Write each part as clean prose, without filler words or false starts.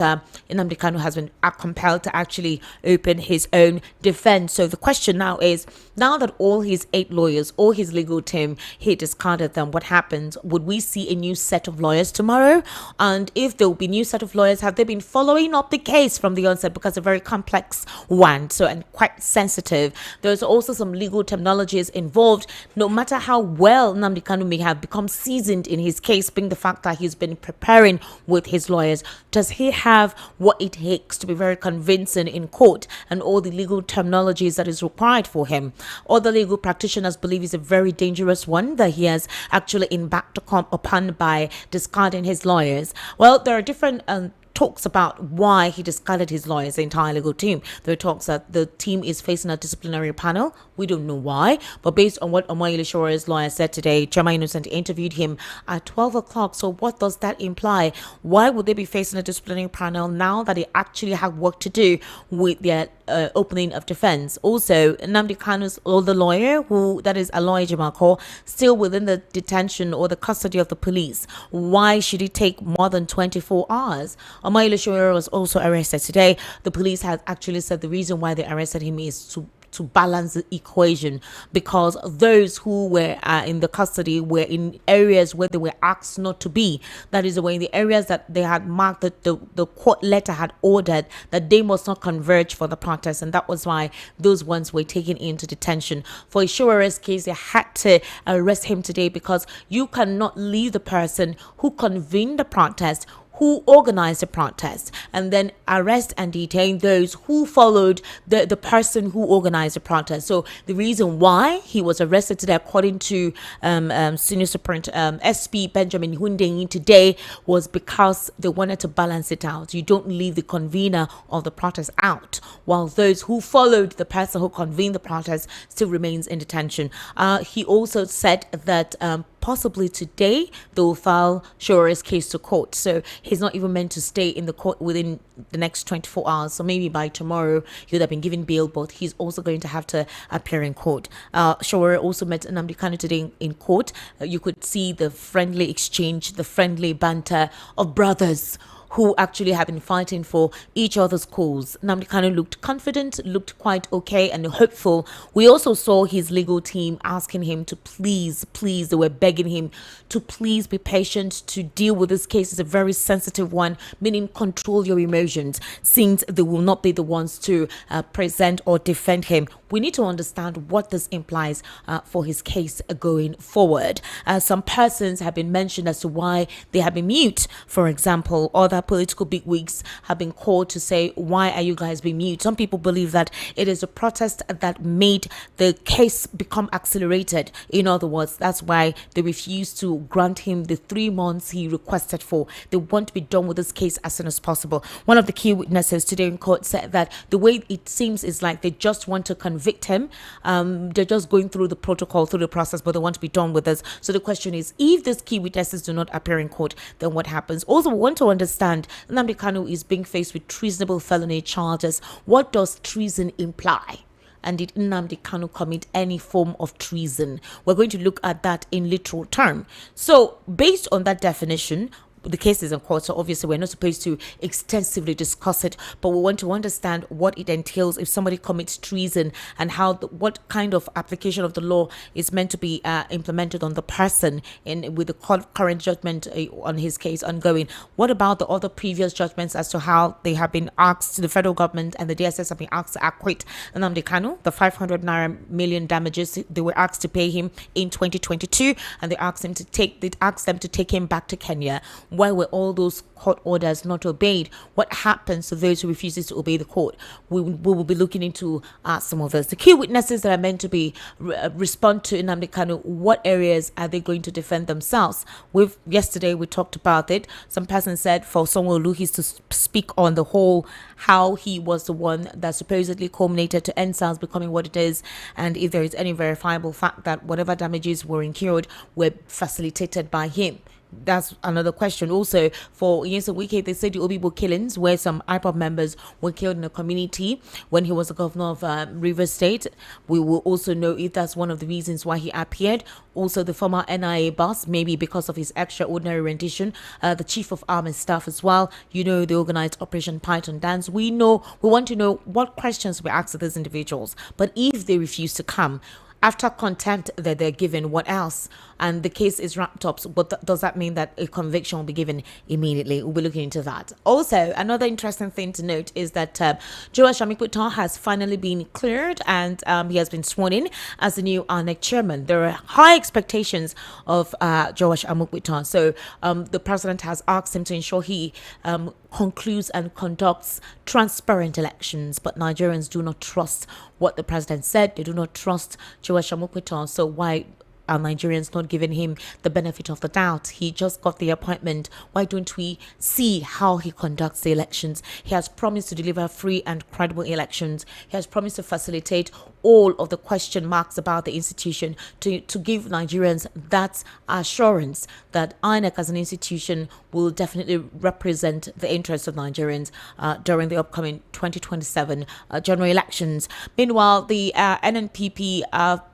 Nnamdi Kanu has been compelled to actually open his own defense. So the question now is, now that all his 8 lawyers, all his legal team, he discarded them, what happens? Would we see a new set of lawyers tomorrow? And if there will be a new set of lawyers, have they been following up the case from the onset? Because it's a very complex one, so, and quite sensitive. There's also some legal terminologies involved. No matter how well Nnamdi Kanu may have become seasoned in his case, being the fact that he's been preparing with his lawyers, does he have what it takes to be very convincing in court and all the legal terminologies that is required for him? Other legal practitioners believe it's a very dangerous one that he has actually embarked upon by discarding his lawyers. Well, there are different talks about why he discarded his lawyers, the entire legal team. There are talks that the team is facing a disciplinary panel. We don't know why, but based on what Omoyele Showere's lawyer said today, Chema Innocent interviewed him at 12 o'clock. So what does that imply? Why would they be facing a disciplinary panel now that they actually have work to do with their opening of defense? Also, Nnamdi Kanu's older lawyer, who that is Aloy Jimako, still within the detention or the custody of the police. Why should it take more than 24 hours? Omoyele Showere was also arrested today. The police has actually said the reason why they arrested him is to balance the equation, because those who were in the custody were in areas where they were asked not to be. That is, in the areas that they had marked that the court letter had ordered that they must not converge for the protest, and that was why those ones were taken into detention. For Showere's case, they had to arrest him today because you cannot leave the person who convened the protest, who organized the protest, and then arrest and detain those who followed the person who organized the protest. So the reason why he was arrested today, according to Senior Superintendent SP Benjamin Hundeyin today, was because they wanted to balance it out. You don't leave the convener of the protest out, while those who followed the person who convened the protest still remains in detention. He also said that possibly today they will file Showere's case to court. So he's not even meant to stay in the court within the next 24 hours. So maybe by tomorrow he would have been given bail, but he's also going to have to appear in court. Showere also met Nnamdi Kanu today in court. You could see the friendly exchange, the friendly banter of brothers who actually have been fighting for each other's cause. Nnamdi Kanu looked confident, looked quite okay and hopeful. We also saw his legal team asking him to please, they were begging him to please be patient, to deal with this case. It's a very sensitive one, meaning control your emotions, since they will not be the ones to present or defend him. We need to understand what this implies for his case going forward. Some persons have been mentioned as to why they have been mute. For example, other political bigwigs have been called to say, why are you guys being mute? Some people believe that it is a protest that made the case become accelerated. In other words, that's why they refused to grant him the 3 months he requested for. They want to be done with this case as soon as possible. One of the key witnesses today in court said that the way it seems is like they just want to convict him. They're just going through the protocol, through the process, but they want to be done with this. So the question is, if these key witnesses do not appear in court, then what happens? Also, we want to understand Nnamdi Kanu is being faced with treasonable felony charges. What does treason imply? And did Nnamdi Kanu commit any form of treason? We're going to look at that in literal term. So based on that definition, the case is in court, so obviously we're not supposed to extensively discuss it, but we want to understand what it entails if somebody commits treason and how what kind of application of the law is meant to be implemented on the person with the current judgment on his case ongoing. What about the other previous judgments as to how they have been asked, the federal government and the DSS have been asked to acquit Nnamdi Kanu, the 500 million damages they were asked to pay him in 2022, and they asked them to take him back to Kenya. Why were all those court orders not obeyed? What happens to those who refuses to obey the court? We will be looking into some of this. The key witnesses that are meant to be respond to Nnamdi Kanu, what areas are they going to defend themselves? Yesterday we talked about it. Some person said for Sanwo-Olu he's to speak on the whole, how he was the one that supposedly culminated to EndSARS becoming what it is, and if there is any verifiable fact that whatever damages were incurred were facilitated by him. That's another question. Also, for Nyesom Wike, they said the Obibo killings, where some IPOB members were killed in a community when he was the governor of Rivers State. We will also know if that's one of the reasons why he appeared. Also, the former NIA boss, maybe because of his extraordinary rendition, the chief of army staff as well. You know, they organized Operation Python Dance. We want to know what questions we ask of these individuals. But if they refuse to come, after contempt that they're given, what else? And the case is wrapped up. But does that mean that a conviction will be given immediately? We'll be looking into that. Also, another interesting thing to note is that Joash Amopitan has finally been cleared, and he has been sworn in as the new INEC chairman. There are high expectations of Joash Amopitan. So the president has asked him to ensure he concludes and conducts transparent elections. But Nigerians do not trust what the president said. They do not trust Joash Amopitan. So why are Nigerians not giving him the benefit of the doubt? He just got the appointment. Why don't we see how he conducts the elections? He has promised to deliver free and credible elections. He has promised to facilitate all of the question marks about the institution, to give Nigerians that assurance that INEC as an institution will definitely represent the interests of Nigerians during the upcoming 2027 general elections. Meanwhile, the NNPP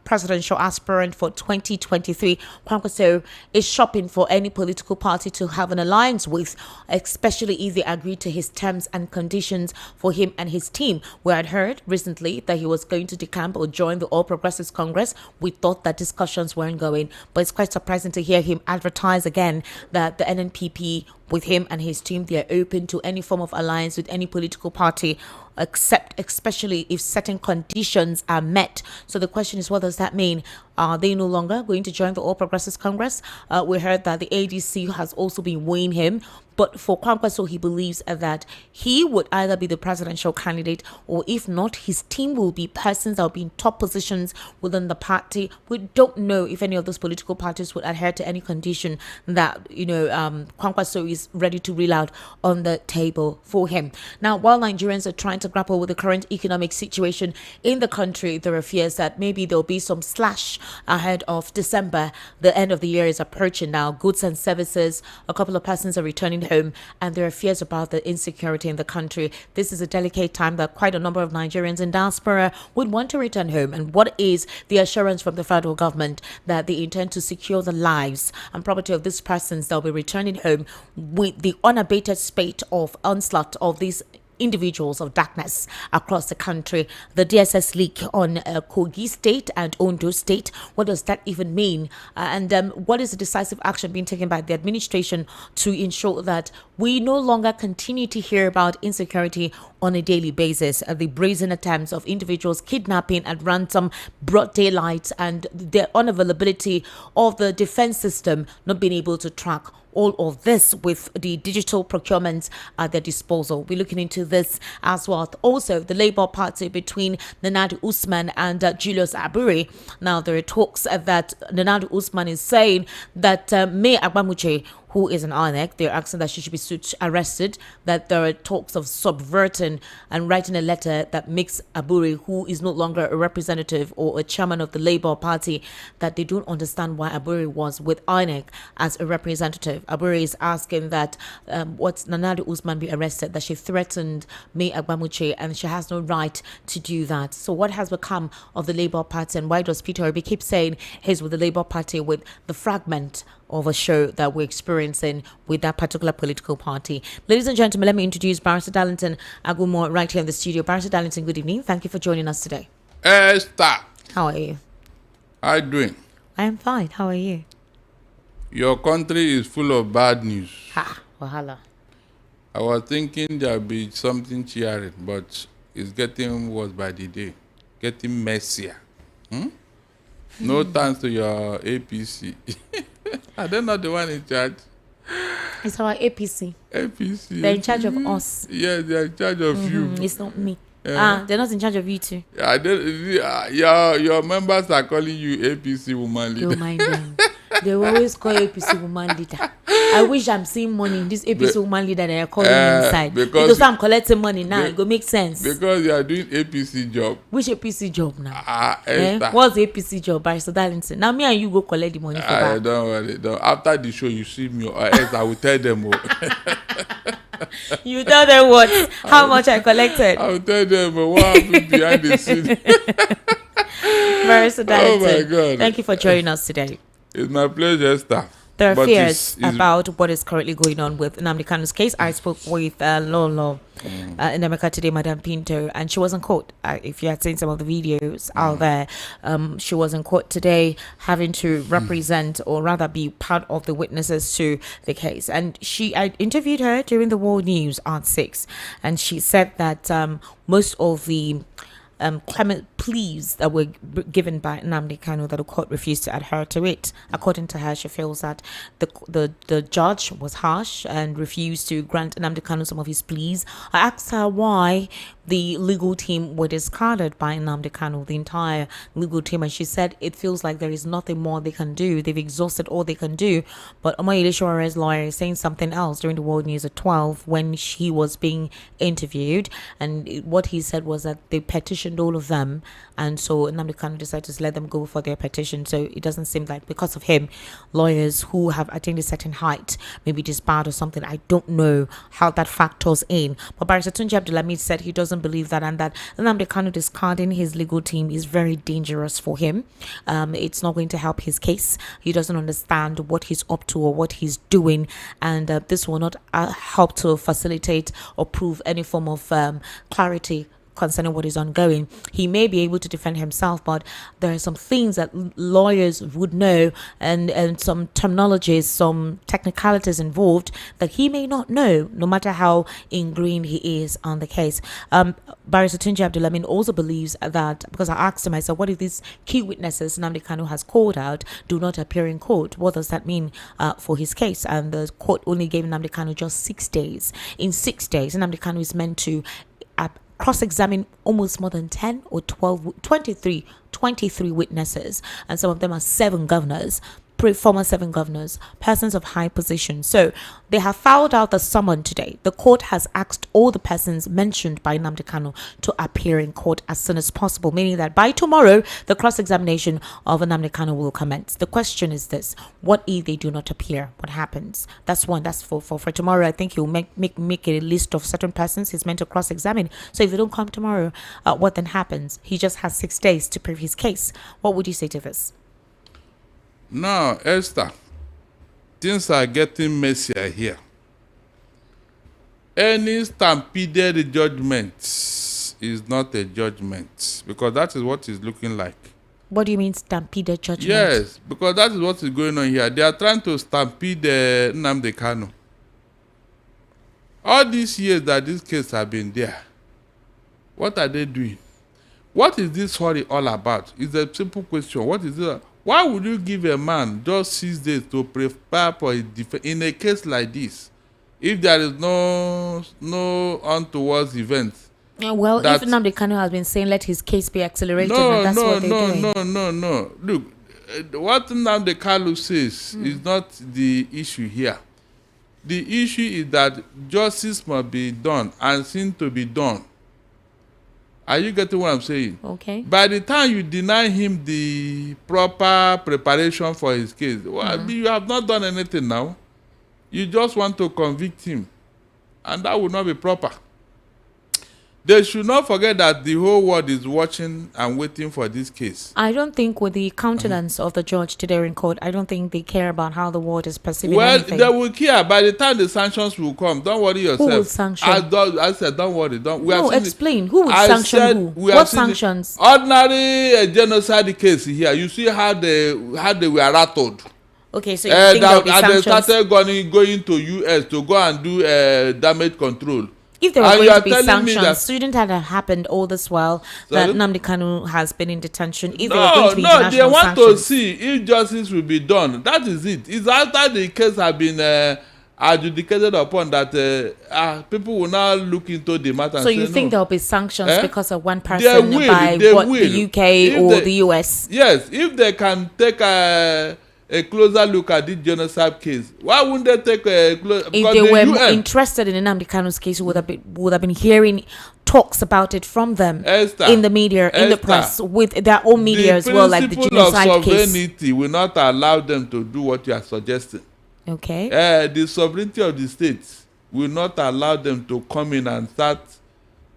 presidential aspirant for 2023, Kwankwaso, is shopping for any political party to have an alliance with, especially if they agree to his terms and conditions for him and his team. We had heard recently that he was going to decamp or join the All Progressives Congress. We thought that discussions weren't going, but it's quite surprising to hear him advertise again that the NNPP, with him and his team, they are open to any form of alliance with any political party, except especially if certain conditions are met. So the question is, what does that mean? Are they no longer going to join the All Progressives Congress? We heard that the ADC has also been weighing him. But for Kwankwaso, he believes that he would either be the presidential candidate, or if not, his team will be persons that will be in top positions within the party. We don't know if any of those political parties would adhere to any condition that, Kwankwaso is ready to reel out on the table for him. Now, while Nigerians are trying to grapple with the current economic situation in the country, there are fears that maybe there'll be some slash ahead of December. The end of the year is approaching now. Goods and services, a couple of persons are returning home, and there are fears about the insecurity in the country. This is a delicate time that quite a number of Nigerians in diaspora would want to return home. And what is the assurance from the federal government that they intend to secure the lives and property of these persons that will be returning home with the unabated spate of onslaught of these individuals of darkness across the country? The DSS leak on Kogi State and Ondo State, what does that even mean? And what is the decisive action being taken by the administration to ensure that we no longer continue to hear about insecurity on a daily basis? The brazen attempts of individuals kidnapping at ransom, broad daylight, and the unavailability of the defense system not being able to track all of this with the digital procurements at their disposal. We're looking into this as well. Also, the Labour Party between Nanadu Usman and Julius Aburi. Now, there are talks that Nanadu Usman is saying that May Agbamuche, who is an INEC, they're asking that she should be arrested, that there are talks of subverting and writing a letter that makes Aburi, who is no longer a representative or a chairman of the Labour Party, that they don't understand why Aburi was with INEC as a representative. Aburi is asking that Nanadu Usman be arrested, that she threatened May Agbamuche, and she has no right to do that. So what has become of the Labour Party, and why does Peter Obi keep saying he's with the Labour Party with the fragment of a show that we're experiencing with that particular political party? Ladies and gentlemen, let me introduce Barrister Darlington Agumo right here in the studio. Barrister Darlington, good evening. Thank you for joining us today. Esther, how are you? How are you doing? I am fine. How are you? Your country is full of bad news. Ha, wahala. I was thinking there'll be something cheering, but it's getting worse by the day. Getting messier. No thanks to your APC. Are they not the one in charge? It's our APC. APC. They're in charge of us. Yeah, they're in charge of you. It's not me. They're not in charge of you too. Your members are calling you APC woman leader. Don't mind them. They will always call APC woman leader. I wish I'm seeing money in this APC woman leader that are calling me inside. Because I'm collecting money now, it go make sense. Because you are doing APC job. Which APC job now? Esther. What's the APC job, Barrister Darlington? Now me and you go collect the money for that. Don't worry. After the show, you see me or else I will tell them. You tell them what? How much I collected? I will tell them what happened behind the scene. Barrister Darlington. Oh my God. Thank you for joining us today. It's my pleasure, Esther. There are But fears it's about what is currently going on with Nnamdi Kanu's case. I spoke with Lolo in America today, Madam Pinto, and she was in court. If you had seen some of the videos out there, she was in court today having to represent or rather be part of the witnesses to the case. And I interviewed her during the World News at 6, and she said that most of the clement pleas that were given by Nnamdi Kanu, that the court refused to adhere to it. According to her, she feels that the judge was harsh and refused to grant Nnamdi Kanu some of his pleas. I asked her why the legal team were discarded by Nnamdi Kanu, the entire legal team, and she said it feels like there is nothing more they can do. They've exhausted all they can do. But Omoyele Showore's lawyer is saying something else during the World News at 12 when he was being interviewed, and what he said was that they petitioned all of them, and so Nnamdi Kanu decided to let them go for their petition. So it doesn't seem like because of him, lawyers who have attained a certain height may be disbarred or something. I don't know how that factors in, but Barrister Tunji Abdulhamid said he doesn't believe that, and that Nnamdi Kanu discarding his legal team is very dangerous for him. It's not going to help his case. He doesn't understand what he's up to or what he's doing, and this will not help to facilitate or prove any form of clarity concerning what is ongoing. He may be able to defend himself, but there are some things that lawyers would know and some terminologies, some technicalities involved that he may not know, no matter how ingrained he is on the case. Barrister Tunji Abdulhamid also believes that, because I asked him, I said, what if these key witnesses Nnamdi Kanu has called out do not appear in court? What does that mean for his case? And the court only gave Nnamdi Kanu just 6 days. In 6 days, Nnamdi Kanu is meant to cross-examine almost more than 10 or 12, 23 witnesses, and some of them are 7 governors, former 7 governors, persons of high position. So they have filed out the summon today. The court has asked all the persons mentioned by Nnamdi Kanu to appear in court as soon as possible, meaning that by tomorrow, the cross-examination of Nnamdi Kanu will commence. The question is this: what if they do not appear? What happens? That's one. That's for tomorrow. I think he'll make a list of certain persons he's meant to cross-examine. So if they don't come tomorrow, what then happens? He just has 6 days to prove his case. What would you say to this? Now, Esther, things are getting messier here. Any stampeded judgment is not a judgment, because that is what it's looking like. What do you mean stampeded judgment? Yes, because that is what is going on here. They are trying to stampede Nnamdi Kanu. All these years that this case has been there, what are they doing? What is this hurry all about? It's a simple question. What is it? Why would you give a man just 6 days to prepare for his defense in a case like this, if there is no untoward event? Well, if Nnamdi Kanu has been saying let his case be accelerated, and that's what they're doing. No. Look, what Nnamdi Kanu says is not the issue here. The issue is that justice must be done and seem to be done. Are you getting what I'm saying? Okay. By the time you deny him the proper preparation for his case, well, you have not done anything now. You just want to convict him, and that would not be proper. They should not forget that the whole world is watching and waiting for this case. I don't think with the countenance of the judge today in court, I don't think they care about how the world is perceiving anything. They will care. By the time the sanctions will come, don't worry yourself. Who will sanction? I said, don't worry. Explain. Who will sanction who? What sanctions? Ordinary genocide case here. You see how they were rattled. Okay, so you think there will be sanctions? And they started going to US to go and do damage control. If there were going to be sanctions, shouldn't have happened all this while that Nnamdi Kanu has been in detention? If there were going to be international they want sanctions, to see if justice will be done. That is it. It's after the case has been adjudicated upon that people will now look into the matter. So you think there will be sanctions because of one person by the UK or the US? Yes, if they can take a closer look at this genocide case? Why wouldn't they take a close? If they were more interested in Nnamdi Kanu's case, would have been hearing talks about it from them in the media, in the press, with their own media as well, like the genocide case. The principle of sovereignty case will not allow them to do what you are suggesting. Okay. The sovereignty of the states will not allow them to come in and start.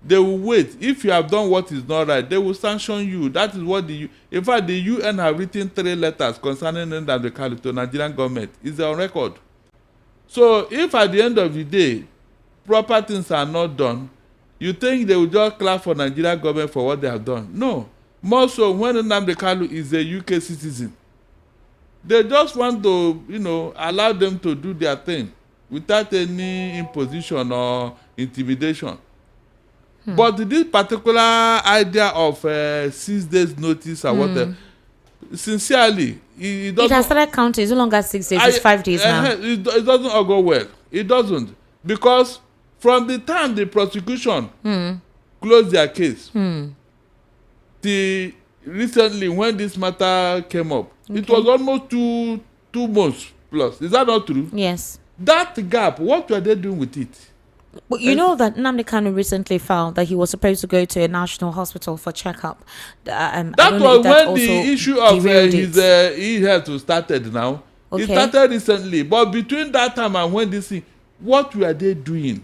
They will wait. If you have done what is not right, they will sanction you. That is what in fact, the UN have written 3 letters concerning Nnamdi Kanu to Nigerian government. It's on record. So if at the end of the day, proper things are not done, you think they will just clap for Nigerian government for what they have done? No. More so when Nnamdi Kanu is a UK citizen. They just want to, allow them to do their thing without any imposition or intimidation. But this particular idea of 6 days notice or whatever, sincerely, it has started counting. It's no longer 6 days, it's 5 days now. It doesn't all go well. It doesn't. Because from the time the prosecution closed their case, recently when this matter came up, it was almost two months plus. Is that not true? Yes. That gap, what were they doing with it? But you know that Nnamdi Kanu recently found that he was supposed to go to a national hospital for checkup. That was when the issue of his e-health started now. Okay. It started recently. But between that time and when this thing, what were they doing?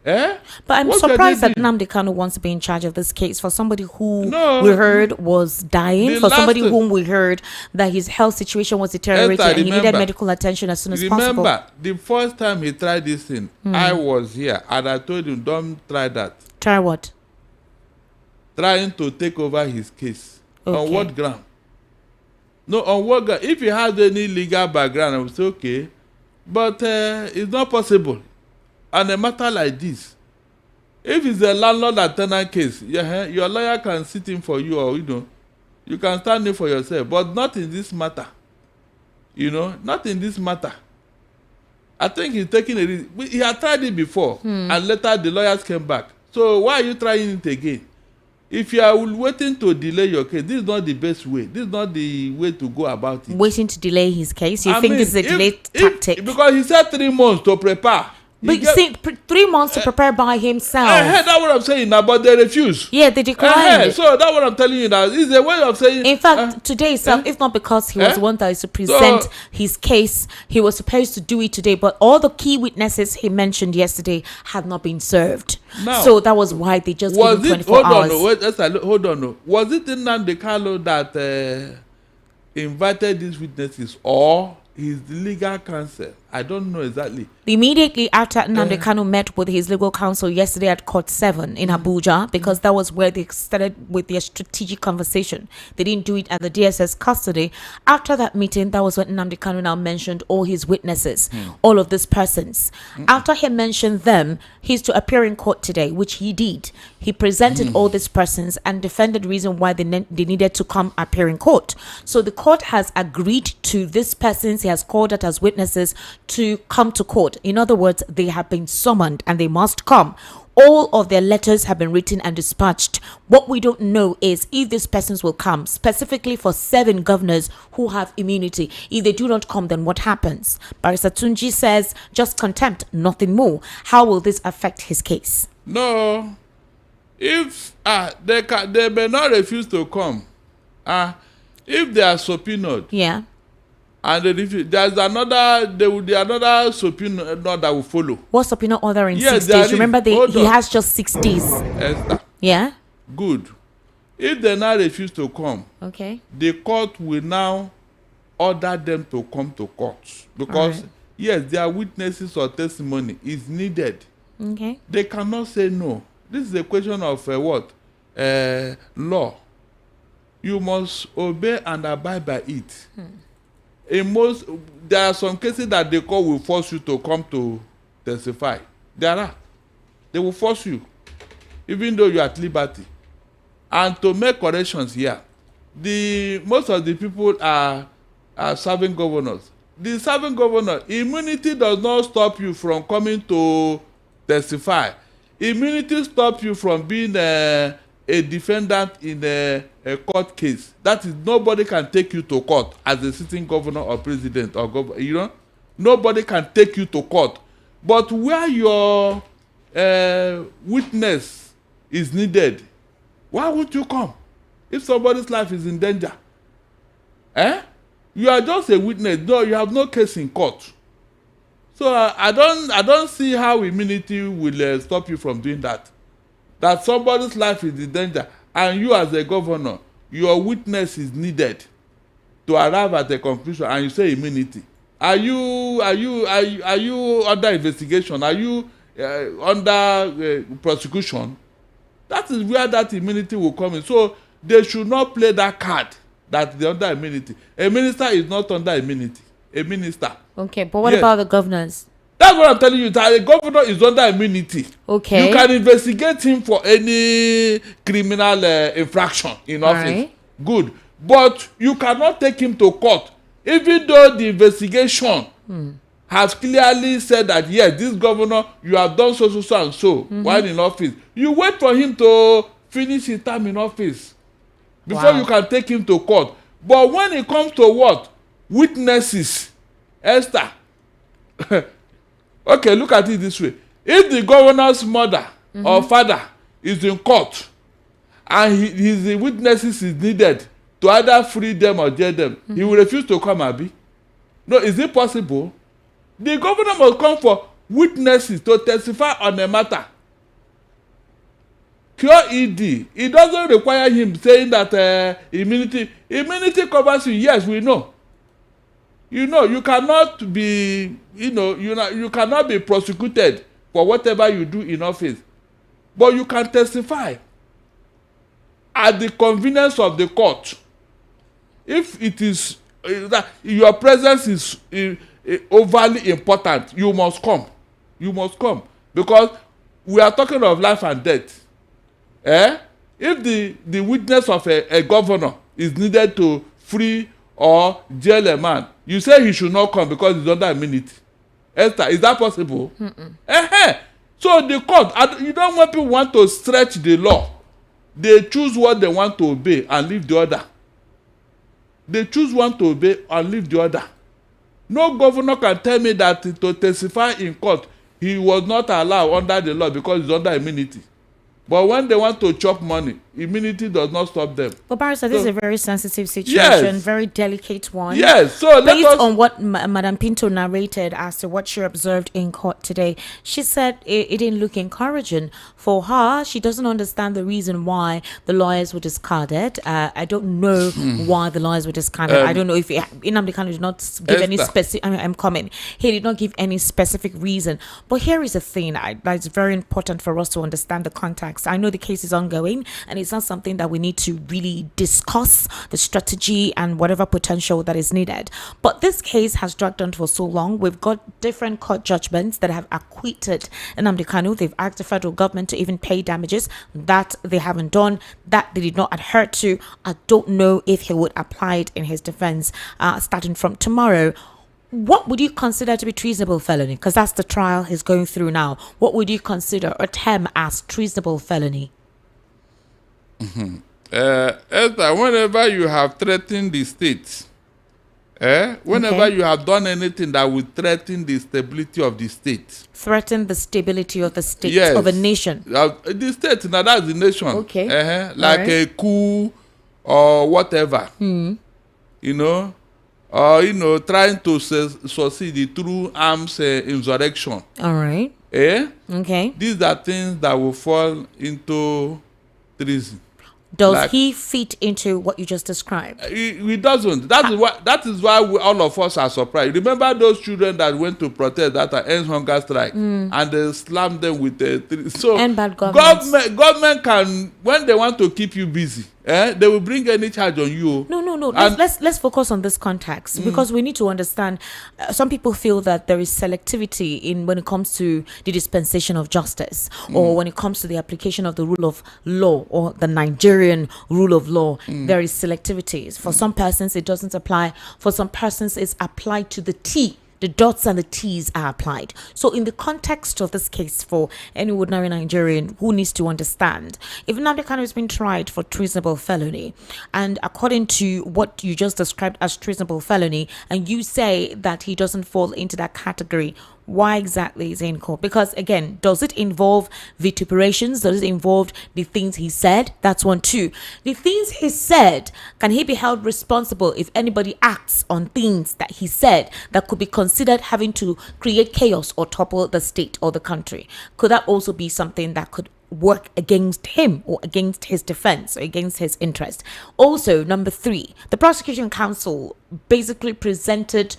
But I'm surprised that Nnamdi Kanu wants to be in charge of this case for somebody who we heard was dying, for somebody whom we heard that his health situation was deteriorating and he needed medical attention as soon as possible. Remember, the first time he tried this thing, I was here and I told him, don't try that. Try what? Trying to take over his case. Okay. On what ground? No, on what ground? If he has any legal background, I would say, okay. But it's not possible. And a matter like this, if it's a landlord and tenant case, your lawyer can sit in for you, or you can stand in for yourself, but not in this matter. Not in this matter. I think he's taking a risk. He had tried it before, and later the lawyers came back. So why are you trying it again? If you are waiting to delay your case, this is not the best way. This is not the way to go about it. Waiting to delay his case? You think this is a delayed tactic? Because he said 3 months to prepare. But you see, 3 months to prepare by himself. That's what I'm saying now, but they refuse. Yeah, they declined. So that's what I'm telling you now. It's a way of saying. In fact, today itself, if not because he was the one that is to present his case, he was supposed to do it today, but all the key witnesses he mentioned yesterday had not been served. Now, so that was why they just gave him 24 hours. Hold on. Was it Nnamdi Kanu that invited these witnesses or his legal counsel? I don't know exactly. Immediately after Nnamdi Kanu met with his legal counsel yesterday at Court 7 in Abuja, because that was where they started with their strategic conversation. They didn't do it at the DSS custody. After that meeting, that was when Nnamdi Kanu now mentioned all his witnesses, all of these persons. After he mentioned them, he's to appear in court today, which he did. He presented all these persons and defended the reason why they needed to come appear in court. So the court has agreed to these persons he has called out as witnesses to come to court. In other words, they have been summoned and they must come. All of their letters have been written and dispatched. What we don't know is if these persons will come, specifically for 7 governors who have immunity. If they do not come, then what happens? Barrister Tunji says just contempt, nothing more. How will this affect his case? No. If they may not refuse to come. If they are subpoenaed. Yeah. And there's another subpoena that will follow. What subpoena order in 6 days? Remember, he has just 6 days. Esther. Yeah. Good. If they now refuse to come, okay, the court will now order them to come to court because yes, their witnesses or testimony is needed. Okay. They cannot say no. This is a question of what? Law. You must obey and abide by it. There are some cases that the court will force you to come to testify. They will force you, even though you are at liberty. And to make corrections here, most of the people are serving governors. The serving governor, immunity does not stop you from coming to testify. Immunity stops you from being a a defendant in a court case, that is, nobody can take you to court as a sitting governor or president or governor. You know, nobody can take you to court. But where your witness is needed, why would you come if somebody's life is in danger? You are just a witness. No, you have no case in court. So I don't see how immunity will stop you from doing that. That somebody's life is in danger, and you as a governor, your witness is needed to arrive at a conclusion, and you say immunity. Are you under investigation? Are you under prosecution? That is where that immunity will come in. So they should not play that card that they're under immunity. A minister is not under immunity. A minister. Okay, but what about the governors? That's what I'm telling you. That a governor is under immunity. Okay. You can investigate him for any criminal infraction in office. Right. Good. But you cannot take him to court, even though the investigation has clearly said that, yes, this governor, you have done so and so while in office. You wait for him to finish his term in office before you can take him to court. But when it comes to what? Witnesses. Esther. Okay, look at it this way. If the governor's mother or father is in court and his witnesses is needed to either free them or jail them, he will refuse to come, Abi. No, is it possible? The governor must come for witnesses to testify on a matter. Pure ED. It doesn't require him saying that immunity covers you. Yes, we know. You know, you cannot be, you cannot be prosecuted for whatever you do in office. But you can testify at the convenience of the court. If it is that your presence is overly important, you must come. You must come. Because we are talking of life and death. If the witness of a governor is needed to free or jail a man, you say he should not come because he's under immunity. Esther, is that possible? So the court, you don't want people want to stretch the law. They choose what they want to obey and leave the other. They choose one to obey and leave the other. No governor can tell me that to testify in court, he was not allowed under the law because he's under immunity. But when they want to chop money, immunity does not stop them. But Barrister, this is a very sensitive situation, very delicate one. Yes. So based on what Madam Pinto narrated as to what she observed in court today, she said it didn't look encouraging for her. She doesn't understand the reason why the lawyers were discarded. I don't know why the lawyers were discarded. I don't know if Nnamdi Kanu did not give any specific. I'm coming. He did not give any specific reason. But here is the thing that's very important for us to understand the context. I know the case is ongoing, and it's not something that we need to really discuss the strategy and whatever potential that is needed. But this case has dragged on for so long. We've got different court judgments that have acquitted Nnamdi Kanu. They've asked the federal government to even pay damages. That they haven't done. That they did not adhere to. I don't know if he would apply it in his defense starting from tomorrow. What would you consider to be treasonable felony? Because that's the trial he's going through now. What would you consider or term as treasonable felony? Esther, whenever you have threatened the state, whenever you have done anything that would threaten the stability of the state. Threaten the stability of the state, of a nation. The state, now that's the nation. Okay. Like a coup or whatever. You know, or trying to succeed through arms insurrection. All right. Okay. These are things that will fall into treason. Does he fit into what you just described? He doesn't. That is why all of us are surprised. Remember those children that went to protest that ends hunger strike, and they slammed them with and bad government can, when they want to keep you busy, they will bring any charge on you. No. Let's focus on this context, because we need to understand. Some people feel that there is selectivity in when it comes to the dispensation of justice, or when it comes to the application of the rule of law or the Nigerian rule of law. There is selectivities. For some persons, it doesn't apply. For some persons, it's applied to the T. the dots and the T's are applied. So in the context of this case, for any ordinary Nigerian who needs to understand, if Nnamdi Kanu has been tried for treasonable felony, and according to what you just described as treasonable felony, and you say that he doesn't fall into that category, why exactly is he in court? Because again, does it involve vituperations? Does it involve the things he said? That's one. Two, the things he said, can he be held responsible if anybody acts on things that he said that could be considered having to create chaos or topple the state or the country? Could that also be something that could work against him or against his defense or against his interest? Also, number three, the prosecution counsel basically presented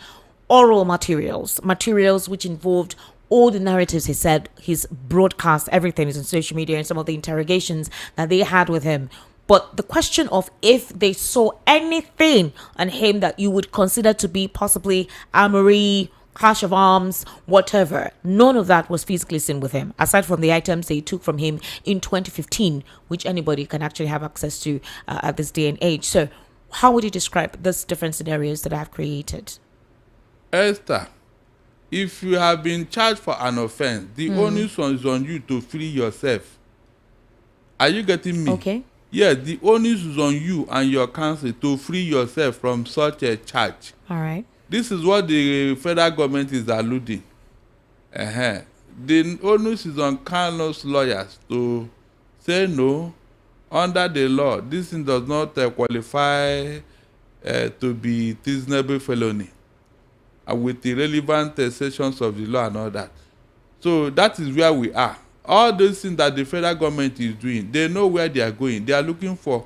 oral materials which involved all the narratives he said, his broadcast, everything is on social media, and some of the interrogations that they had with him. But the question of if they saw anything on him that you would consider to be possibly armory, clash of arms, whatever, none of that was physically seen with him, aside from the items they took from him in 2015, which anybody can actually have access to at this day and age. So how would you describe these different scenarios that I've created? Esther, if you have been charged for an offense, the onus is on you to free yourself. Are you getting me? Okay. Yes, the onus is on you and your counsel to free yourself from such a charge. All right. This is what the federal government is alluding. The onus is on Kanu's lawyers to say no, under the law, this thing does not qualify to be treasonable felony. With the relevant sections of the law and all that. So that is where we are. All those things that the federal government is doing, they know where they are going. They are looking for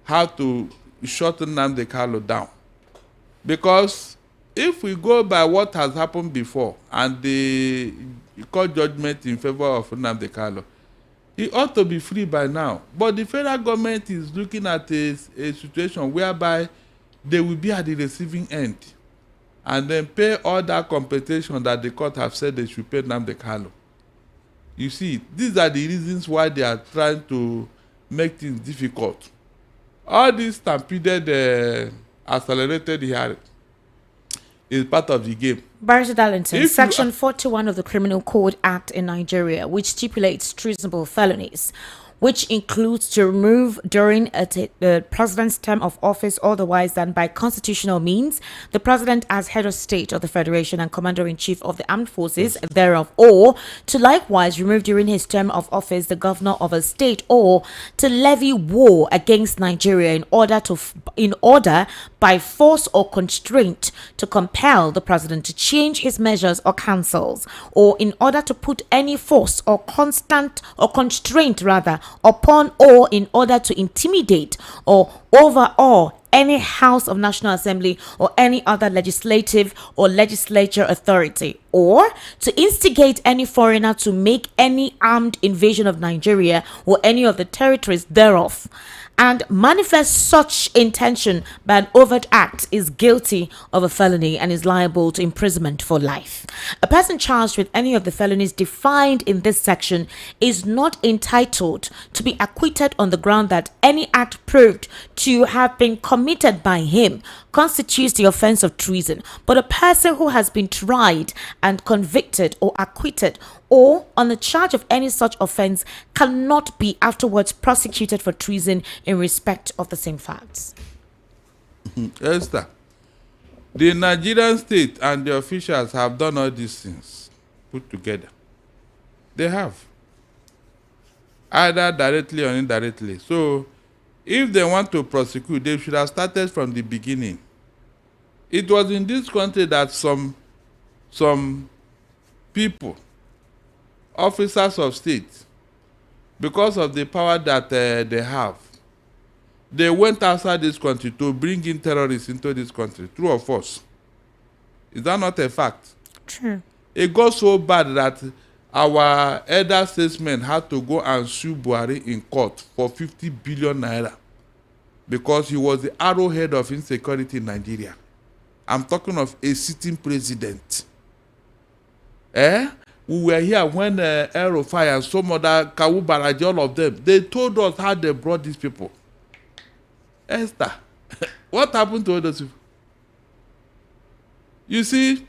how to shorten Nnamdi Kanu down. Because if we go by what has happened before and the court judgment in favor of Nnamdi Kanu, he ought to be free by now. But the federal government is looking at a situation whereby they will be at the receiving end and then pay all that compensation that the court have said they should pay Nnamdi Kanu. You see, these are the reasons why they are trying to make things difficult. All this stampeded, accelerated hearing is part of the game. Barrister Darlington, Section 41 of the Criminal Code Act in Nigeria, which stipulates treasonable felonies, which includes to remove during the president's term of office otherwise than by constitutional means the president as head of state of the federation and commander-in-chief of the armed forces thereof, or to likewise remove during his term of office the governor of a state, or to levy war against Nigeria in order by force or constraint to compel the president to change his measures or counsels, or in order to put any force or constraint upon, or in order to intimidate or overawe any House of National Assembly or any other legislative or legislature authority, or to instigate any foreigner to make any armed invasion of Nigeria or any of the territories thereof, and manifest such intention by an overt act, is guilty of a felony and is liable to imprisonment for life. A person charged with any of the felonies defined in this section is not entitled to be acquitted on the ground that any act proved to have been committed by him constitutes the offense of treason, but a person who has been tried and convicted or acquitted or on the charge of any such offense cannot be afterwards prosecuted for treason in respect of the same facts. Esther, the Nigerian state and the officials have done all these things put together. They have, either directly or indirectly. So if they want to prosecute, they should have started from the beginning. It was in this country that some people, officers of state, because of the power that they have, they went outside this country to bring in terrorists into this country. True or false? Is that not a fact? True. It got so bad that our elder statesmen had to go and sue Buhari in court for 50 billion naira because he was the arrowhead of insecurity in Nigeria. I'm talking of a sitting president. We were here when El Rufai and some other Kawu Baraji, all of them, they told us how they brought these people. Esther, what happened to all those people? You see,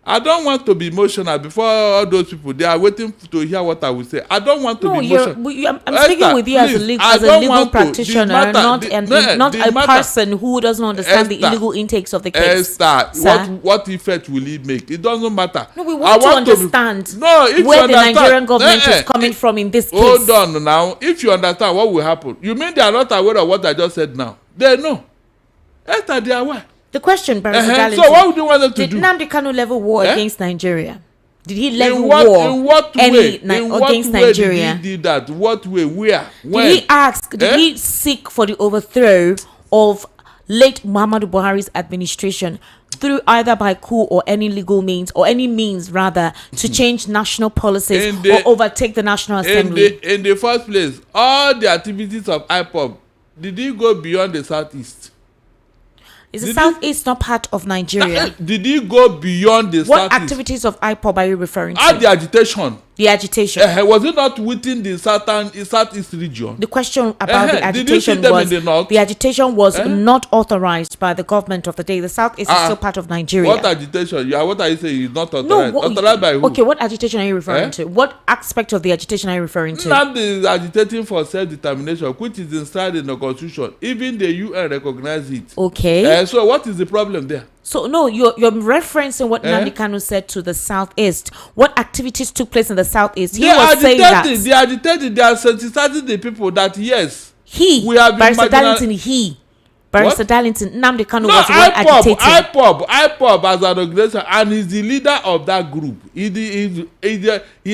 I don't want to be emotional before all those people. They are waiting to hear what I will say. I don't want to be emotional. I'm speaking with you as a legal practitioner, not a person who doesn't understand the illegal intakes of the case. Esther, what effect will it make? It doesn't matter. No, we want to understand where the Nigerian government is coming from in this case. Hold on now. If you understand what will happen, you mean they are not aware of what I just said now? They know. Esther, they are aware. The question, Barrister Darlington, so what would you want them to do? Did Nnamdi Kanu level war against Nigeria? Did he level war in what way? Against Nigeria? Did he do that? What way? Where? When? Did he seek for the overthrow of late Muhammadu Buhari's administration through either by coup or any legal means, or any means rather, to change national policies or overtake the National Assembly? In the first place, all the activities of IPOB, did he go beyond the southeast? Is the southeast not part of Nigeria? Did he go beyond the southeast? What activities of IPOB are you referring to? The agitation. The agitation. Was it not within the southeast region? The question about the agitation was the agitation was not authorized by the government of the day. The southeast is still part of Nigeria. What agitation? What are you saying is not authorized? Authorized by who? Okay, what agitation are you referring to? What aspect of the agitation are you referring to? Nnamdi is agitating for self-determination, which is enshrined in the constitution. Even the UN recognizes it. Okay. So what is the problem there? So no, you're referencing what Nnamdi Kanu said to the southeast. What activities took place in the southeast? He was saying that they agitated, they are sensitizing the people that yes, we have been Barrister Darlington, Nnamdi Kanu was the one agitating. IPOB as an organization, and he's the leader of that group. He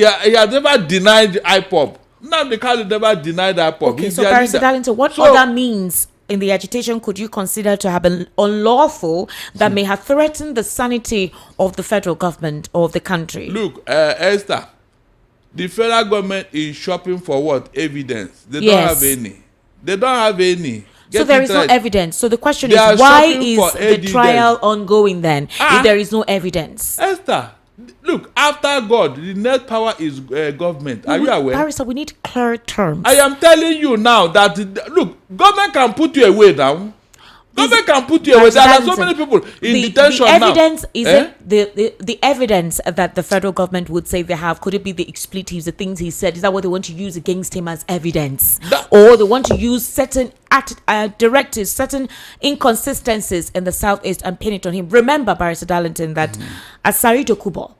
has never denied IPOB. Nnamdi Kanu never denied IPOB. Okay, so Barrister Darlington, what other means in the agitation could you consider to have been unlawful that may have threatened the sanity of the federal government or of the country? Look, Esther, the federal government is shopping for what? Evidence. They don't have any. They don't have any. So there is no evidence. So the question is, why is the trial ongoing then if there is no evidence? Esther, look, after God, the net power is government. Are you aware? Barrister, we need clear terms. I am telling you now that, look, government can put you away now. Government can put you away. There are so many people in detention now. The evidence, is it the evidence that the federal government would say they have? Could it be the expletives, the things he said? Is that what they want to use against him as evidence? Or they want to use certain directives, certain inconsistencies in the southeast and pin it on him? Remember, Barrister Darlington, that Asari Dokubo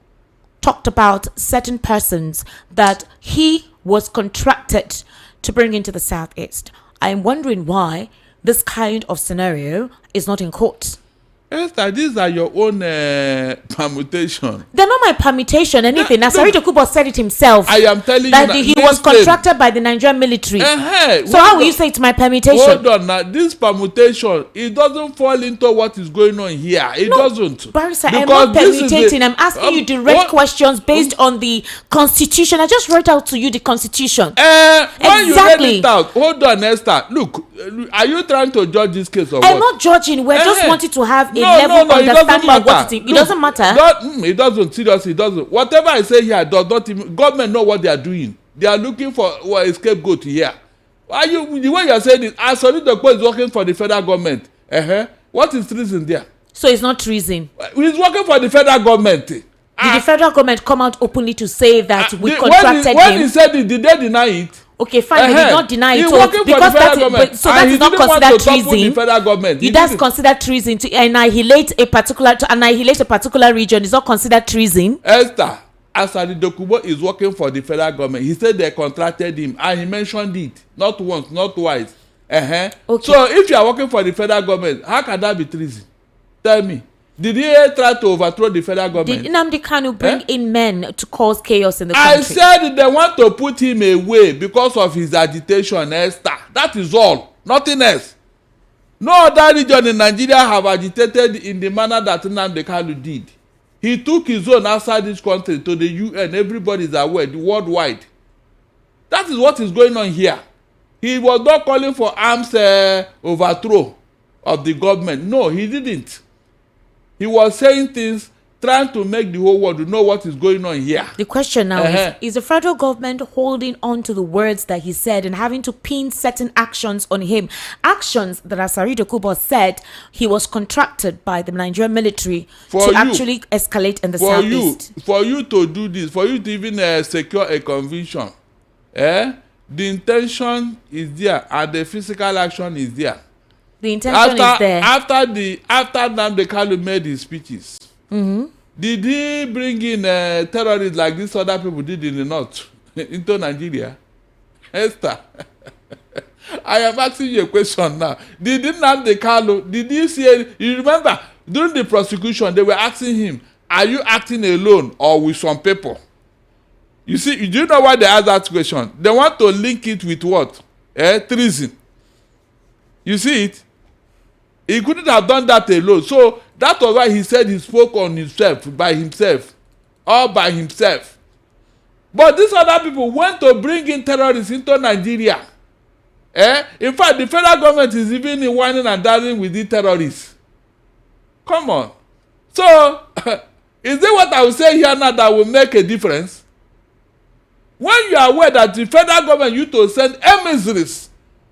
talked about certain persons that he was contracted to bring into the southeast. I'm wondering why this kind of scenario is not in court. Esther, these are your own permutation. They're not my permutation, anything. Asari Dokubo said it himself. I am telling you that he was contracted by the Nigerian military. So how will you say it's my permutation? Hold on now. This permutation, it doesn't fall into what is going on here. It doesn't. Barrister, I'm not permutating. I'm asking you direct questions based on the Constitution. I just wrote out to you the Constitution. When you read it out, hold on, Esther. Look, are you trying to judge this case or what? I'm not judging. We're just wanting to have a level understanding of what it doesn't matter. It doesn't. Seriously, it doesn't. Whatever I say here does not even. Government know what they are doing. They are looking for a scapegoat here. Why the way you are saying it? Asari Dokubo is working for the federal government. What is treason there? So it's not treason. He's working for the federal government. Did the federal government come out openly to say that we contracted him? When he said it, did they deny it? Okay, fine. They did not deny it. Because that is not considered treason. You just consider treason to annihilate a particular region. Is not considered treason. Esther, Asari Dokubo is working for the federal government. He said they contracted him, and he mentioned it not once, not twice. Okay. So if you are working for the federal government, how can that be treason? Tell me. Did he try to overthrow the federal government? Did Nnamdi Kanu bring in men to cause chaos in the country? I said they want to put him away because of his agitation, Esther. That is all. Nothing else. No other region in Nigeria have agitated in the manner that Nnamdi Kanu did. He took his own outside this country to the UN. Everybody is aware, the worldwide. That is what is going on here. He was not calling for arms overthrow of the government. No, he didn't. He was saying things trying to make the whole world to know what is going on here. The question now is the federal government holding on to the words that he said and having to pin certain actions on him? Actions that, as Sari Dokubo said, he was contracted by the Nigerian military to actually escalate in the southeast. For you to do this, for you to even secure a conviction, the intention is there and the physical action is there. The intention is there. After Nnamdi Kanu made his speeches, did he bring in terrorists like these other people did in the north into Nigeria? Esther, I am asking you a question now. Did Nnamdi Kanu, did you see, you remember, during the prosecution, they were asking him, are you acting alone or with some people? You see, do you know why they asked that question? They want to link it with what? Treason. You see it? He couldn't have done that alone. So that was why he said he spoke on himself, by himself, all by himself. But these other people went to bring in terrorists into Nigeria. In fact, the federal government is even whining and dining with the terrorists. Come on. So, is it what I will say here now that will make a difference? When you are aware that the federal government used to send emissaries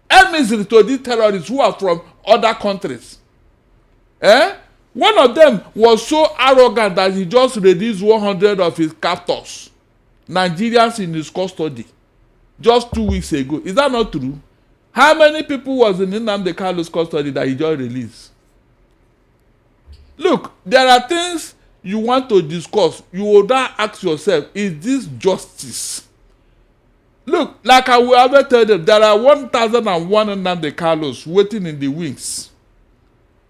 to these terrorists who are from other countries. One of them was so arrogant that he just released 100 of his captors, Nigerians in his custody, just 2 weeks ago. Is that not true? How many people was in Nnamdi Kanu's custody that he just released? Look, there are things you want to discuss. You will now ask yourself, is this justice? Look, like I will ever tell them, there are 1,001 Nnamdi Kanus waiting in the wings.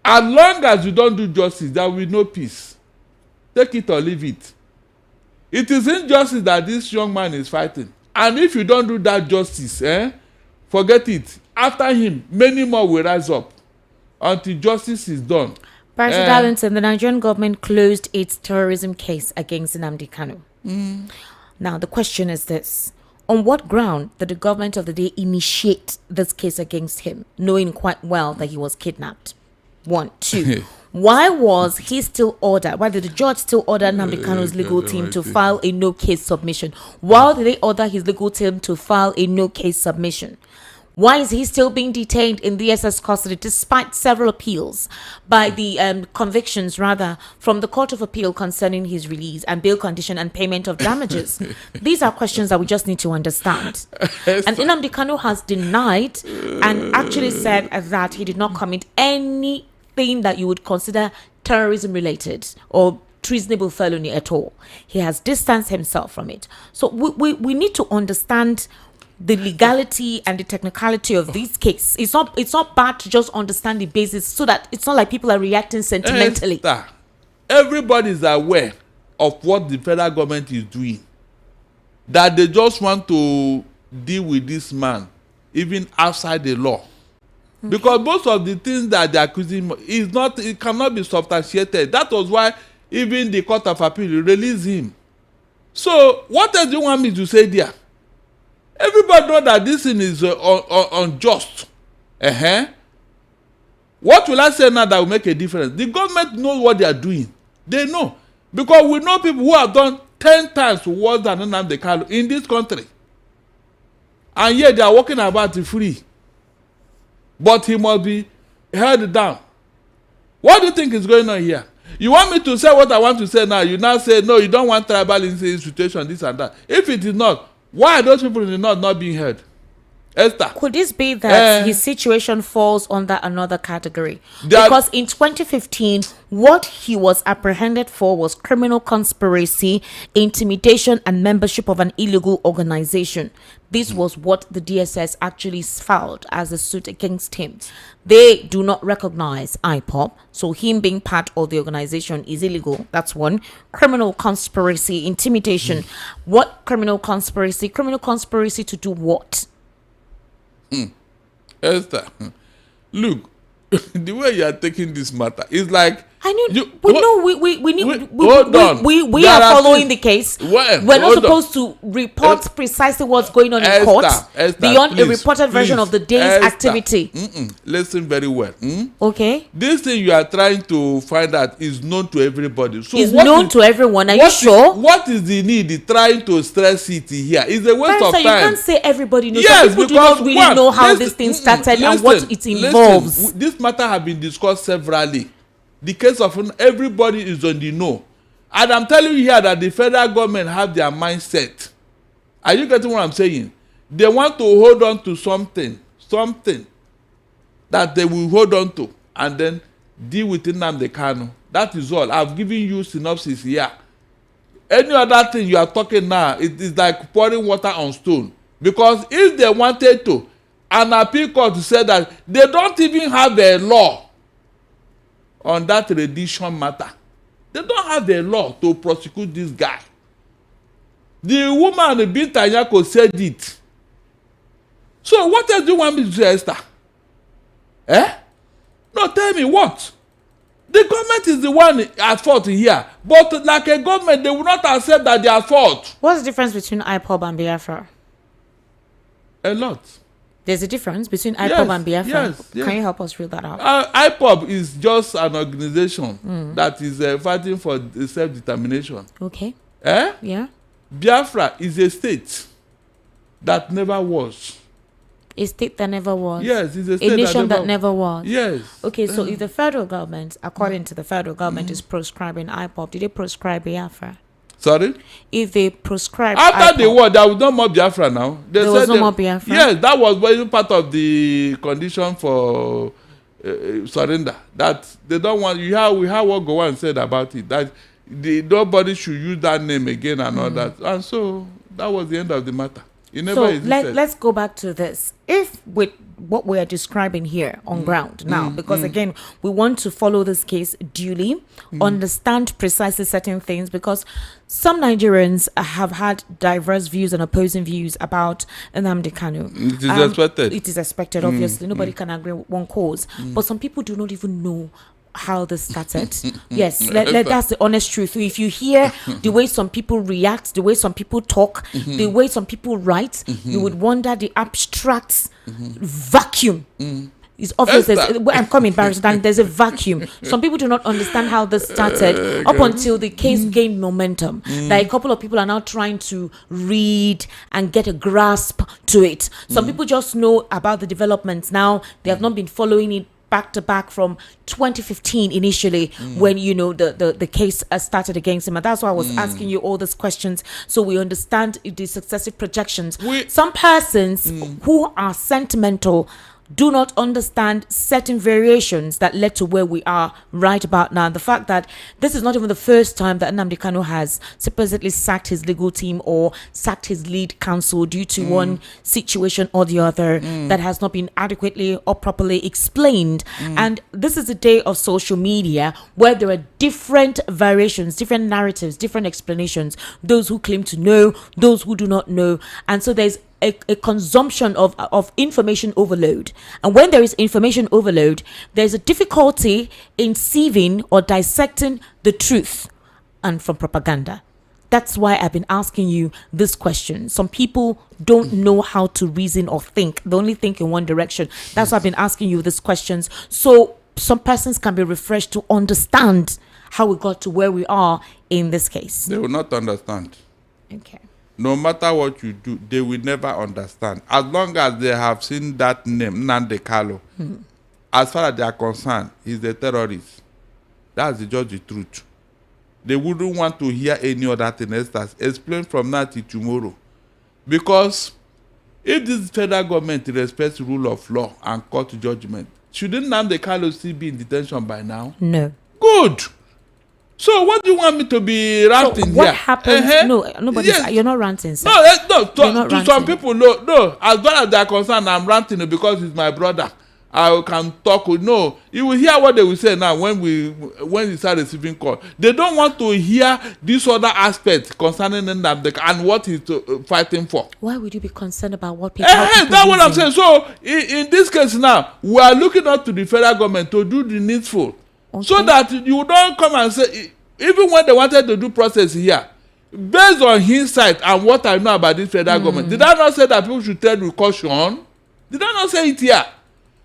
As long as you don't do justice, there will be no peace. Take it or leave it. It is injustice that this young man is fighting. And if you don't do that justice, forget it. After him, many more will rise up until justice is done. President Darlington, the Nigerian government closed its terrorism case against Nnamdi Kanu. Now, the question is this. On what ground did the government of the day initiate this case against him, knowing quite well that he was kidnapped? 1, 2. Why was he still ordered? Why did the judge still order Nnamdi Kanu's legal team to file a no-case submission? Why did they order his legal team to file a no-case submission? Why is he still being detained in DSS custody despite several appeals by the convictions, rather, from the Court of Appeal concerning his release and bail condition and payment of damages? These are questions that we just need to understand. And Nnamdi Kanu has denied and actually said that he did not commit anything that you would consider terrorism related or treasonable felony at all. He has distanced himself from it. So we need to understand the legality and the technicality of this case. It's not bad to just understand the basis so that it's not like people are reacting sentimentally. Everybody is aware of what the federal government is doing. That they just want to deal with this man even outside the law. Because most of the things that they are accusing him it cannot be substantiated. That was why even the Court of Appeal released him. So what else do you want me to say there? Everybody knows that this thing is unjust. What will I say now that will make a difference? The government knows what they are doing. They know. Because we know people who have done 10 times worse than Nnamdi Kanu in this country. And yet they are walking about free. But he must be held down. What do you think is going on here? You want me to say what I want to say now? You now say, no, you don't want tribal institution, this and that. If it is not, why are those people in the north not being heard? Esther. Could this be that his situation falls under another category? Because in 2015, what he was apprehended for was criminal conspiracy, intimidation, and membership of an illegal organization. This was what the DSS actually filed as a suit against him. They do not recognize IPOB, so him being part of the organization is illegal. That's one. Criminal conspiracy, intimidation. What criminal conspiracy? Criminal conspiracy to do what? Esther, look, the way you are taking this matter is like I knew. You- We ho- know. We need. hold on. We There are are following things- the case. Well, We're not hold on. supposed to report precisely what's going on in Esther, court Esther, beyond a please, reported version please. of the day's Esther, activity. Listen very well. Okay, This thing you are trying to find out is known to everybody. So it's what known is- to everyone. Are you what is- sure? What is the need in trying to stress it here? It's a waste of Barrister, you time. can't say everybody knows. Yes, Some people do because not really one, know how listen, this thing started and what it listen, involves. this matter have been discussed severally. The case of everybody is on the know, and I'm telling you here that the federal government have their mindset. Are you getting what I'm saying? They want to hold on to something that they will hold on to, and then deal with Nnamdi Kanu. That is all. I've given you synopsis here. Any other thing you are talking now, it is like pouring water on stone. Because if they wanted to, an appeal court said that they don't even have a law on that rendition matter. They don't have a law to prosecute this guy. The woman Binta Nyako said it. So what else do you want me to say, Esther? No, tell me what? The government is the one at fault here. But like a government, they will not accept that they are at fault. What's the difference between IPOB and Biafra? A lot. There's a difference between IPOB Yes, and Biafra. yes. Can you help us read that out? IPOB is just an organization that is fighting for self-determination. Okay. Yeah. Biafra is a state that never was. A state that never was. Yes, it's a state A nation that never was. Yes. Okay, so if the federal government, according to the federal government, is proscribing IPOB, did they proscribe Biafra? Sorry? If they proscribe After the IPOB, war, there was no more Biafra now. There was no more Biafra? Yes, that was very part of the condition for surrender. That they don't want. We have what Gowon said about it. That nobody should use that name again and all that. And so that was the end of the matter. It never so existed. let's go back to this. If with what we are describing here on ground now, because again, we want to follow this case duly, understand precisely certain things, because some Nigerians have had diverse views and opposing views about Nnamdi Kanu. It is expected. It is expected, obviously. Nobody can agree with one cause. But some people do not even know how this started. Yes, that's the honest truth. So if you hear the way some people react, the way some people talk, the way some people write, you would wonder the abstract vacuum. It's obvious. I'm coming, Barrister, and there's a vacuum. Some people do not understand how this started up until the case gained momentum. Like a couple of people are now trying to read and get a grasp to it. Some people just know about the developments now. They have not been following it back to back from 2015 initially, when the case started against him, and that's why I was asking you all these questions, so we understand the successive projections. Some persons who are sentimental do not understand certain variations that led to where we are right about now. The fact that this is not even the first time that Nnamdi Kanu has supposedly sacked his legal team or sacked his lead counsel due to one situation or the other that has not been adequately or properly explained. And this is a day of social media where there are different variations, different narratives, different explanations, those who claim to know, those who do not know. And so there's a consumption of information overload. And when there is information overload, there's a difficulty in sieving or dissecting the truth and from propaganda. That's why I've been asking you this question. Some people don't know how to reason or think. They only think in one direction. That's why I've been asking you these questions, so some persons can be refreshed to understand how we got to where we are in this case. They will not understand. Okay. No matter what you do, they will never understand. As long as they have seen that name, Nnamdi Kanu, as far as they are concerned, he's a terrorist. That's just the truth. They wouldn't want to hear any other thing else that's explained from now till tomorrow. Because if this federal government respects rule of law and court judgment, shouldn't Nnamdi Kanu still be in detention by now? No. Good. So what do you want me to be ranting so what here? happens? No, nobody. Yes. You're not ranting, sir. No. To ranting. Some people, no. As far as they are concerned, I'm ranting because he's my brother. I can talk. No, you will hear what they will say now when we start receiving call. They don't want to hear this other aspect concerning Nnamdi and what he's fighting for. Why would you be concerned about what people? That's what I'm saying. So in this case now, we are looking up to the federal government to do the needful. So that you don't come and say, even when they wanted to do process here, based on hindsight and what I know about this federal government, did I not say that people should tread with caution? Did I not say it here?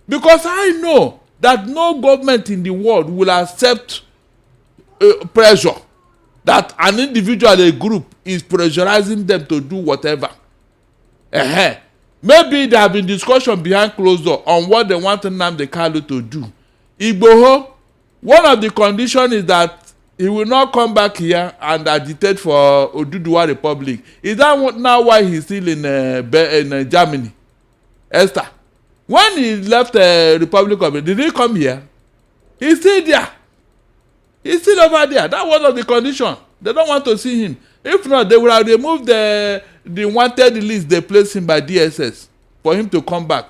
Because I know that no government in the world will accept pressure, that an individual, a group, is pressurizing them to do whatever. Maybe there have been discussion behind closed door on what they want Nnamdi Kanu to do. Igboho, one of the conditions is that he will not come back here and agitate for Oduduwa Republic. Is that now why he's still in Germany? Esther, when he left the Republic of Benin, did he come here? He's still there. He's still over there. That was one of the conditions. They don't want to see him. If not, they will have removed the wanted list they placed him by DSS for him to come back.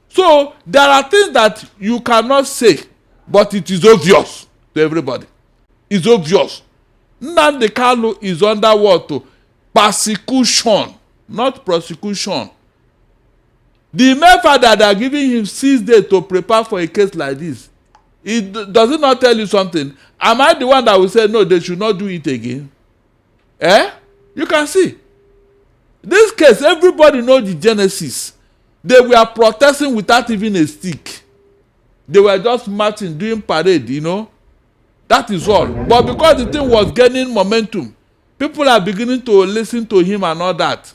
So there are things that you cannot say, but it is obvious to everybody. It's obvious. Nnamdi Kanu is under what? Persecution, not prosecution. The mere fact that they are giving him 6 days to prepare for a case like this, does it not tell you something? Am I the one that will say no, they should not do it again? You can see. This case, everybody knows the genesis. They were protesting without even a stick. They were just marching, doing parade, you know. That is all. But because the thing was gaining momentum, people are beginning to listen to him and all that.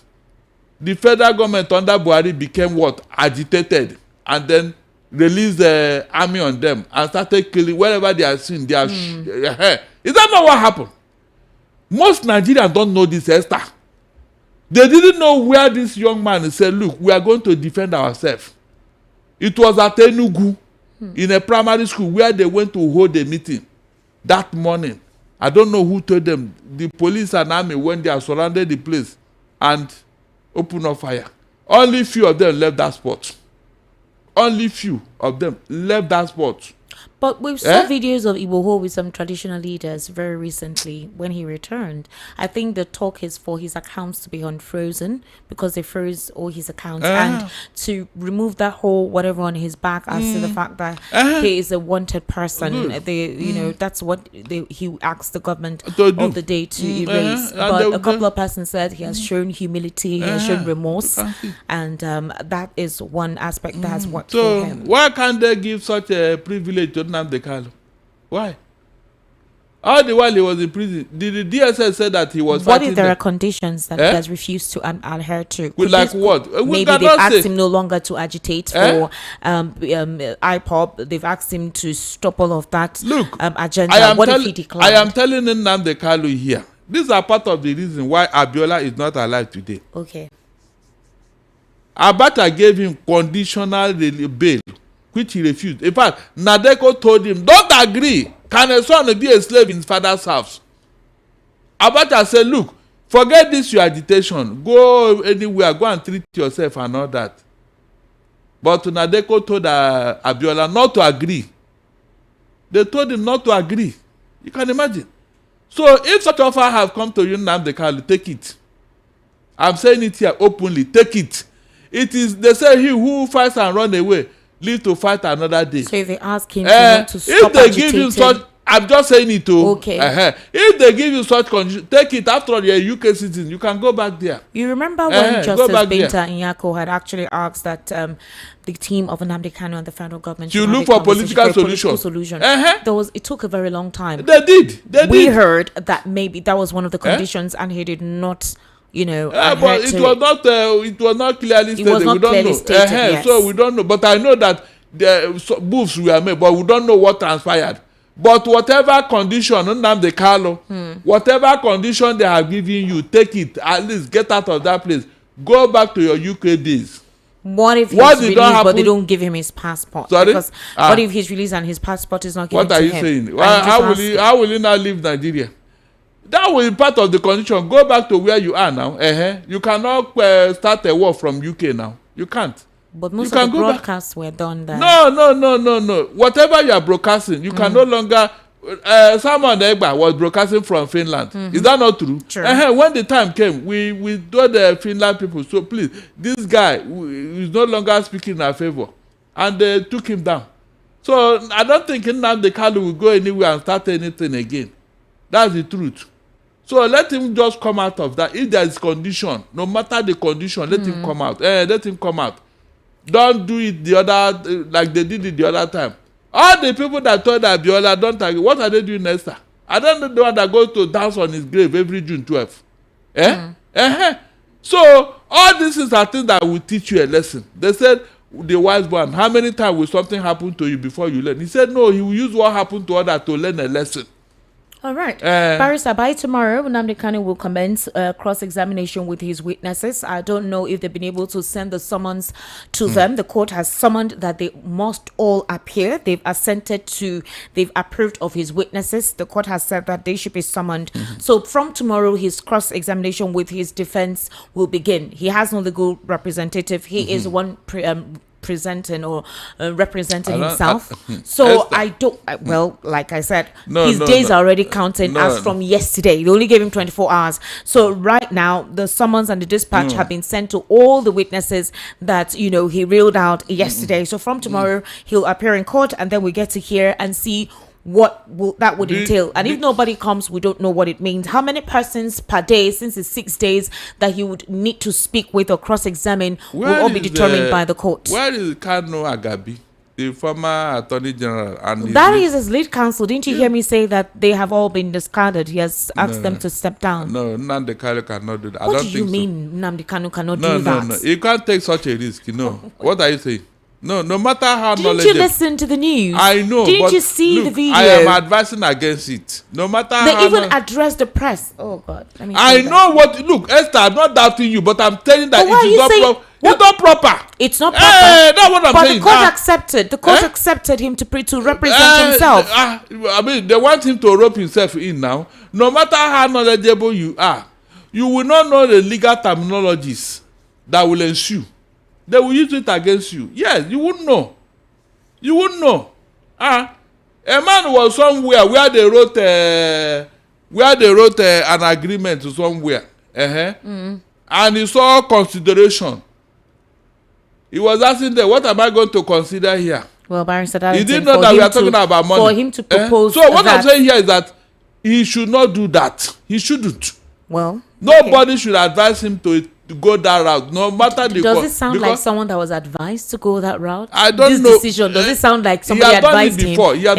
The federal government under Buhari became what? Agitated. And then released the army on them and started killing wherever they are seen. They are Is that not what happened? Most Nigerians don't know this, Esther. They didn't know where this young man said, look, we are going to defend ourselves. It was at Enugu, in a primary school where they went to hold a meeting that morning. I don't know who told them. The police and army went there, surrounded the place and opened up fire. Only few of them left that spot. Only few of them left that spot. But we saw videos of Igboho with some traditional leaders very recently when he returned. I think the talk is for his accounts to be unfrozen because they froze all his accounts and to remove that whole whatever on his back as to the fact that he is a wanted person. You know, that's what he asked the government of the day to erase. But a couple of persons said he has shown humility, he has shown remorse, and that is one aspect that has worked for him. Why can't they give such a privilege to Nnamdi Kanu? Why? All the while he was in prison, the DSS said that he was what if there are conditions that he has refused to adhere to? Like what? Maybe they've asked him no longer to agitate for IPOB. They've asked him to stop all of that agenda. What if he declines? I am telling Nnamdi Kanu here. These are part of the reason why Abiola is not alive today. Okay. Abacha gave him conditional bail, which he refused. In fact, Nadeko told him, don't agree. Can a son be a slave in his father's house? Abacha said, look, forget this your agitation. Go anywhere, go and treat yourself and all that. But Nadeko told Abiola not to agree. They told him not to agree. You can imagine. So if such offer have come to you, Nnamdi Kanu, take it. I'm saying it here openly. Take it. It is, they say, he who fights and run away live to fight another day. So if they ask him to stop if they give you such, I'm just saying it too. Okay. If they give you such condition, take it. After all, you're a UK citizen. You can go back there. You remember when Justice Binta Nyako had actually asked that the team of Nnamdi Kanu and the federal government should look for political solution. It took a very long time. They did. We heard that maybe that was one of the conditions, and he did not. You know, but it was not clearly stated. We don't know. Yes. So we don't know. But I know that the moves were made, but we don't know what transpired. But whatever condition, Nnamdi Kanu, whatever condition they have given you, take it. At least get out of that place. Go back to your UK days. What if he's released, but they don't give him his passport? Sorry? Because what if he's released and his passport is not given to him? What are you saying? How will he now leave Nigeria? That will be part of the condition. Go back to where you are now. You cannot start a war from UK now. You can't. But most of the broadcasts were done there. No. Whatever you are broadcasting, you can no longer. Simon Egba was broadcasting from Finland. Is that not true? Sure. When the time came, we told the Finland people, so please, this guy is no longer speaking in our favor. And they took him down. So I don't think Nnamdi Kanu will go anywhere and start anything again. That's the truth. So let him just come out of that. If there is condition, no matter the condition, let him come out. Let him come out. Don't do it the other like they did it the other time. All the people that told Abiola don't agree. What are they doing next time? I don't know the one that goes to dance on his grave every June 12th. So all these things are things that will teach you a lesson. They said the wise one, how many times will something happen to you before you learn? He said no, he will use what happened to others to learn a lesson. All right. Barrister, by tomorrow, Nnamdi Kanu will commence cross-examination with his witnesses. I don't know if they've been able to send the summons to them. The court has summoned that they must all appear. They've approved of his witnesses. The court has said that they should be summoned. So from tomorrow, his cross-examination with his defense will begin. He has no legal representative. He is one presenting or representing himself. So I don't, well, like I said, his days are already counting as from yesterday. They only gave him 24 hours. So right now, the summons and the dispatch have been sent to all the witnesses that, you know, he reeled out yesterday. So from tomorrow, he'll appear in court, and then we get to hear and see what that would entail. And if nobody comes, we don't know what it means. How many persons per day, since it's 6 days, that he would need to speak with or cross-examine will all be determined by the court. Where is Kanu Agabi, the former Attorney General? And that is his lead counsel. Didn't you hear me say that they have all been discarded? He has asked them to step down. No, Nnamdi Kanu cannot do that. What do you mean Nnamdi Kanu cannot do that? No. You can't take such a risk, you know. What are you saying? No matter how knowledgeable. Didn't you listen to the news? I know. Didn't you see the video? I am advising against it. No matter how. They even addressed the press. Oh God. I know what. Look, Esther, I'm not doubting you, but I'm telling that it's not proper. It's not proper. That's what I'm saying. But the court accepted. The court accepted him to represent himself. I mean, they want him to rope himself in now. No matter how knowledgeable you are, you will not know the legal terminologies that will ensue. They will use it against you. Yes, you wouldn't know. You wouldn't know. A man was somewhere where they wrote an agreement to somewhere. And he saw consideration. He was asking them, what am I going to consider here? Well, Barrister, he didn't know that we are talking about money. For him to propose So what I'm saying here is that he should not do that. He shouldn't. Well, nobody should advise him to go that route, no matter the. Does it sound like someone that was advised to go that route? I don't know. This decision, does it sound like somebody advised him? He had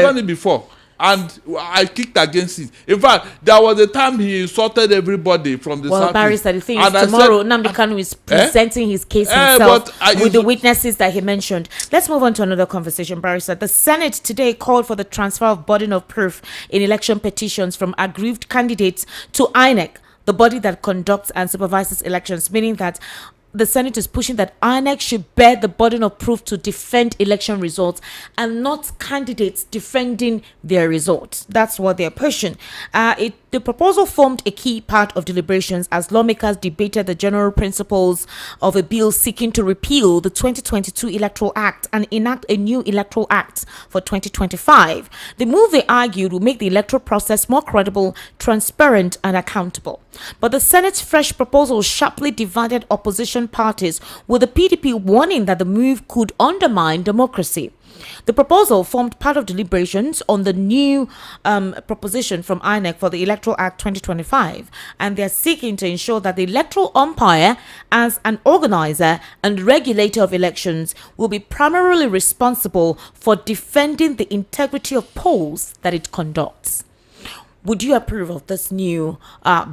done it before, and I kicked against it. In fact, there was a time he insulted everybody from the. Well, Barrister, the thing is, tomorrow Nnamdi Kanu is presenting his case himself with the witnesses that he mentioned. Let's move on to another conversation, Barrister. The Senate today called for the transfer of burden of proof in election petitions from aggrieved candidates to INEC, the body that conducts and supervises elections, meaning that the Senate is pushing that INEC should bear the burden of proof to defend election results and not candidates defending their results. That's what they're pushing. The proposal formed a key part of deliberations as lawmakers debated the general principles of a bill seeking to repeal the 2022 Electoral Act and enact a new Electoral Act for 2025. The move, they argued, will make the electoral process more credible, transparent, and accountable. But the Senate's fresh proposal sharply divided opposition parties, with the PDP warning that the move could undermine democracy. The proposal formed part of deliberations on the new proposition from INEC for the Electoral Act 2025, and they're seeking to ensure that the electoral umpire, as an organizer and regulator of elections, will be primarily responsible for defending the integrity of polls that it conducts. Would you approve of this new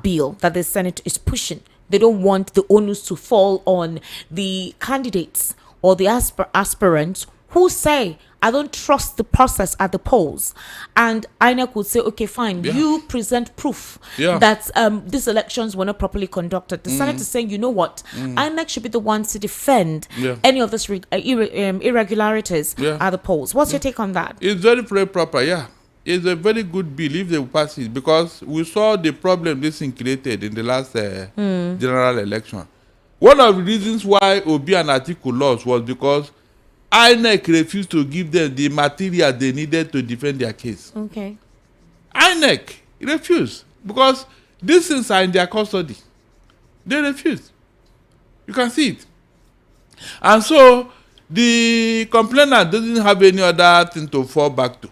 bill that the Senate is pushing? They don't want the onus to fall on the candidates or the aspirants who say, I don't trust the process at the polls. And INEC would say, okay, fine, you present proof that these elections were not properly conducted. The Senate is saying, you know what? INEC should be the ones to defend any of these irregularities at the polls. What's your take on that? It's very, very proper, It's a very good bill if they pass it, because we saw the problem this thing created in the last general election. One of the reasons why Obi and Atiku lost was because INEC refused to give them the material they needed to defend their case. Okay. INEC refused because these things are in their custody. They refused. You can see it. And so the complainant doesn't have any other thing to fall back to.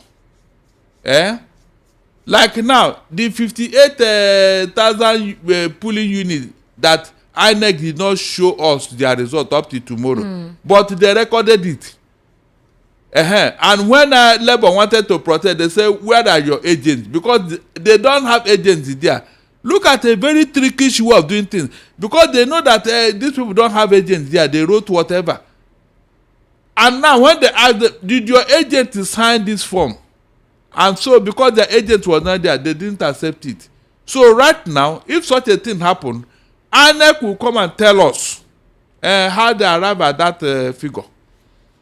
Like now, the 58,000 polling units that INEC did not show us their result up to tomorrow, but they recorded it. And when Labour wanted to protest, they say, where are your agents? Because they don't have agents there. Look at a very trickish way of doing things. Because they know that these people don't have agents there. They wrote whatever. And now when they ask them, did your agent sign this form? And so because the agent was not there, they didn't accept it. So right now, if such a thing happened, INEC will come and tell us how they arrive at that figure.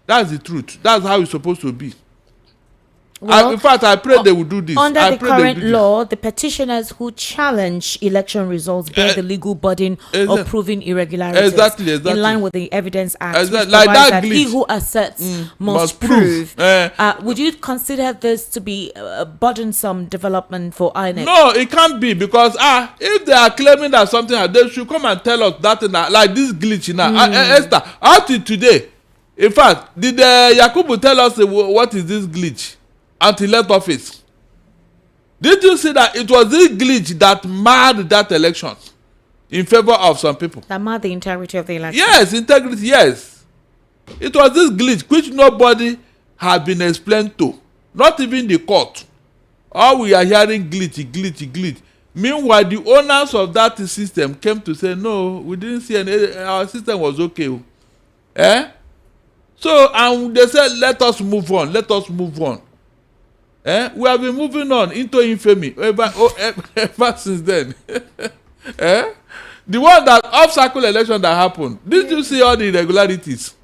That's the truth. That's how it's supposed to be. Well, in fact, I pray they will do this. Under the current law, the petitioners who challenge election results bear the legal burden of proving irregularities. Exactly. In line with the Evidence Act, which like provides that he who asserts must prove. Would you consider this to be a burdensome development for INEC? No, it can't be, because if they are claiming that something, they should come and tell us that like this glitch now. Esther, up to today, in fact, did Yakubu tell us what is this glitch? Until left office. Did you see that it was this glitch that marred that election in favor of some people? That marred the integrity of the election. Yes, integrity, yes. It was this glitch which nobody had been explained to. Not even the court. All we are hearing glitch. Meanwhile, the owners of that system came to say, no, we didn't see any, our system was okay. So, and they said, let us move on. We have been moving on into infamy ever since then. The one that off-cycle election that happened, did you see all the irregularities?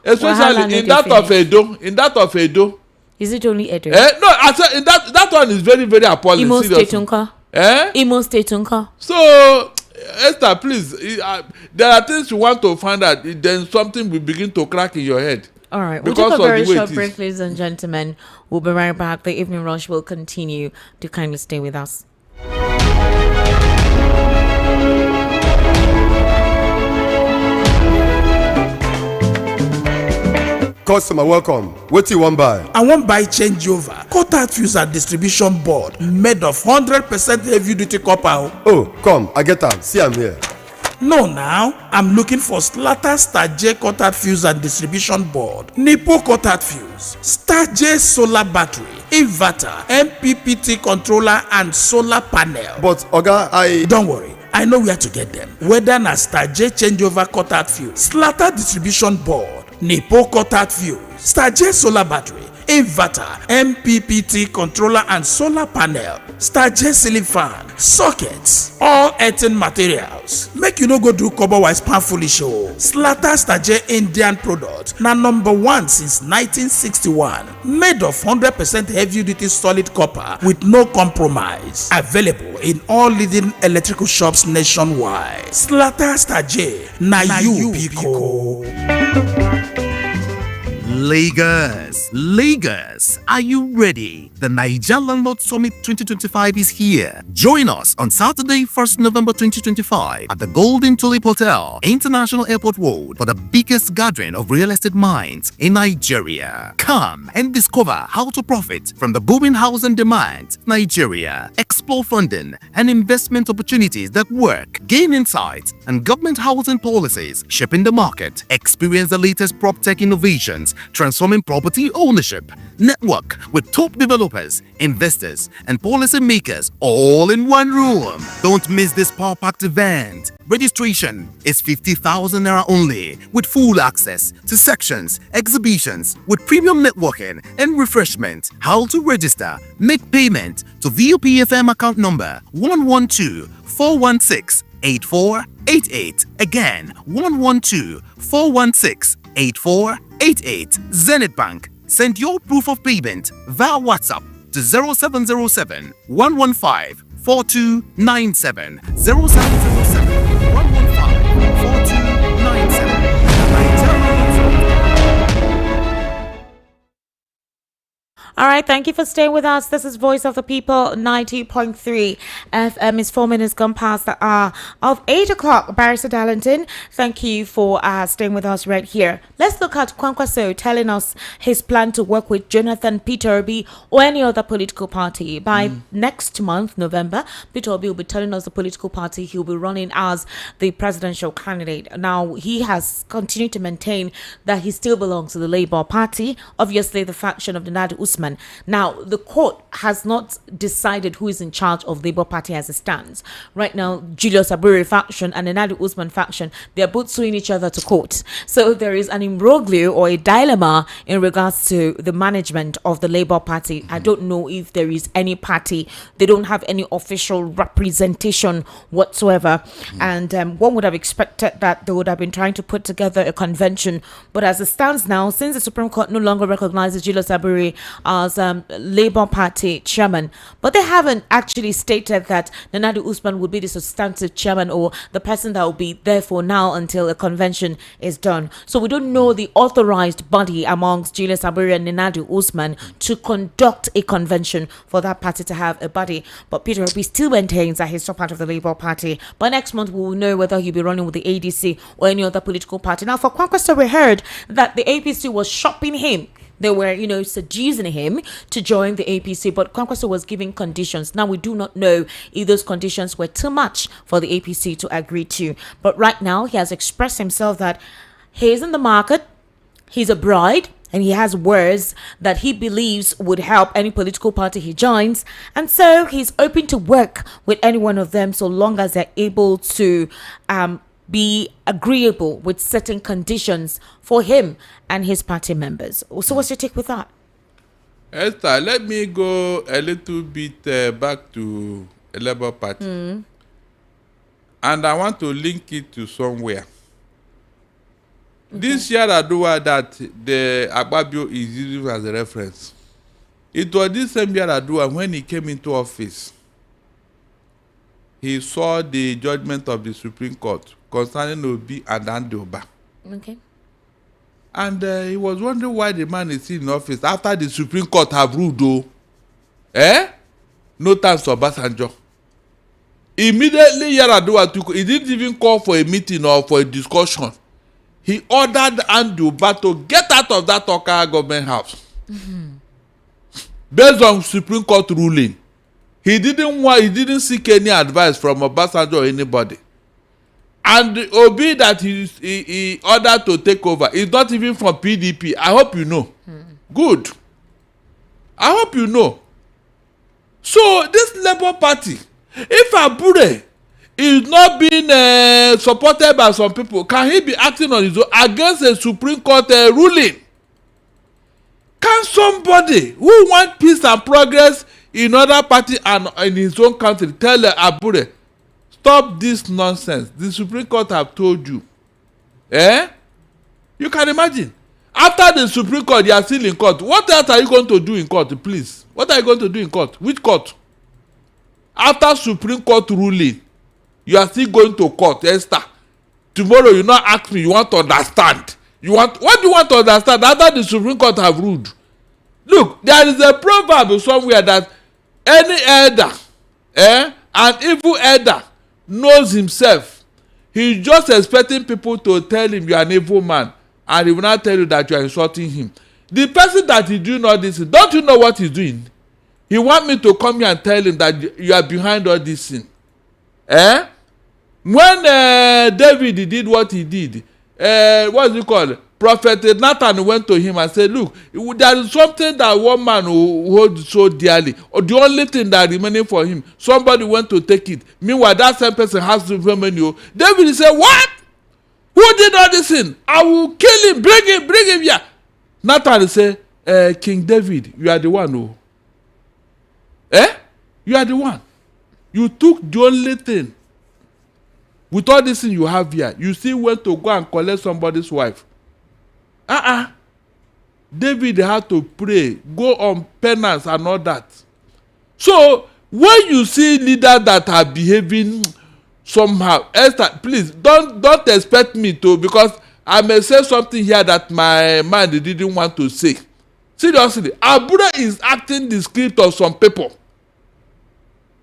Especially in that of Edo. Is it only Edo? No, I said that one is very, very appalling. Imo State Unka. Imo State Unka. So, Esther, please, there are things you want to find out, then something will begin to crack in your head. All right, we'll take a very short break, ladies and gentlemen. We'll be right back. The Evening Rush will continue. To kindly stay with us. Customer, welcome. What do you want buy? I want buy changeover. Cutout fuse and distribution board made of 100% heavy duty copper. Oh, come, I get am. See, I'm here. No, now I'm looking for Slata Star J cutout fuse and distribution board, Nipo cutout fuse, Star J solar battery, inverter, MPPT controller, and solar panel. But Oga, don't worry, I know where to get them. Whether na Star J changeover cutout fuse, Slata distribution board, Nipo cutout fuse, Star J solar battery, inverter, MPPT controller, and solar panel, Star J ceiling fan, sockets, all earthen materials. Make you no go do cover-wise pan foolish show. Slata Star J Indian product na #1 since 1961. Made of 100% heavy-duty solid copper with no compromise. Available in all leading electrical shops nationwide. Slata Star J, na you Pico. Lagos, are you ready? The Niger Landlord Summit 2025 is here. Join us on Saturday, 1st November 2025 at the Golden Tulip Hotel, International Airport Road, for the biggest gathering of real estate minds in Nigeria. Come and discover how to profit from the booming housing demand in Nigeria. Explore funding and investment opportunities that work. Gain insights and government housing policies shaping the market. Experience the latest prop tech innovations transforming property ownership. Network with top developers, investors, and policy makers all in one room. Don't miss this power-packed event. Registration is 50,000 naira only, with full access to sections, exhibitions, with premium networking and refreshment. How to register? Make payment to VOPFM account number 112-416-8488. Again, 112-416-8488. Zenith Bank. Send your proof of payment via WhatsApp to 0707 115 4297. 0707 115 4297. All right, thank you for staying with us. This is Voice of the People, 90.3 FM. It's 4 minutes gone past the hour of 8 o'clock. Barrister Darlington, thank you for staying with us right here. Let's look at Kwankwaso telling us his plan to work with Jonathan Peter Obi or any other political party. By next month, November, Peter Obi will be telling us the political party he'll be running as the presidential candidate. Now, he has continued to maintain that he still belongs to the Labour Party, obviously the faction of the Nadu Usman. Now, the court has not decided who is in charge of Labour Party as it stands. Right now, Julius Abure faction and the Nadu Usman faction, they are both suing each other to court. So there is an imbroglio or a dilemma in regards to the management of the Labour Party. I don't know if there is any party. They don't have any official representation whatsoever. And one would have expected that they would have been trying to put together a convention. But as it stands now, since the Supreme Court no longer recognizes Julius Abure as Labour Party chairman, but they haven't actually stated that Nadu Usman would be the substantive chairman or the person that will be there for now until a convention is done. So we don't know the authorized body amongst Julius Abure and Nadu Usman to conduct a convention for that party to have a body. But Peter Obi still maintains that he's still part of the Labour Party. By next month, we will know whether he'll be running with the ADC or any other political party. Now, for Kwankwaso, we heard that the APC was shopping him. They were, seducing him to join the APC, but Kwankwaso was giving conditions. Now, we do not know if those conditions were too much for the APC to agree to. But right now, he has expressed himself that he is in the market, he's a bride, and he has words that he believes would help any political party he joins. And so he's open to work with any one of them so long as they're able to be agreeable with certain conditions for him and his party members. So what's your take with that? Esther, let me go a little bit back to the Labour Party. And I want to link it to somewhere. This Yaradua that the Akpabio is using as a reference, it was this same Yaradua when he came into office. He saw the judgment of the Supreme Court concerning Obi and Andoba. Okay. And he was wondering why the man is still in office after the Supreme Court have ruled, though. No thanks to Obasanjo. Immediately, Yaradua he didn't even call for a meeting or for a discussion. He ordered Andoba to get out of that Okara government house. Based on Supreme Court ruling. He didn't seek any advice from Obasanjo or anybody. And Obi that he ordered to take over is not even from PDP. I hope you know. Good. I hope you know. So this Labour Party, if Abure is not being supported by some people, can he be acting on his own against a Supreme Court ruling? Can somebody who wants peace and progress in other party and in his own country tell Abure, stop this nonsense? The Supreme Court have told you. You can imagine. After the Supreme Court, you are still in court. What else are you going to do in court, please? What are you going to do in court? Which court? After Supreme Court ruling, you are still going to court, Esther. Tomorrow you not ask me, you want to understand. What do you want to understand after the Supreme Court have ruled? Look, there is a proverb somewhere that any elder, an evil elder, knows himself. He's just expecting people to tell him you are an evil man, and he will not tell you that you are insulting him. The person that is doing all this, don't you know what he's doing? He want me to come here and tell him that you are behind all this sin. When David did what he did, what is it called? Prophet Nathan went to him and said, look, there is something that one man who holds so dearly, or the only thing that remaining for him, somebody went to take it. Meanwhile, that same person has to remember. David said, what? Who did all this thing? I will kill him, bring him here. Nathan said, King David, you are the one who. You are the one. You took the only thing. With all this thing you have here, you still went to go and collect somebody's wife. David had to pray, go on penance and all that. So, when you see leaders that are behaving somehow, Esther, please, don't expect me to, because I may say something here that my mind didn't want to say. Seriously, Abuja is acting the script of some people.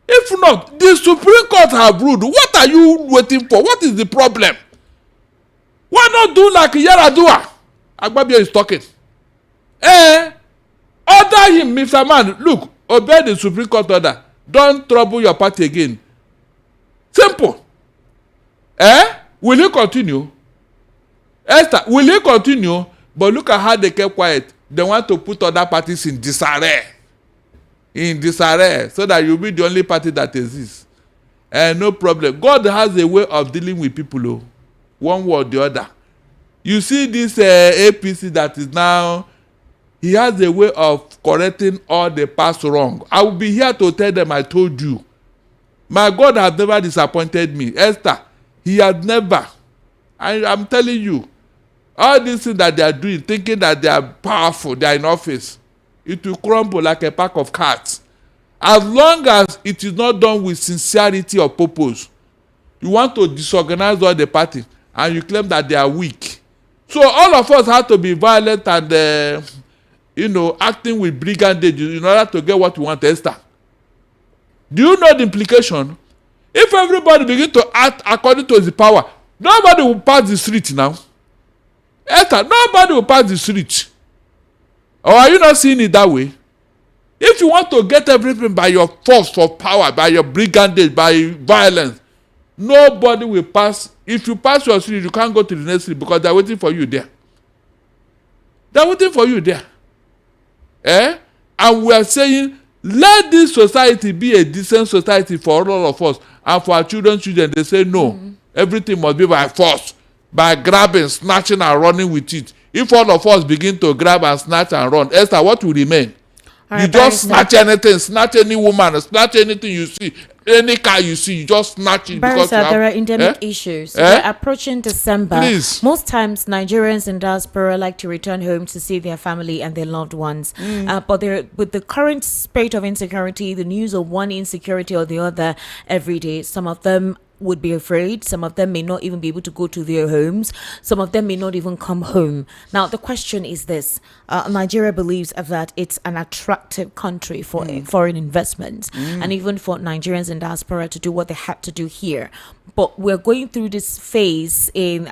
If not, the Supreme Court have ruled. What are you waiting for? What is the problem? Why not do like Yaradua? Agbabio is talking. Order him, Mr. Man. Look, obey the Supreme Court order. Don't trouble your party again. Simple. Will he continue? Esther, will he continue? But look at how they kept quiet. They want to put other parties in disarray. So that you'll be the only party that exists. No problem. God has a way of dealing with people, one way or the other. You see this APC that is now, he has a way of correcting all the past wrong. I will be here to tell them I told you. My God has never disappointed me. Esther, he has never. I'm telling you. All these things that they are doing, thinking that they are powerful, they are in office, it will crumble like a pack of cards. As long as it is not done with sincerity or purpose, you want to disorganize all the party and you claim that they are weak. So all of us have to be violent and, acting with brigandage in order to get what we want, Esther. Do you know the implication? If everybody begin to act according to his power, nobody will pass the street now. Esther, nobody will pass the street. Or are you not seeing it that way? If you want to get everything by your force of power, by your brigandage, by violence, nobody will pass. If you pass your street, you can't go to the next street because they're waiting for you there. They're waiting for you there. And we are saying, let this society be a decent society for all of us and for our children. They say no. Everything must be by force, by grabbing, snatching and running with it. If all of us begin to grab and snatch and run, Esther, what will remain? You just snatch anything, snatch any woman, snatch anything you see, any car you see, you just snatch it. Because there are endemic issues. We're approaching December. Please. Most times, Nigerians in diaspora like to return home to see their family and their loved ones. But with the current spate of insecurity, the news of one insecurity or the other every day, some of them would be afraid. Some of them may not even be able to go to their homes. Some of them may not even come home. Now, the question is this. Nigeria believes that it's an attractive country for foreign investments and even for Nigerians in diaspora to do what they had to do here. But we're going through this phase in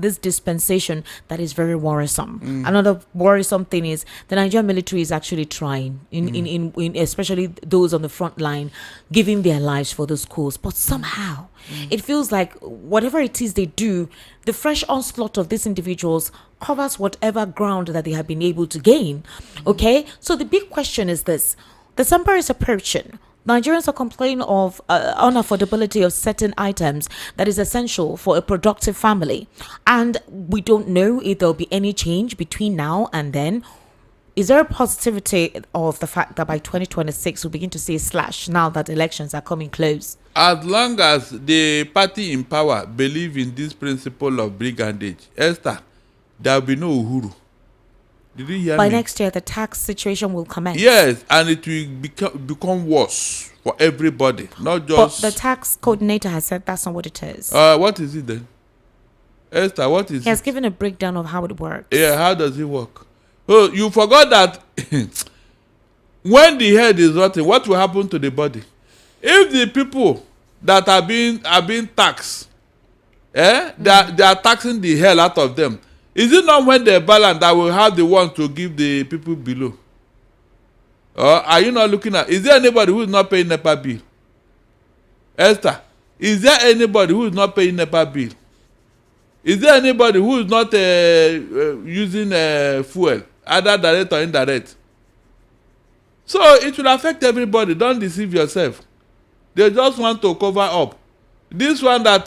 this dispensation that is very worrisome. Another worrisome thing is the Nigerian military is actually trying, in especially those on the front line, giving their lives for this cause. But somehow, it feels like whatever it is they do, the fresh onslaught of these individuals covers whatever ground that they have been able to gain. Okay? So the big question is this. December is approaching. Nigerians are complaining of unaffordability of certain items that is essential for a productive family. And we don't know if there'll be any change between now and then. Is there a positivity of the fact that by 2026 we'll begin to see a slash now that elections are coming close? As long as the party in power believe in this principle of brigandage, Esther, there will be no Uhuru. Did you hear me? By next year, the tax situation will commence. Yes, and it will become worse for everybody, not just... But the tax coordinator has said that's not what it is. What is it then? Esther, what is it? He has given a breakdown of how it works. Yeah, how does it work? Oh, you forgot that when the head is rotting, what will happen to the body? If the people that are being taxed, they are taxing the hell out of them, is it not when they balance that will have the one to give the people below? Are you not looking at? Is there anybody who is not paying NEPA bill? Esther, is there anybody who is not paying NEPA bill? Is there anybody who is not using fuel, either direct or indirect? So it will affect everybody. Don't deceive yourself. They just want to cover up. This one that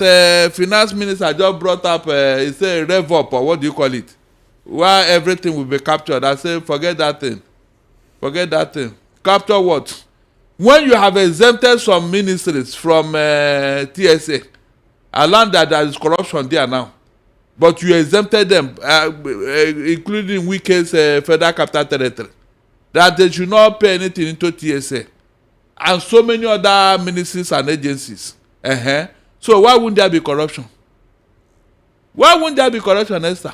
finance minister just brought up is a rev up, or what do you call it? Where everything will be captured. I say, forget that thing. Forget that thing. Capture what? When you have exempted some ministries from TSA, I learned that there is corruption there now. But you exempted them, including Wike's Federal Capital Territory, that they should not pay anything into TSA. And so many other ministries and agencies. So why wouldn't there be corruption? Why wouldn't there be corruption, Esther?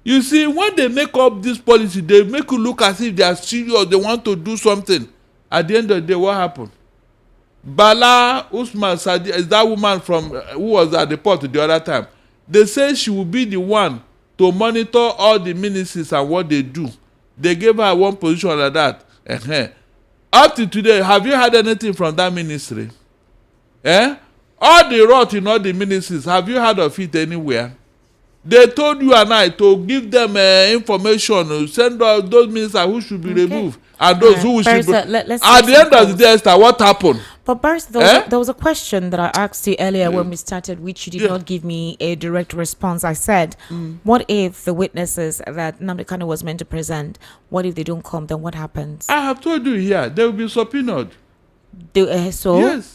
You see, when they make up this policy, they make you look as if they are serious, they want to do something. At the end of the day, what happened? Bala Usman Sadi is that woman from who was at the port the other time. They say she will be the one to monitor all the ministries and what they do. They gave her one position like that. Up to today, have you had anything from that ministry? All the rot in all the ministries, have you heard of it anywhere? They told you and I to give them information, send out those ministers who should be removed and those who should be. At the end of the day, Esther, what happened? But Barrister, there was a question that I asked you earlier when we started, which you did not give me a direct response. I said, what if the witnesses that Nnamdi Kanu was meant to present, what if they don't come, then what happens? I have told you here, they will be subpoenaed. Yes,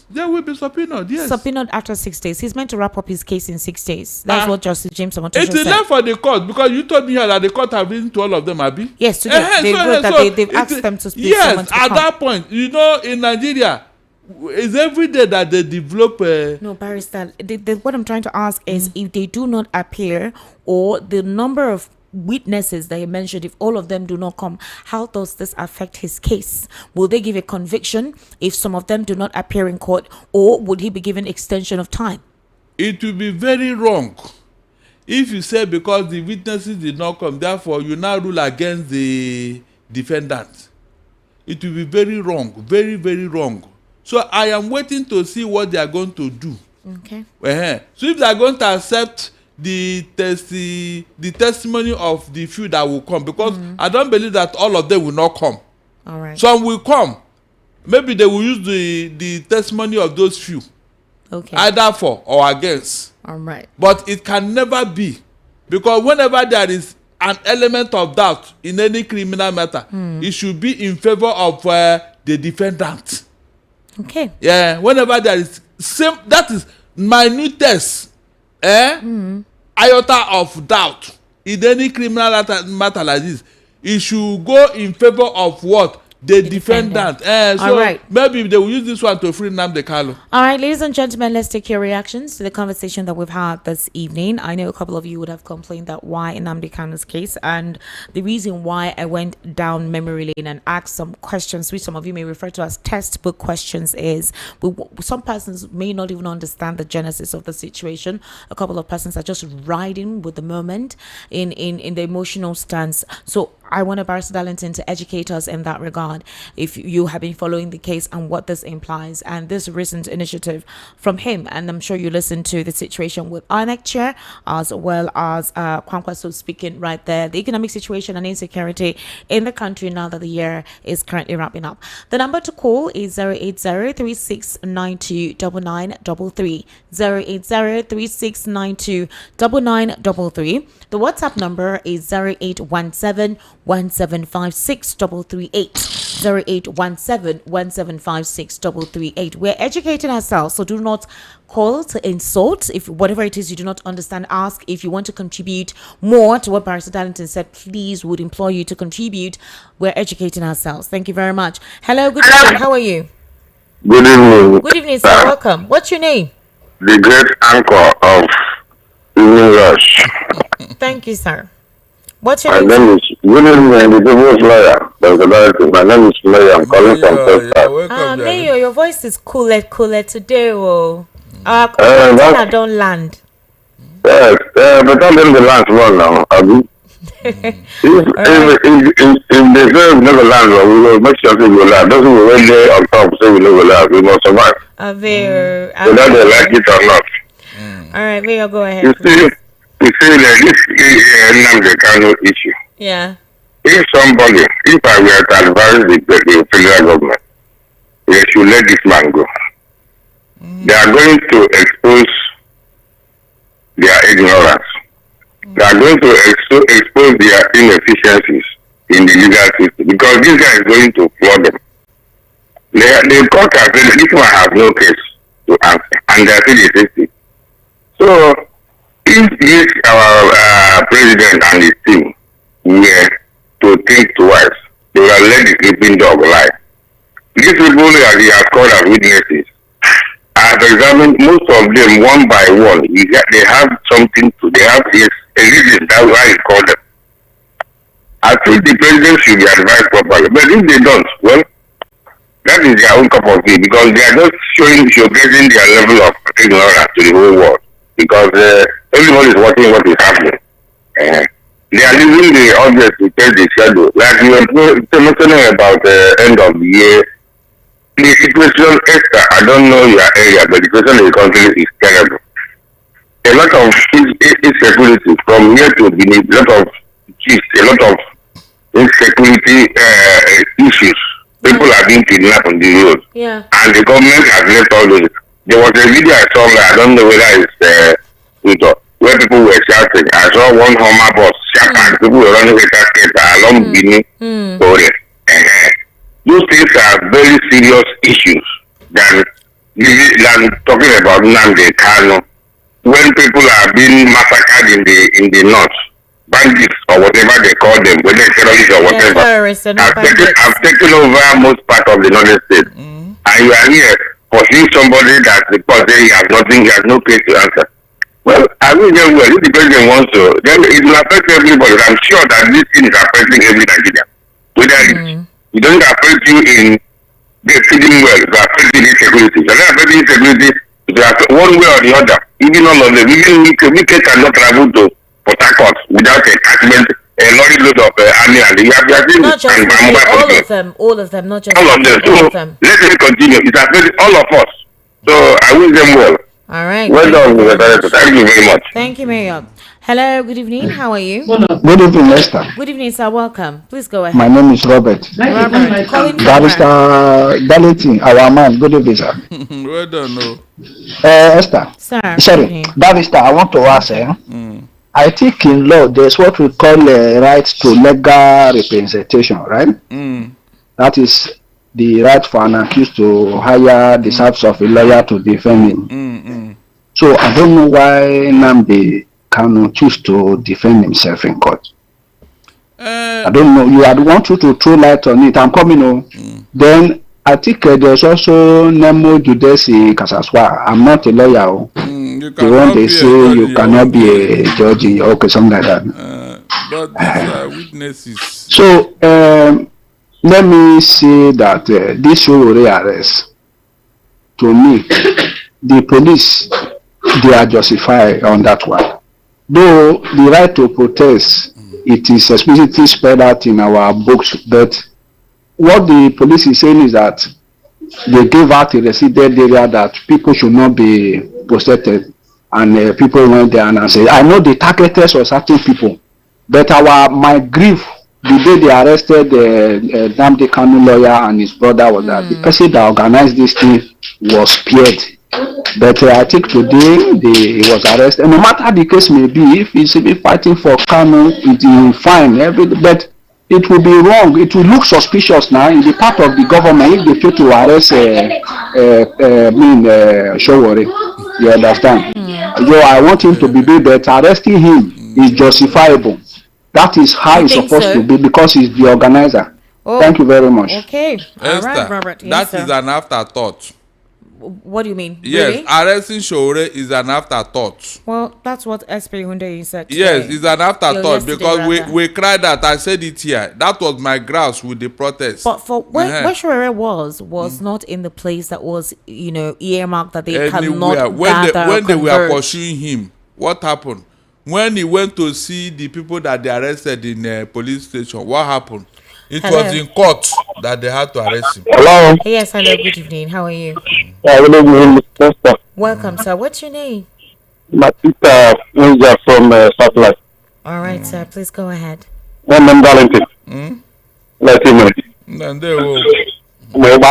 they will be subpoenaed. Yes, subpoenaed after 6 days. He's meant to wrap up his case in 6 days. That's what Justice James Omotosho said. It is left for the court because you told me here that the court have been to all of them, Abi. Yes, today they wrote that they've asked them to speak. Yes, at that point, you know, in Nigeria, it's every day that they develop. No, Barrister. What I'm trying to ask is if they do not appear, or the number of witnesses that you mentioned, if all of them do not come, how does this affect his case? Will they give a conviction if some of them do not appear in court, or would he be given extension of time? It will be very wrong if you say because the witnesses did not come, therefore you now rule against the defendant. It will be very wrong, very, very wrong. So I am waiting to see what they are going to do. Okay. So if they are going to accept the testimony of the few that will come, because I don't believe that all of them will not come. All right. Some will come. Maybe they will use the testimony of those few. Okay. Either for or against. All right. But it can never be, because whenever there is an element of doubt in any criminal matter, it should be in favor of the defendant. Okay. Yeah. Whenever there is that is minutest iota of doubt in any criminal matter like this, it should go in favor of what? The defendant. So all right. Maybe they will use this one to free Nnamdi Kanu. All right, ladies and gentlemen, let's take your reactions to the conversation that we've had this evening. I know a couple of you would have complained that why Nnamdi Kanu's case, and the reason why I went down memory lane and asked some questions, which some of you may refer to as textbook questions, is some persons may not even understand the genesis of the situation. A couple of persons are just riding with the moment in the emotional stance. So I want Barrister Darlington to educate us in that regard, if you have been following the case and what this implies, and this recent initiative from him. And I'm sure you listened to the situation with INEC chair, as well as Kwankwaso speaking right there, the economic situation and insecurity in the country now that the year is currently wrapping up. The number to call is 080-3692-9933, 080-3692-9933. The WhatsApp number is 0817-1756-338, 0817-1756-338. We're educating ourselves, so do not call to insult. If whatever it is you do not understand, ask. If you want to contribute more to what Barrister Darlington said, please would implore you to contribute. We're educating ourselves. Thank you very much. Hello, good evening. How are you? Good evening. Good evening, sir. Welcome. What's your name? The great anchor of Evening Rush. Thank you, sir. What's your My name? name is good evening, the people's lawyer. My name is Mayor. I'm calling from Texas. Mayor, your voice is cooler today. Oh, I don't land. Yes, but I'm in the last one now. If they say we never land, we will make sure we will land. Those who went there on top say we never land. We must survive. Whether they like it or not. All right, Mayor, go ahead. You see that this is Nnamdi Kanu issue. Yeah. If I were to advise the federal government, they should let this man go. They are going to expose their ignorance. They are going to expose their inefficiencies in the legal system, because this guy is going to flood them. The court has said this one has no case to answer, and they are still existing. So, if this our president and his team were to think twice, they will let the sleeping dog lie. These people that he has called as witnesses, I have examined most of them one by one. They have something to, they have a reason, that's why he called them. I think the president should be advised properly. But if they don't, well, that is their own cup of tea because they are just showcasing their level of ignorance to the whole world. Because everybody is watching what is happening. They are leaving the audience to tell the shadow. Like you were mentioning about the end of the year. The situation, Esther, I don't know your area, but the situation in the country is terrible. A lot of insecurity from here to Benin, a lot of a lot of insecurity issues. People are being kidnapped on the road. Yeah. And the government has left all those. There was a video I saw, I don't know whether it's where people were shouting. I saw one Hummer bus, and people were running with that along Benin. Those things are very serious issues than talking about Nnamdi Kanu. When people are being massacred in the north, bandits or whatever they call them, whether terrorists or whatever, I've taken over most part of the northern state. And you are here pursuing somebody that because he has nothing, he has no case to answer. Well, I mean, well, if the president wants to, then it will affect everybody. I'm sure that this thing is affecting every Nigerian. Whether it doesn't affect you in the feeding well, it affects insecurity. It doesn't affect insecurity, it affects one way or the other. Even all of them, even we cannot travel to Port Harcourt without a attachment, a lorry load of army and you have not just all of them, not just all of them. So let me continue. It affects all of us. So I wish them well. All right. Well done, thank you very much. Thank you, Mayor. Hello, good evening. How are you? Good evening, Esther. Good evening, sir. Welcome. Please go ahead. My name is Robert. Robert, calling from Barrister Dality, our man. Good evening, sir. Well done, no. Esther. Sir. Sorry, Barrister, I want to ask. I think in law there's what we call a right to legal representation, right? That is the right for an accused to hire the service of a lawyer to defend him. So I don't know why Nnamdi Kanu choose to defend himself in court. I don't know. You had want you to throw light on it. I'm coming on. Then I think there's also Nemo Judesi Kasaswa. I'm not a lawyer. The one they say you cannot be a judge in your something like that. But these are witnesses. So let me say that this Showore arrest, to me, the police, they are justified on that one. Though the right to protest, it is explicitly spelled out in our books, but what the police is saying is that they gave out a restricted area that people should not be protected, and people went there and said, I know they targeted for certain people, but my grief the day they arrested Nnamdi Kanu lawyer and his brother was that the person that organized this thing was spared. But I think today he was arrested. And no matter the case may be, if he's fighting for Kanu, it will fine. But it will be wrong. It will look suspicious now in the part of the government if they try to arrest Showore. You understand? I want him to be big, but arresting him is justifiable. That is how it's supposed to be because he's the organizer. Thank you very much. Okay. All right, Robert. Yes, that is an afterthought. What do you mean? Yes, really? arresting Showore is an afterthought. Well, that's what SP Hyundai said today. Yes, it's an afterthought because we cried that. I said it here. That was my grouse with the protest. But for where Showore was not in the place that was, earmarked that they cannot when they were pursuing him. What happened? When he went to see the people that they arrested in a police station, what happened? It was in court that they had to arrest him. Hello. Yes, hello, good evening. How are you? Good evening, Mr. Welcome, sir. What's your name? Matita Ninja from Southlight. All right, sir. Please go ahead. I'm Darlington. Let him know. And they will. What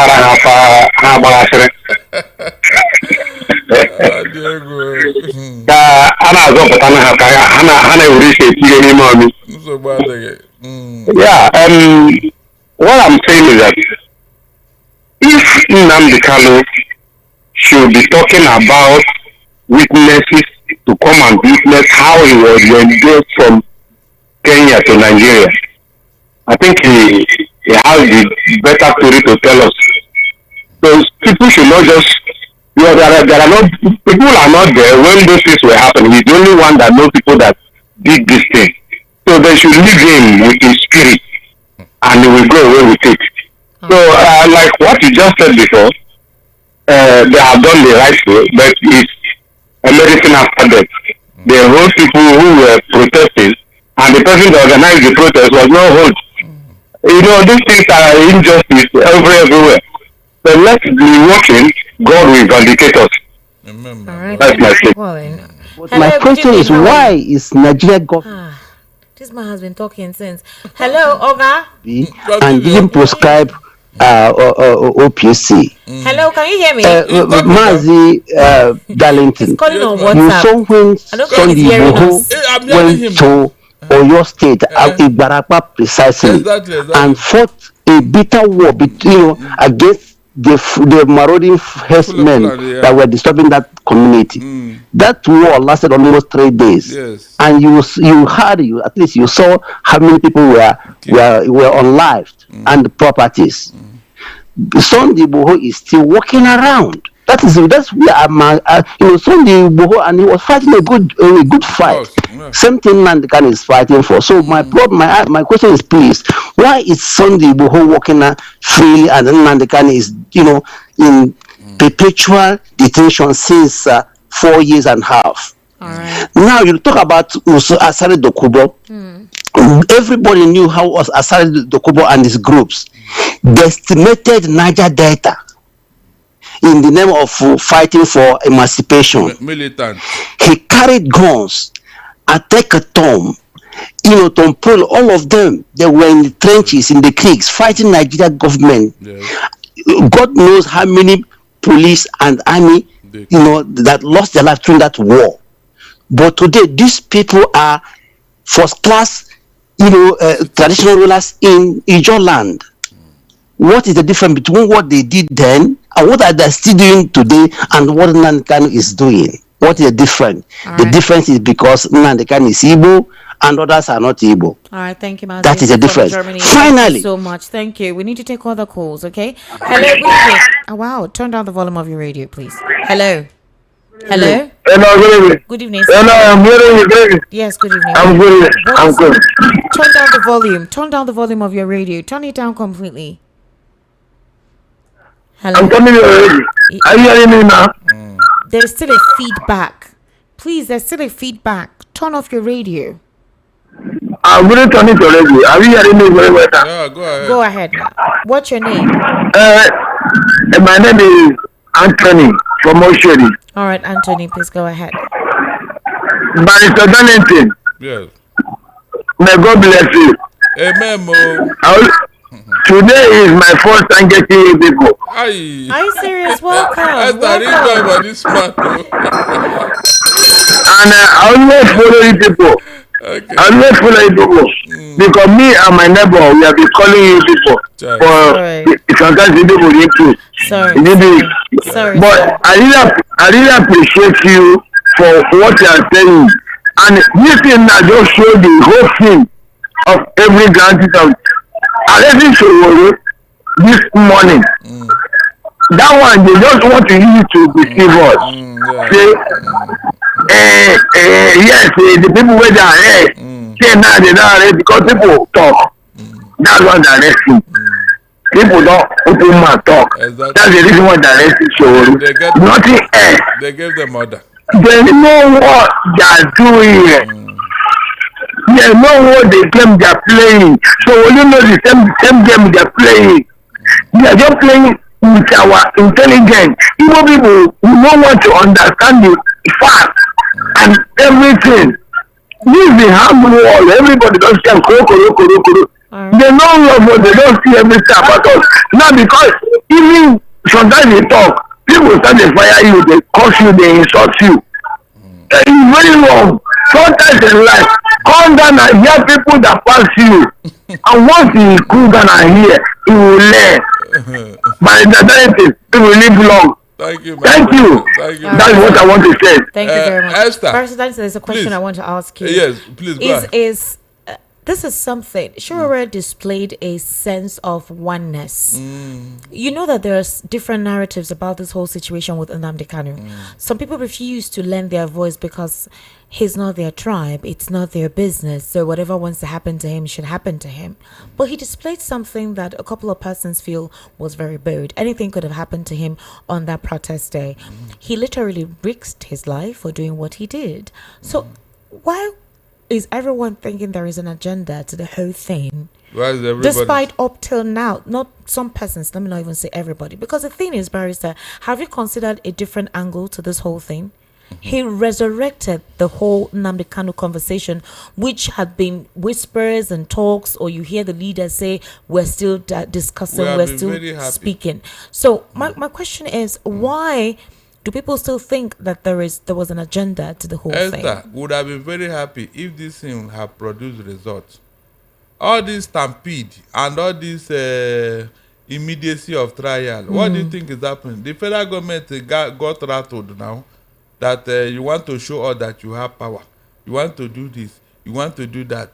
I'm saying is that if Nnamdi Kanu should be talking about witnesses to come and witness how he was endured from Kenya to Nigeria, I think he has the better story to tell us. So people should not just, there are not, people are not there when those things were happening. He's the only one that knows people that did this thing. So they should leave him with his spirit. and they will go away with it. So, like what you just said before, they have done the right way, but it's a medicine after death. The whole people who were protesting, and the person that organized the protest was not hold. You know, these things are injustice everywhere. So let's be working. God will vindicate us. Remember. All right. That's my take. But my question is, why is Nigeria government This man has been talking since. Hello, Oga. and didn't prescribe OPC? Hello, can you hear me? Mazi Darlington, He's calling on you WhatsApp. saw when I don't think Sunday he's hearing Igboho us. I'm hearing him. went to Oyo State, Ibarapa precisely, Exactly. and fought a bitter war between against the marauding herdsmen yeah. that were disturbing that community. That war lasted almost 3 days. Yes. And you at least you saw how many people were unlived and properties. Sunday Igboho is still walking around. That's where Sunday Igboho, and he was fighting a good fight. Yeah. Same thing Nandekan is fighting for. So my my question is, please, why is Sunday Igboho walking freely and Nandekan is in perpetual detention since 4 years and a half? All right. Now you talk about Asare Dokubo. Everybody knew how was Asare Dokubo and his groups decimated Niger Delta in the name of fighting for emancipation. Militant. He carried guns, attacked a tomb, Tompol, all of them. They were in the trenches, in the creeks, fighting Nigeria government. Yes. God knows how many police and army, that lost their life during that war. But today, these people are first class, traditional rulers in Ijaw land. What is the difference between what they did then and what are they still doing today and what Nandekan is doing? What is the difference? The difference is because Nandekan is Igbo and others are not Igbo. All right, thank you, Mazi. That is the difference. Germany. Finally. Thank you so much. Thank you. We need to take other calls, okay? Hello, good evening. Oh, wow. Turn down the volume of your radio, please. Hello. Hello. Hello, good evening. Good evening. Hello, I'm hearing you, baby. Yes, good evening. I'm good. I'm good. Turn down the volume. Turn down the volume of your radio. Turn it down completely. Hello. I'm coming here already. Are you hearing me now? There's still a feedback. Please, there's still a feedback. Turn off your radio. I'm going to turn it already. Are you hearing me very well now? Yeah, go ahead. Go ahead. What's your name? My name is Anthony from Oshodi. All right, Anthony, please go ahead. Barrister Darlington, Yes. may God bless you. Amen, Mo. Today is my first time getting you people. Aye. Are you serious? Welcome. I started Welcome. about this man. And I always follow you people. Okay. I always follow you people. Because me and my neighbor, we have been calling you people. Sorry. For sometimes you people need to. Sorry. Sorry. But I really appreciate you for what you are saying. And this thing now just show the whole thing of every grantee of Alesi Sowore this morning. That one they just want to use to deceive us. Yes, the people where they are say now they don't arrest because people talk. That's what they arresting. People don't open mouth talk. Exactly. That's the reason why they arresting Sowore. Nothing else. They gave them order. They know what they are doing. They know what the game they are playing. So when you know the same game they are playing, they are just playing with our intelligence. Even people who don't want to understand the facts and everything. This is the hard wall. Everybody don't say koro. They know what they don't see everything about us. Now because even sometimes they talk, people start to fire you, they curse you, they insult you. It's very wrong. Sometimes in life, come down and hear people that pass you. And once he cool down and hear, he will learn. By the time he will live long. Thank you, man. Thank you. Thank you. That's what I want to say. Thank you very much. Esther, President, there's a question please. I want to ask you. Yes, please go ahead. this is something. Shurora displayed a sense of oneness. You know that there's different narratives about this whole situation with Nnamdi Kanu. Some people refuse to lend their voice because he's not their tribe. It's not their business. So whatever wants to happen to him should happen to him. But he displayed something that a couple of persons feel was very bold. Anything could have happened to him on that protest day. He literally risked his life for doing what he did. So why is everyone thinking there is an agenda to the whole thing? Why is everybody? Despite up till now, not some persons, let me not even say everybody. Because the thing is, Barrister, have you considered a different angle to this whole thing? He resurrected the whole Nnamdi Kanu conversation, which had been whispers and talks, or you hear the leaders say, we're still discussing, we're still speaking. So my question is, why do people still think that there was an agenda to the whole thing? Esther would have been very happy if this thing had produced results. All this stampede and all this immediacy of trial, what do you think is happening? The federal government got rattled now that you want to show all that you have power. You want to do this. You want to do that.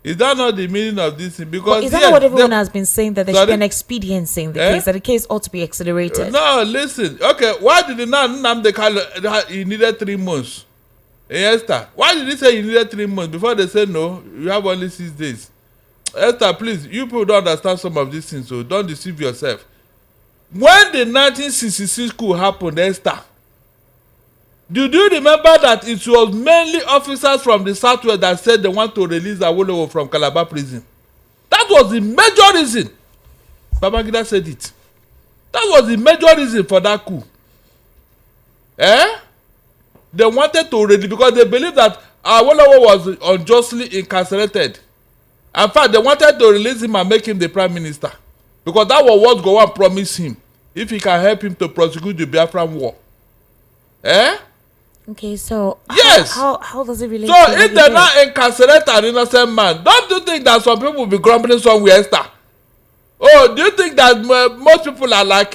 Is that not the meaning of this thing? Because is that not what everyone has been saying, that there should be an expediency in the case, that the case ought to be accelerated? No, listen. Okay, why did Nnamdi Kanu he needed 3 months? Esther, why did he say he needed 3 months before they said no, you have only 6 days? Esther, please, you people don't understand some of these things, so don't deceive yourself. When the 1966 coup happened, Esther, did you remember that it was mainly officers from the Southwest that said they want to release Awolowo from Calabar prison? That was the major reason. Babangida said it. That was the major reason for that coup. They wanted to release because they believed that Awolowo was unjustly incarcerated. In fact, they wanted to release him and make him the prime minister, because that was what Gowon promised him, if he can help him to prosecute the Biafran war. Okay, so yes, how does it relate? So if they not incarcerate an innocent man, don't you think that some people will be grumbling somewhere, Esther? Oh, do you think that most people are like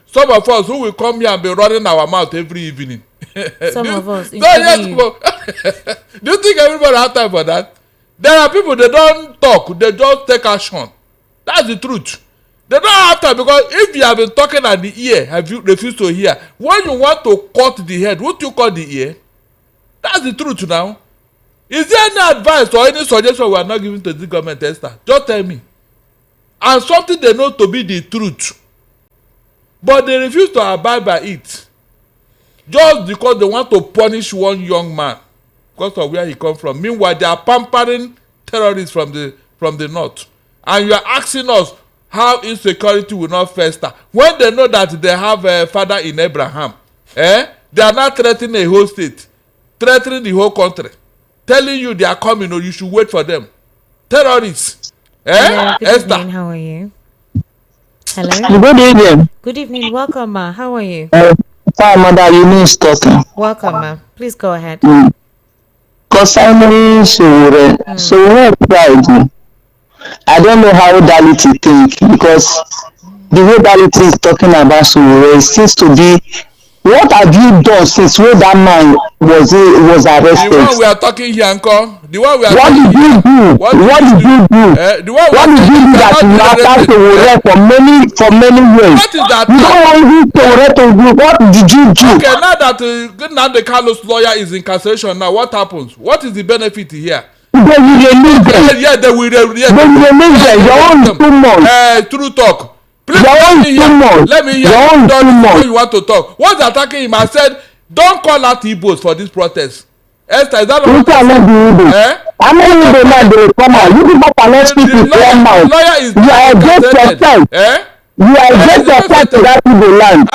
some of us who will come here and be running our mouth every evening? Some of us. So yes, do you think everybody have time for that? There are people, they don't talk, they just take action. That's the truth. They don't have time, because if you have been talking at the ear, have you refused to hear? When you want to cut the head, what you cut the ear? That's the truth now. Is there any advice or any suggestion we are not giving to the government, Esther? Just tell me. And something they know to be the truth, but they refuse to abide by it, just because they want to punish one young man because of where he come from. Meanwhile, they are pampering terrorists from the north, and you are asking us how insecurity will not fester when they know that they have a father in Abraham. They are not threatening a whole state, threatening the whole country, telling you they are coming, or you should wait for them. Terrorists. Hello, good Esther. evening. How are you? Hello. Good evening. Good evening. Welcome, ma. How are you? Hi, Mother Eunice talking. Welcome, ma. Please go ahead. Concerning Sowore pride, I don't know how Daliti think, because the way Daliti is talking about Sowore seems to be, what have you done since when that man was arrested? The one we are talking here, Uncle. The one we are what did you do? What did you do? What did you do that you after Sowore for many years? What is that? You don't want Sowore to do. What did you do? Okay, now that Nnamdi Kanu's lawyer is in incarceration now, what happens? What is the benefit here? They will release them. Yeah, they will release them. They will release them. Your own is too much. True talk. Please Your own is too much. let me hear. Your own is too much. When you want to talk. Once attacking him, I said, don't call out Igbos for this protest. Esther, is that what You cannot do it. How many people now they will come out? You people cannot speak with one mouth. You are against yourself. You are against yourself to that people land.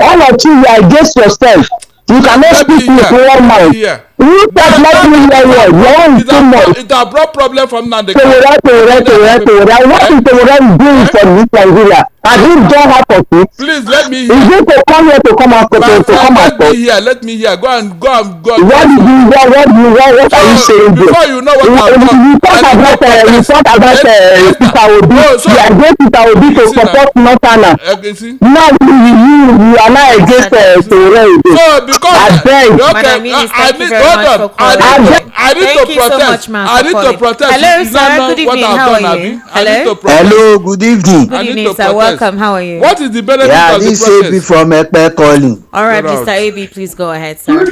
All of you are against yourself. You cannot speak with one mouth. You talk like me hear word. Your own is too much. It's a broad problem from Nnamdi Kanu. Sowore. What is Sowore doing for this Nigeria? Has he done half of it? Please let me hear. Is it to come here to come out to come out? Let me hear. Go on. What are you saying? Before you know what I'm you talk about Peter Obi. You are against Peter Obi to support Northern. Now you are not against Sowore. So because I beg. I need much for calling. I need Thank to you so protest. much, ma'am, I for need to calling. protest. Hello, You sir. don't know Good what evening. I've How done, are Abi. you? I need to Hello. protest. Hello, good evening. Good I need evening, to sir. protest. Welcome. How are you? What is the benefit Yeah, of the this is AB protest? from Ekpe calling. All right, Get out. Mr. AB, please go ahead, sir.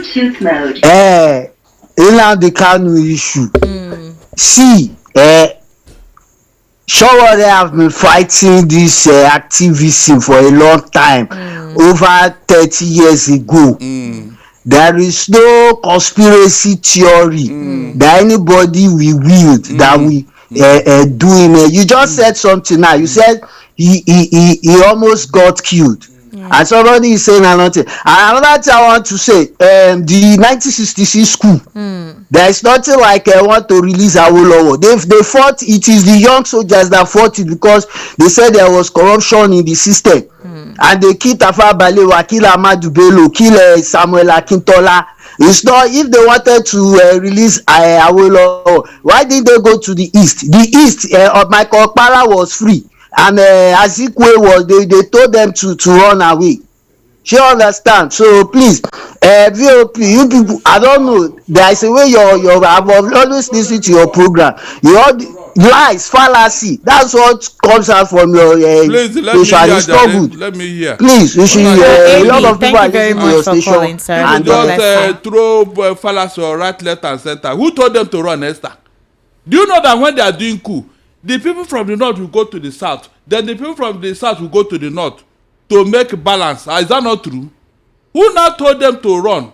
Nnamdi Kanu issue. See, Sowore have been fighting this activism for a long time, over 30 years ago. There is no conspiracy theory that anybody will wield that we doing it. You just said something now. You said he almost got killed. And somebody is saying another thing. And another thing I want to say, the 1966 school, there is nothing like I want to release Awolowo. They fought, it is the young soldiers that fought it because they said there was corruption in the system. And they killed Tafawa Balewa, kill Ahmadu Bello, kill Samuel Akintola. It's not, if they wanted to release Awolowo, why didn't they go to the east? The east of Michael Okpara was free. And Azikwe was, they told them to run away. She understand. So please, VOP, you people, I don't know. There is a way I've always listened to your program. Your lies, fallacy. That's what comes out from your please, let me hear, it's not good. Let me hear. Please, you should a lot of people are very listening to your much for station. calling, sir. And Just throw fallacy or right, left, and center. Who told them to run, Esther? Do you know that when they are doing coup, the people from the north will go to the south, then the people from the south will go to the north to make balance? Is that not true? Who now told them to run?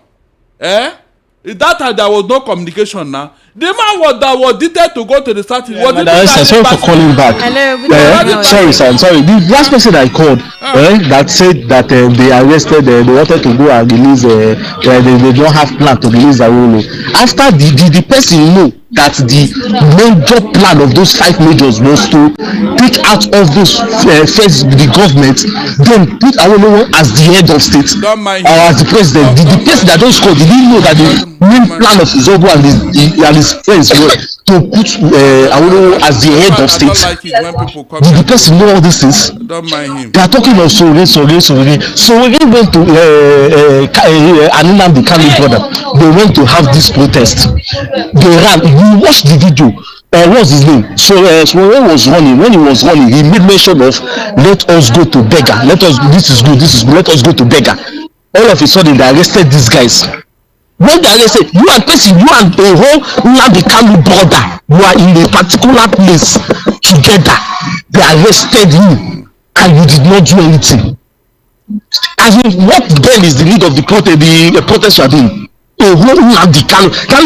That time there was no communication now. The man was detailed to go to the south. Sorry for calling back. Hello, sorry, sir. I'm sorry. The last person I called that said that they arrested, they wanted to go and release, they don't have plan to release Awolowo. After the person know that the major plan of those 5 majors was to take out of those first the government, then put Awolowo as the head of state or as the president. The person that just called, didn't know that the main plan of Izobo and his friends were to put Awolowo as the head of state. Did the person know all these things? Don't mind him. They are talking of Sowore. So when they went to Nnamdi Kanu brother, they went to have this protest. They ran. You watch the video. What's his name? So when he was running, he made mention of let us go to beggar. This is good, let us go to beggar. All of a sudden they arrested these guys. When they arrested, you and the whole Nnamdi Kanu brother, you are in a particular place together. They arrested you and you did not do anything. As in, what then is the need of the protest you are doing? A whole Nnamdi Kanu. That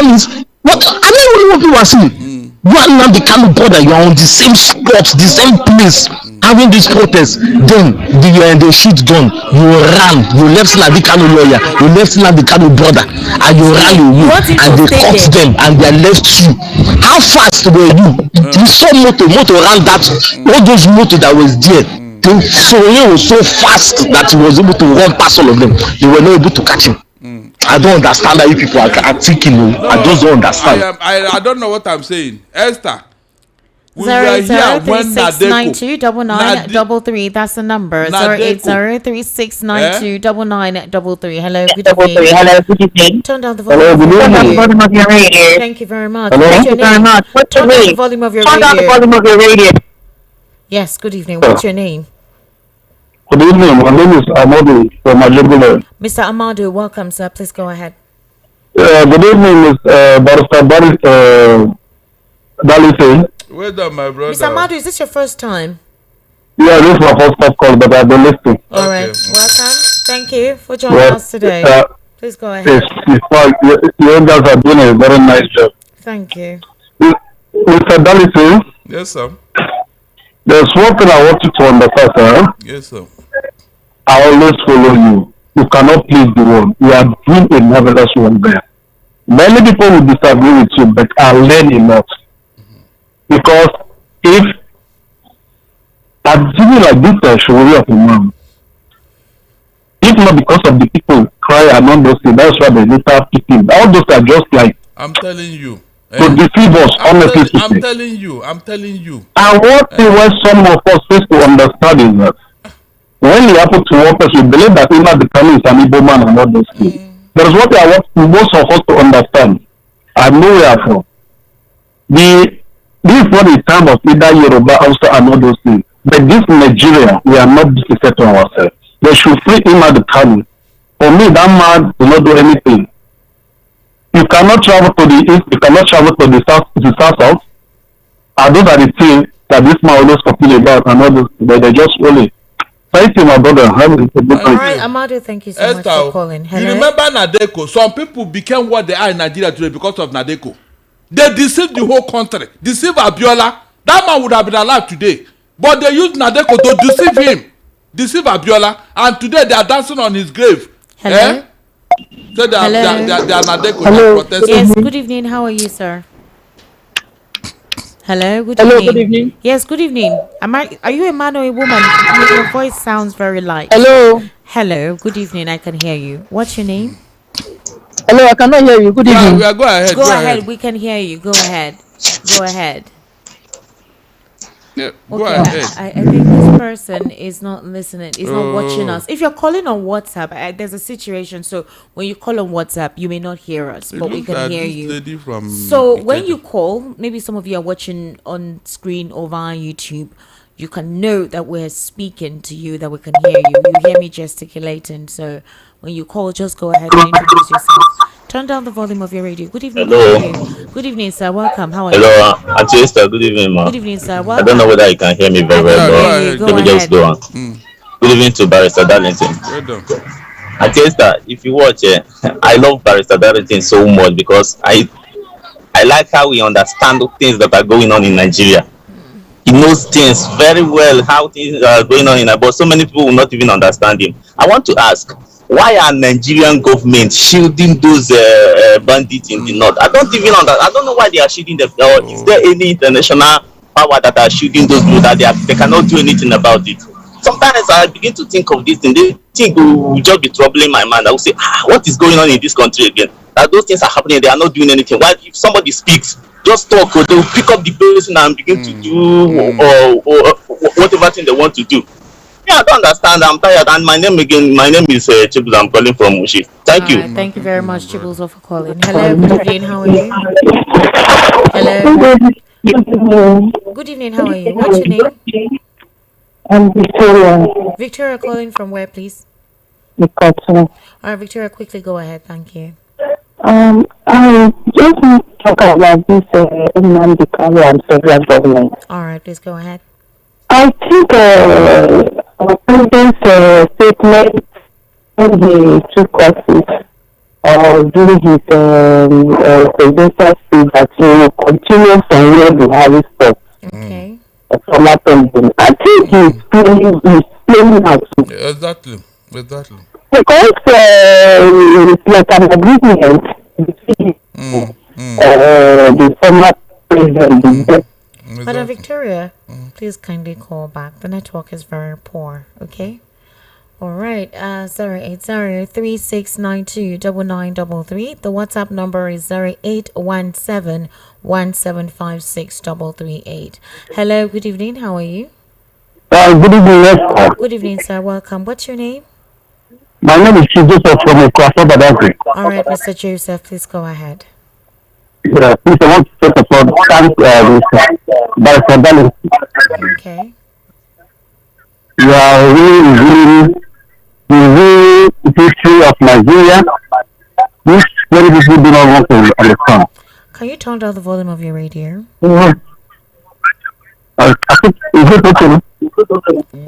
means what? I don't know what people are saying. You and Nnamdi Kanu brother, you are on the same spot, the same place, having this protest. Then the shit gun, you ran, you left Nnamdi Kanu lawyer, you left Nnamdi Kanu brother, and you ran away, and they caught them and they left you. How fast were you? You saw motor ran that, all those motor that was there. So he was so fast that he was able to run past all of them. They were not able to catch him. I don't understand how you people are thinking. No, I just don't understand. I don't know what I'm saying. Esther, we were here when Nadeko. 08036929933. That's the number. 08036929933. Hello, good evening. Turn down the volume of your radio. Thank you very much. What's your name? Turn down the volume of your radio. Yes, good evening. What's your name? Good evening. My name is Amadu from Ajabule. Mr. Amadu, welcome, sir. Please go ahead. Good evening, Ms. Barrister Dalise. Well done, my brother. Mr. Amadu, is this your first time? Yeah, this is my first call, but I've been listening. All right. Welcome. Thank you for joining us today. Please go ahead. Yes, you guys are doing a very nice job. Thank you. Mr. Dalise. Yes, sir. There's one thing I want you to understand, sir. Yes, sir. I always follow you. You cannot please the world. You are doing a marvelous one there. Many people will disagree with you, but I learn a lot. Because if I'm feeling like this, I should worry of a man. If not because of the people cry among those things, that's why the little people. All those are just like. I'm telling you. To deceive us, honestly. I'm telling you. And one thing when some of us face to understand is that when it happens to one person, we believe that Nnamdi Kanu is an Igbo man and all those things. There is what I want most of us to understand. I know where I'm from. This is not the time of either Yoruba, Hausa, and all those things. But this Nigeria, we are not disrespecting to ourselves. They should free him at the time. For me, that man will not do anything. You cannot travel to the east, you cannot travel to the south. And those are the things that this man always complain about and all those, but they just only. Thank you, my brother. All right, Amadu, thank you so much for calling. Hello? You remember Nadeko? Some people became what they are in Nigeria today because of Nadeko. They deceived the whole country. Deceived Abiola. That man would have been alive today. But they used Nadeko to deceive him. Deceive Abiola. And today they are dancing on his grave. Hello? Eh? So they are Nadeko. Hello? Yes, good evening. How are you, sir? Hello, good evening. Good evening. Yes, good evening. Are you a man or a woman? Your voice sounds very light. Hello. Hello, good evening. I can hear you. What's your name? Hello, I cannot hear you. Good evening. Yeah, go ahead. Go ahead. We can hear you. Go ahead. Go ahead. Yeah, go ahead. I think this person is not listening. Is not watching us. If you're calling on WhatsApp, there's a situation. So when you call on WhatsApp, you may not hear us, but we can hear you. So when you call, maybe some of you are watching on screen or via YouTube. You can know that we're speaking to you, that we can hear you. You hear me gesticulating. So when you call, just go ahead and introduce yourself. Turn down the volume of your radio. Good evening. Hello. Good evening, sir. Welcome. How are you? Hello, Auntie Esther. Good evening, ma. Good evening, sir. Welcome. I don't know whether you can hear me very well, but let me just go on. Good evening to Barrister Darlington. Auntie Esther, if you watch it, I love Barrister Darlington so much because I like how he understands things that are going on in Nigeria. He knows things very well, how things are going on in Nigeria, but so many people will not even understand him. I want to ask, why are Nigerian government shielding those bandits in the north? I don't even understand. I don't know why they are shielding them. Or is there any international power that are shielding those people that they cannot do anything about it? Sometimes I begin to think of this thing. They think will just be troubling my mind. I will say, what is going on in this country again? That those things are happening. They are not doing anything. Why, if somebody speaks, just talk, or they will pick up the person and begin to do or whatever thing they want to do. Yeah, I don't understand. I'm tired. And my name is Chibbles. I'm calling from Mushi. Thank you. Right, thank you very much, Chibbles, for calling. Hello, good evening. How are you? Hello. Good evening. How are you? What's your name? I'm Victoria. Victoria calling from where, please? All right, Victoria, quickly go ahead. Thank you. I just want to talk about this Nnamdi Kanu and federal government. All right, please go ahead. I think our president's statement when he took office during his presidential speech that he will continue from where Buhari stopped. Okay. I think he's playing out. Exactly. Because it's like an agreement between the former president. Madam Victoria, please kindly call back. The network is very poor. Okay. All right. 08036929933. The WhatsApp number is 0817175638. Hello. Good evening. How are you? Good evening. Yes. Good evening, sir. Welcome. What's your name? My name is Joseph from Ekwasa Badagry. All right, Mr. Joseph, please go ahead. Yeah, please, I want to first of all thank Barrister Darlington. Okay. You are really the history of Nigeria, which many people do not want to understand. Can you turn down the volume of your radio? I think, is it okay?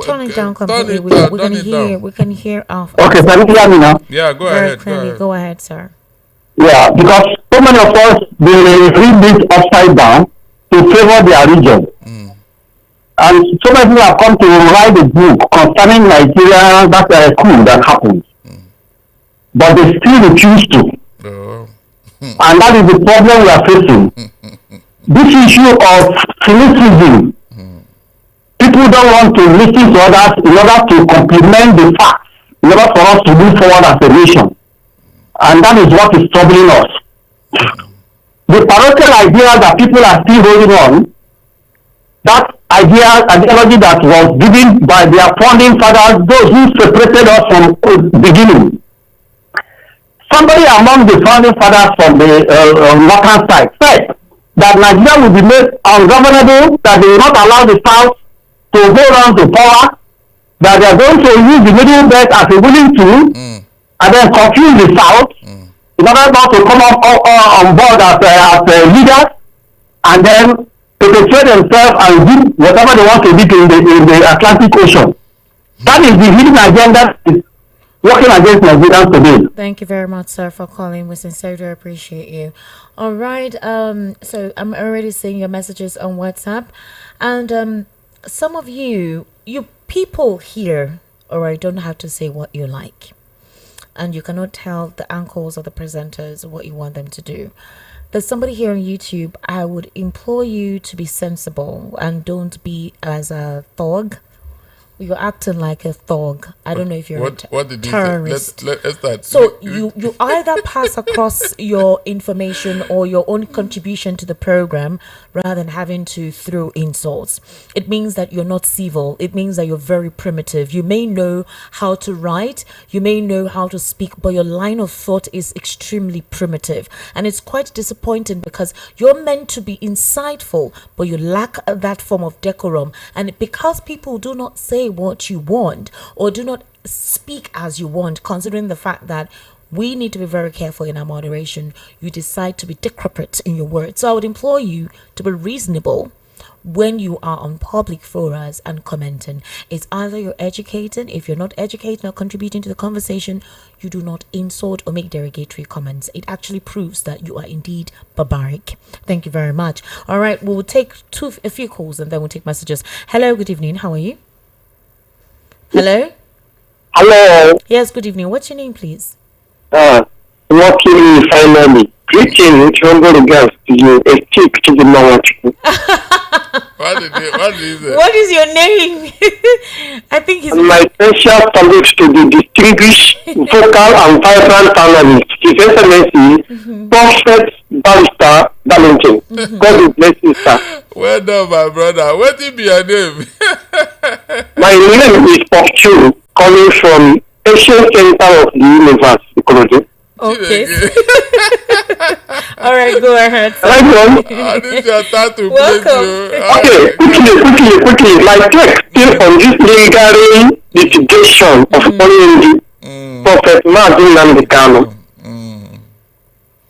Turn it down completely. We can hear off. Okay, can you hear me now? Yeah, go very ahead. clearly. Go ahead, sir. Yeah, because so many of us, they read this upside down to favor their region. And so many people have come to write a book concerning Nigeria, that coup that happened. But they still refuse to. And that is the problem we are facing. This issue of cynicism. People don't want to listen to others in order to complement the facts, in order for us to move forward as a nation. And that is what is troubling us. The parochial idea that people are still holding on, that ideology that was given by their founding fathers, those who separated us from the beginning. somebody among the founding fathers from the northern side said that Nigeria will be made ungovernable, that they will not allow the South to hold on to power, that they are going to use the Middle Belt as a willing tool, and then confuse the South in order not to come up on board as leaders, and then perpetrate themselves and do whatever they want to do in the Atlantic Ocean. That is the hidden agenda that is working against Nigerians today. Thank you very much, sir, for calling. We sincerely appreciate you. All right. So I'm already seeing your messages on WhatsApp, and some of you people here, all right, don't have to say what you like, and you cannot tell the anchors or the presenters what you want them to do. There's somebody here on YouTube. I would implore you to be sensible and don't be as a thug. You're acting like a thug. I don't know if you're a terrorist. Let's start. So you either pass across your information or your own contribution to the program rather than having to throw insults. It means that you're not civil. It means that you're very primitive. You may know how to write, you may know how to speak, but your line of thought is extremely primitive. And it's quite disappointing because you're meant to be insightful, but you lack that form of decorum. And because people do not say what you want or do not speak as you want, considering the fact that we need to be very careful in our moderation, you decide to be decrepit in your words. So I would implore you to be reasonable when you are on public forums and commenting. It's either you're educated. If you're not educated or contributing to the conversation, you do not insult or make derogatory comments. It actually proves that you are indeed barbaric. Thank you very much. All right, we'll take a few calls and then we'll take messages. Hello, good evening. How are you? Hello? Hello. Yes, good evening. What's your name, please? Working finally. Greeting with humble regards to you. A tip to the knowledge. What is your name? I think he's... My special salute to the distinguished, vocal and vibrant panelist, His Excellency, Prophet Barrister Darlington. God bless you, sir. Well done, my brother. What will be your name? My name is Pop Chu, calling from Asian Center of the Universe, Ikorodu. Okay. All right, go ahead. This is your time to welcome. Okay, quickly. My text still on this lingering litigation of following the Prophet Mazi Nnamdi Kanu.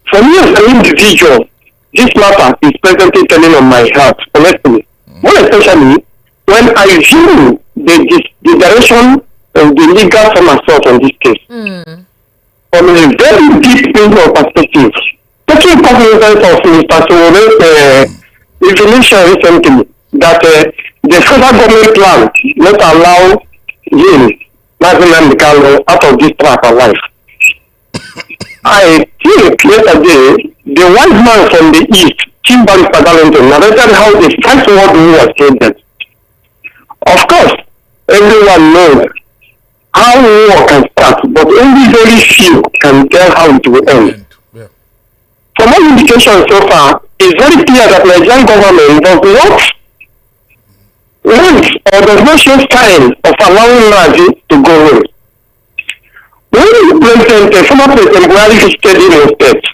For me as an individual, this matter is presently telling on my heart, honestly. More especially when I view the direction of the legal somersault on this case. From a very deep level perspective, taking cognizance of Mr. Sowore's information recently that the federal government plan not allow him, Mazi Nnamdi Kanu, out of this trap of life. I think yesterday, the wise man from the east, Chief Barrister Darlington, narrated how the First World War was ended. Of course, everyone knows how war can start, but only very few can tell how it will end. From all indications so far, it's very clear that the Nigerian government does not want or does not show signs of allowing Nazi to go away. When the former President Buhari visited Imo State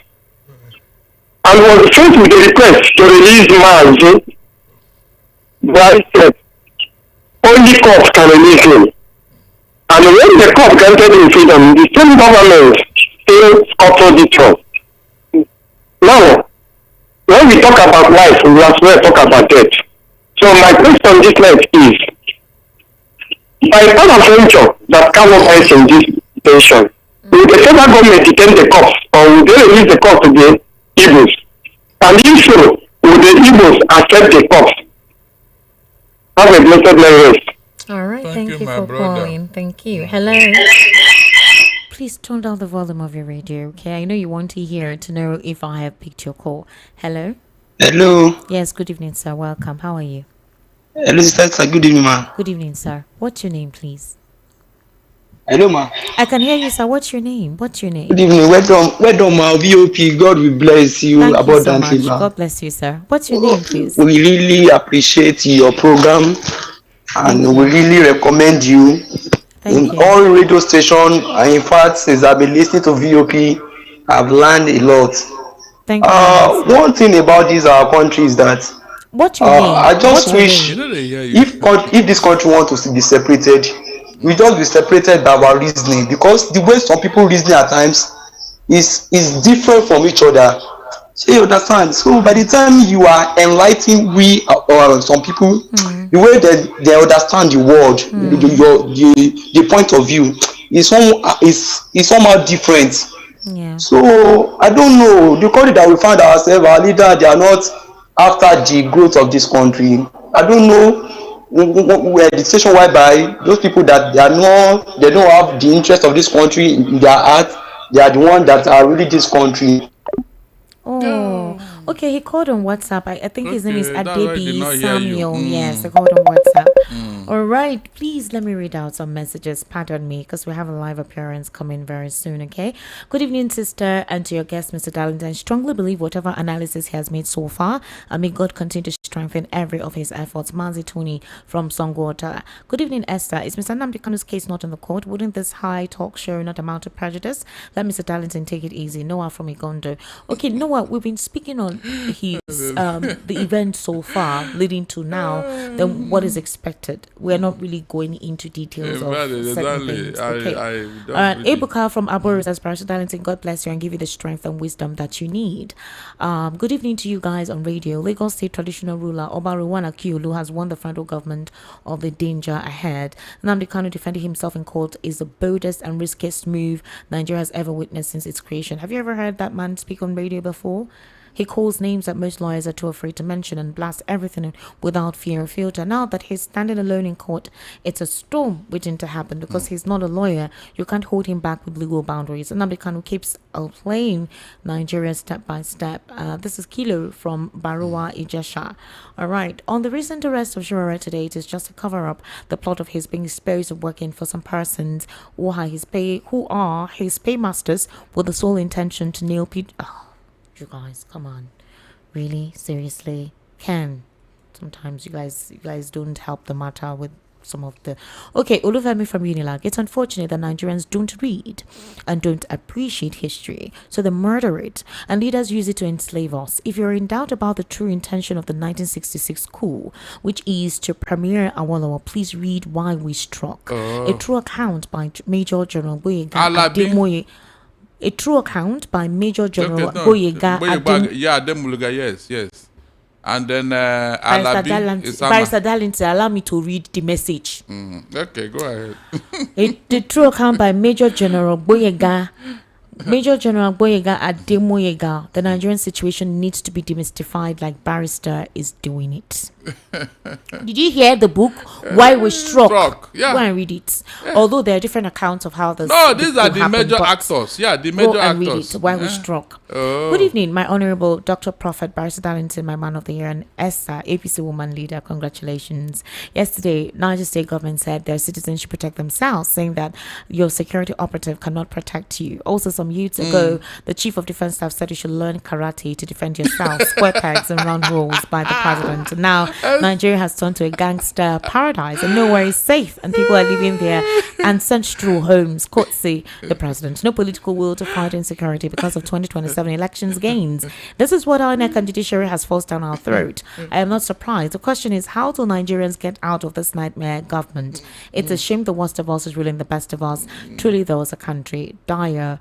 and was faced with a request to release Mazi, Buhari said, only courts can release him. And when the court granted him freedom, the same government still scuttled it from. Now, when we talk about life, we as well talk about death. So my question this night is, by peradventure that Kanu dies in this tension, will the federal government detain the cops or will they release the cops to the Igbos? And if so, will the Igbos accept the cops? Have a blessed night. All right, thank you for calling. Thank you. Hello. Please turn down the volume of your radio, okay? I know you want to hear to know if I have picked your call. Hello. Hello. Yes, good evening, sir. Welcome. How are you? Hello, sister. Good evening, ma. Good evening, sir. What's your name, please? Hello, ma. I can hear you, sir. What's your name? What's your name? Good evening. Welcome, ma. VOP. God will bless you abundantly, you so much. God bless you, sir. What's your name, please? We really appreciate your program. And we really recommend you in all radio stations. In fact, since I've been listening to VOP, I've learned a lot. Thank you. One thing about this our country is that what you mean? I just wish if this country wants to be separated, we just be separated by our reasoning, because the way some people reason at times is different from each other. So you understand? So by the time you are enlightening some people, the way that they understand the world, the point of view is somehow different. Yeah. So I don't know, the country that we find ourselves, our leader, they are not after the growth of this country. I don't know where the situation whereby those people that they don't have the interest of this country in their heart, they are the ones that are really this country. Oh, okay. He called on WhatsApp. I think his name is Adebi Samuel. Yes, I called on WhatsApp. All right. Please let me read out some messages. Pardon me, because we have a live appearance coming very soon. Okay. Good evening, sister, and to your guest, Mr. Darlington. I strongly believe whatever analysis he has made so far, and may God continue to strengthen every of his efforts. Manzi Tony from Songwater. Good evening, Esther. Is Mr. Nnamdi Kanu's case not in the court? Wouldn't this high talk show not amount to prejudice? Let Mr. Darlington take it easy. Noah from Igondo. Okay, Noah, we've been speaking on his the event so far leading to now, then what is expected. We're not really going into details of certain things. Okay. Ebuka from Aboru says, Pastor Darlington, God bless you and give you the strength and wisdom that you need. Good evening to you guys on radio. Lagos State traditional ruler Obaruwana Akiolu has warned the federal government of the danger ahead. Nnamdi Kanu defending himself in court is the boldest and riskiest move Nigeria has ever witnessed since its creation. Have you ever heard that man speak on radio before? He calls names that most lawyers are too afraid to mention and blasts everything without fear or filter. Now that he's standing alone in court, it's a storm waiting to happen because he's not a lawyer. You can't hold him back with legal boundaries. And Nnamdi Kanu keeps outplaying Nigeria step by step. This is Kilo from Baruwa Ijesha. All right. On the recent arrest of Shurare today, it is just to cover up the plot of his being exposed of working for some persons who are his paymasters with the sole intention to nail people. You guys, come on, really, seriously, sometimes you guys don't help the matter with some of the. Okay, Olufemi from Unilag. It's unfortunate that Nigerians don't read and don't appreciate history, so they murder it, and leaders use it to enslave us. If you're in doubt about the true intention of the 1966 coup, which is to premiere Awolowo, please read Why We Struck, a true account by Major General Boyega Ademoye. A true account by Major General Boyega Ademuluga, yes. And then Barrister Darlington, allow me to read the message. Okay, go ahead. The true account by Major General Boyega Ademoyega. The Nigerian situation needs to be demystified like Barrister is doing it. Did you hear the book Why We Struck? Yeah. Go and read it. Yeah. Although there are different accounts of how this. No, these are the major actors. Yeah, the major actors. Read it. Why We Struck. Oh. Good evening, my honorable Dr. Prophet Barrister Darlington, my man of the year, and Esther, APC woman leader. Congratulations. Yesterday, Niger State government said their citizens should protect themselves, saying that your security operative cannot protect you. Also, some years ago, the chief of defense staff said you should learn karate to defend yourself. Square pegs and round holes by the president. Now, Nigeria has turned to a gangster paradise and nowhere is safe, and people are living there and sent through homes, courtesy the president. No political will to fight insecurity because of 2027 elections gains. This is what our neck and judiciary has forced down our throat. I am not surprised. The question is, how do Nigerians get out of this nightmare government? It's a shame the worst of us is ruling the best of us. Truly, there was a country. Dyer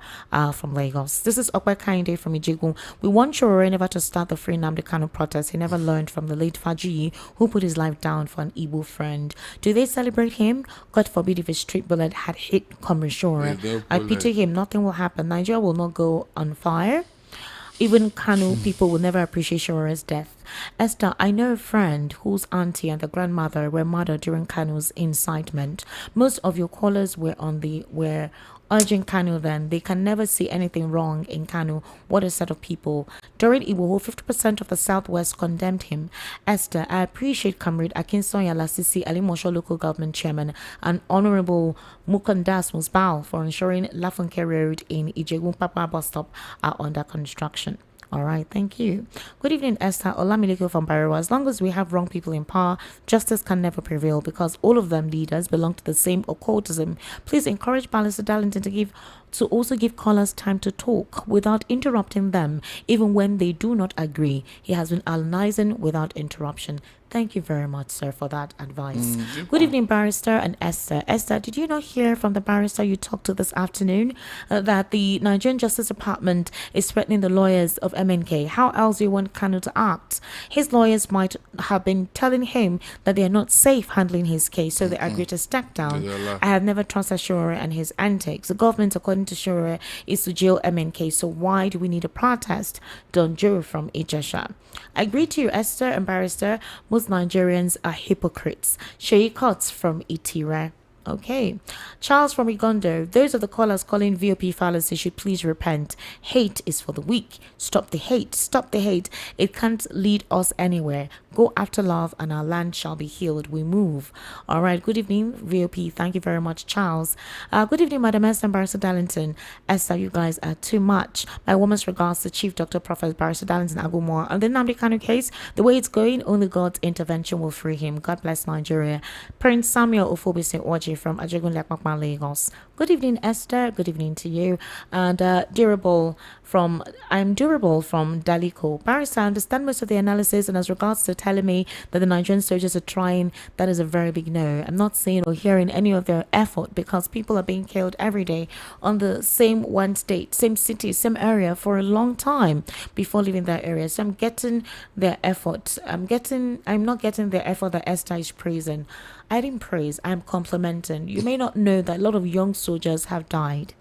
from Lagos. This is Okwe Kainde from Ijegun. We want Shurare never to start the Free Nnamdi Kanu protest. He never learned from the late Faji, who put his life down for an Igbo friend. Do they celebrate him? God forbid if a street bullet had hit Comrade Shurare. I pity him. Nothing will happen. Nigeria will not go on fire. Even Kanu people will never appreciate Shurare's death. Esther, I know a friend whose auntie and the grandmother were murdered during Kanu's incitement. Most of your callers were urging Kanu then. They can never see anything wrong in Kanu. What a set of people. During Igbo, 50% of the Southwest condemned him. Esther, I appreciate Comrade Akinsoya Lasisi Alimosho Local Government Chairman and Honorable Mukandas Musbao for ensuring Lafunke Road in Ijegun Papa bus stop are under construction. All right, thank you. Good evening, Esther Olamileko from Barawa. As long as we have wrong people in power, justice can never prevail because all of them leaders belong to the same occultism. Please encourage Barrister Darlington to also give callers time to talk without interrupting them, even when they do not agree. He has been analyzing without interruption. Thank you very much, sir, for that advice. Good evening, Barrister and Esther. Esther, did you not hear from the barrister you talked to this afternoon that the Nigerian Justice Department is threatening the lawyers of MNK? How else do you want Kanu to act? His lawyers might have been telling him that they are not safe handling his case, so they agreed to step down. I have never trusted Shore and his antics. The government, according to Shore, is to jail MNK, so why do we need a protest? Don Joe from Ijesha. I agree to you, Esther and Barrister. Most Nigerians are hypocrites. Sheyi Cots from Itira. Okay. Charles from Igondo. Those of the callers calling VOP fallacy should please repent. Hate is for the weak. Stop the hate. Stop the hate. It can't lead us anywhere. Go after love and our land shall be healed. We move. All right. Good evening, VOP. Thank you very much, Charles. Good evening, Madam Esther and Barrister Darlington. Esther, you guys are too much. My woman's regards to Chief Dr. Prophet Barrister Darlington Agumore. On the Nnamdi Kanu case, the way it's going, only God's intervention will free him. God bless Nigeria. Prince Samuel Ofobise Oji from Ajegun Lekmakma, Lagos. Good evening, Esther. Good evening to you. And I'm Durable from Daliko. Barrister, I understand most of the analysis, and as regards to telling me that the Nigerian soldiers are trying, that is a very big no. I'm not seeing or hearing any of their effort because people are being killed every day on the same one state, same city, same area for a long time before leaving that area. So I'm getting their effort. I'm not getting their effort that Esther is praising. I didn't praise, I'm complimenting. You may not know that a lot of young soldiers have died.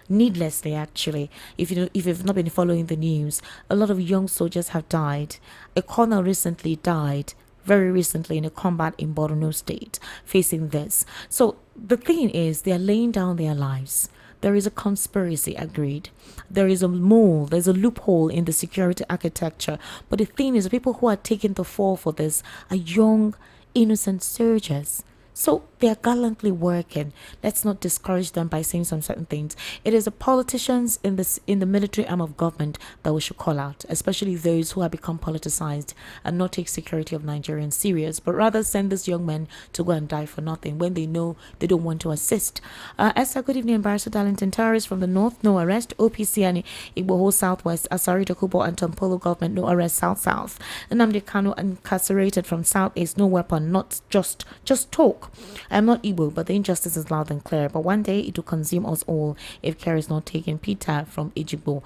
Needlessly, actually. If you've not been following the news, a lot of young soldiers have died. A colonel recently died, very recently, in a combat in Borno State, facing this. So the thing is, they are laying down their lives. There is a conspiracy, agreed. There is a mole, there's a loophole in the security architecture. But the thing is, the people who are taking the fall for this are young, innocent soldiers. So they are gallantly working. Let's not discourage them by saying some certain things. It is the politicians in the military arm of government that we should call out, especially those who have become politicized and not take security of Nigerians serious, but rather send these young men to go and die for nothing when they know they don't want to assist. Esther, good evening, Barrister Darlington. Terrorists from the north, no arrest. OPC and Igboho Southwest, Asari Dokubo and Tompolo government, no arrest. South. Nnamdi Kanu incarcerated from Southeast, no weapon, not just talk. I'm not Igbo, but the injustice is loud and clear. But one day it will consume us all if care is not taken. Peter from Ejigbo.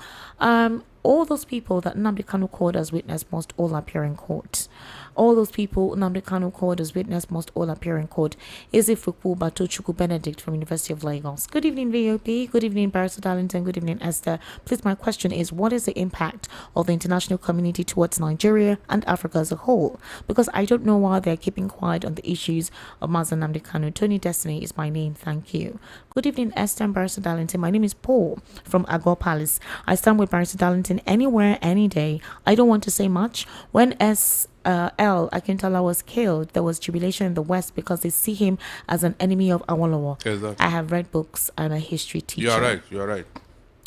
All those people that Nnamdi Kanu called as witness must all appear in court. All those people Nnamdi Kanu called as witness must all appear in court. Ezefuku Batochukwu Benedict from University of Lagos. Good evening, VOP. Good evening, Barrister Darlington. Good evening, Esther. Please, my question is, what is the impact of the international community towards Nigeria and Africa as a whole? Because I don't know why they're keeping quiet on the issues of Mazen Nnamdi Kanu. Tony Destiny is my name. Thank you. Good evening, Esther and Barrister Darlington. My name is Paul from Agor Palace. I stand with Barrister Darlington anywhere, any day. I don't want to say much. When L. Akintala was killed, there was jubilation in the West because they see him as an enemy of Awolowo. Exactly. I have read books. I'm a history teacher. You're right.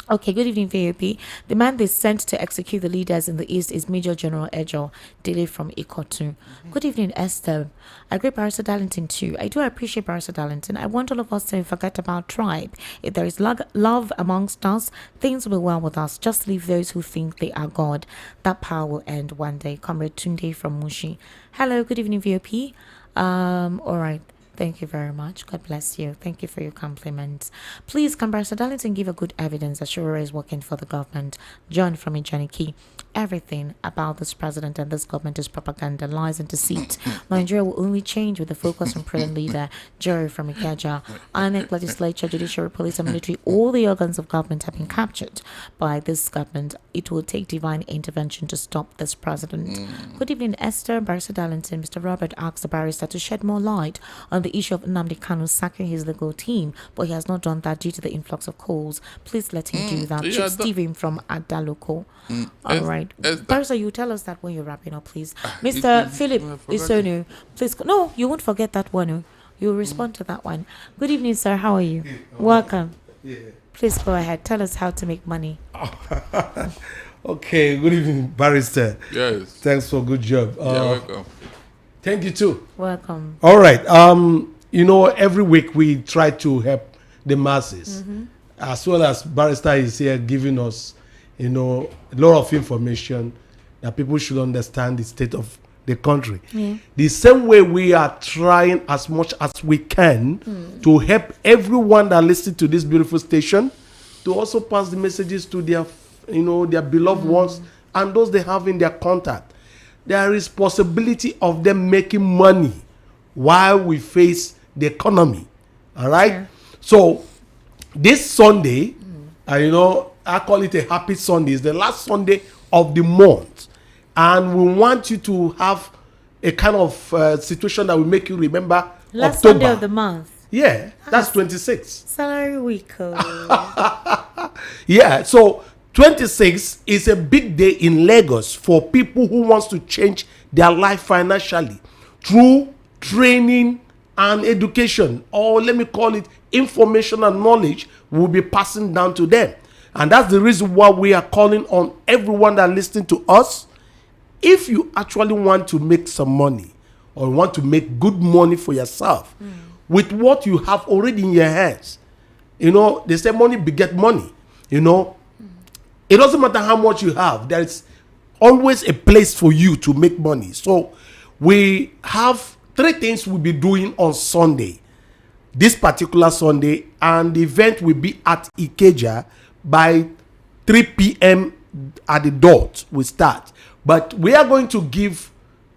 Okay, good evening, VAP. The man they sent to execute the leaders in the East is Major General Ejo Dele from Ikotu. Good evening, Esther. I agree, Barrister Darlington too. I do appreciate Barrister Darlington. I want all of us to forget about tribe. If there is love amongst us, things will be well with us. Just leave those who think they are God. That power will end one day. Comrade Tunde from Mushi. Hello, good evening, VOP. All right. Thank you very much. God bless you. Thank you for your compliments. Please, can Barrister Darlington give a good evidence that Shura is working for the government? John from Ijaniki. Everything about this president and this government is propaganda, lies and deceit. Nigeria will only change with the focus on prudent leader. Jerry from Ikeja. INEC, legislature, judiciary, police and military, all the organs of government have been captured by this government. It will take divine intervention to stop this president. Good evening, Esther. Barrister Darlington. Mr. Robert asked the barrister to shed more light on the issue of Nnamdi Kanu sacking his legal team, but he has not done that due to the influx of calls. Please let him do that. Chief Stephen from Adaloko. All right. Barrister, you tell us that when you're wrapping up, please. Mr. Philip Isonu, please. No, you won't forget that one. You'll respond to that one. Good evening, sir. How are you? Welcome. Please go ahead. Tell us how to make money. Okay, good evening, barrister. Yes. Thanks for good job. You're welcome. Thank you too. Welcome. All right. Every week we try to help the masses, as well as barrister is here giving us, a lot of information that people should understand the state of the country. Yeah. The same way we are trying as much as we can to help everyone that listens to this beautiful station to also pass the messages to their beloved ones and those they have in their contact. There is possibility of them making money while we face the economy. All right. Sure. So this Sunday, I call it a happy Sunday. It's the last Sunday of the month. And we want you to have a kind of situation that will make you remember last October. Sunday of the month. Yeah, that's 26. Salary week. Yeah, so 26 is a big day in Lagos for people who wants to change their life financially through training and education, or let me call it information and knowledge will be passing down to them. And that's the reason why we are calling on everyone that listening to us. If you actually want to make some money or want to make good money for yourself with what you have already in your hands, they say money beget money. It doesn't matter how much you have. There is always a place for you to make money. So we have 3 things we'll be doing on Sunday, this particular Sunday, and the event will be at Ikeja by 3 p.m. at the dot. We start. But we are going to give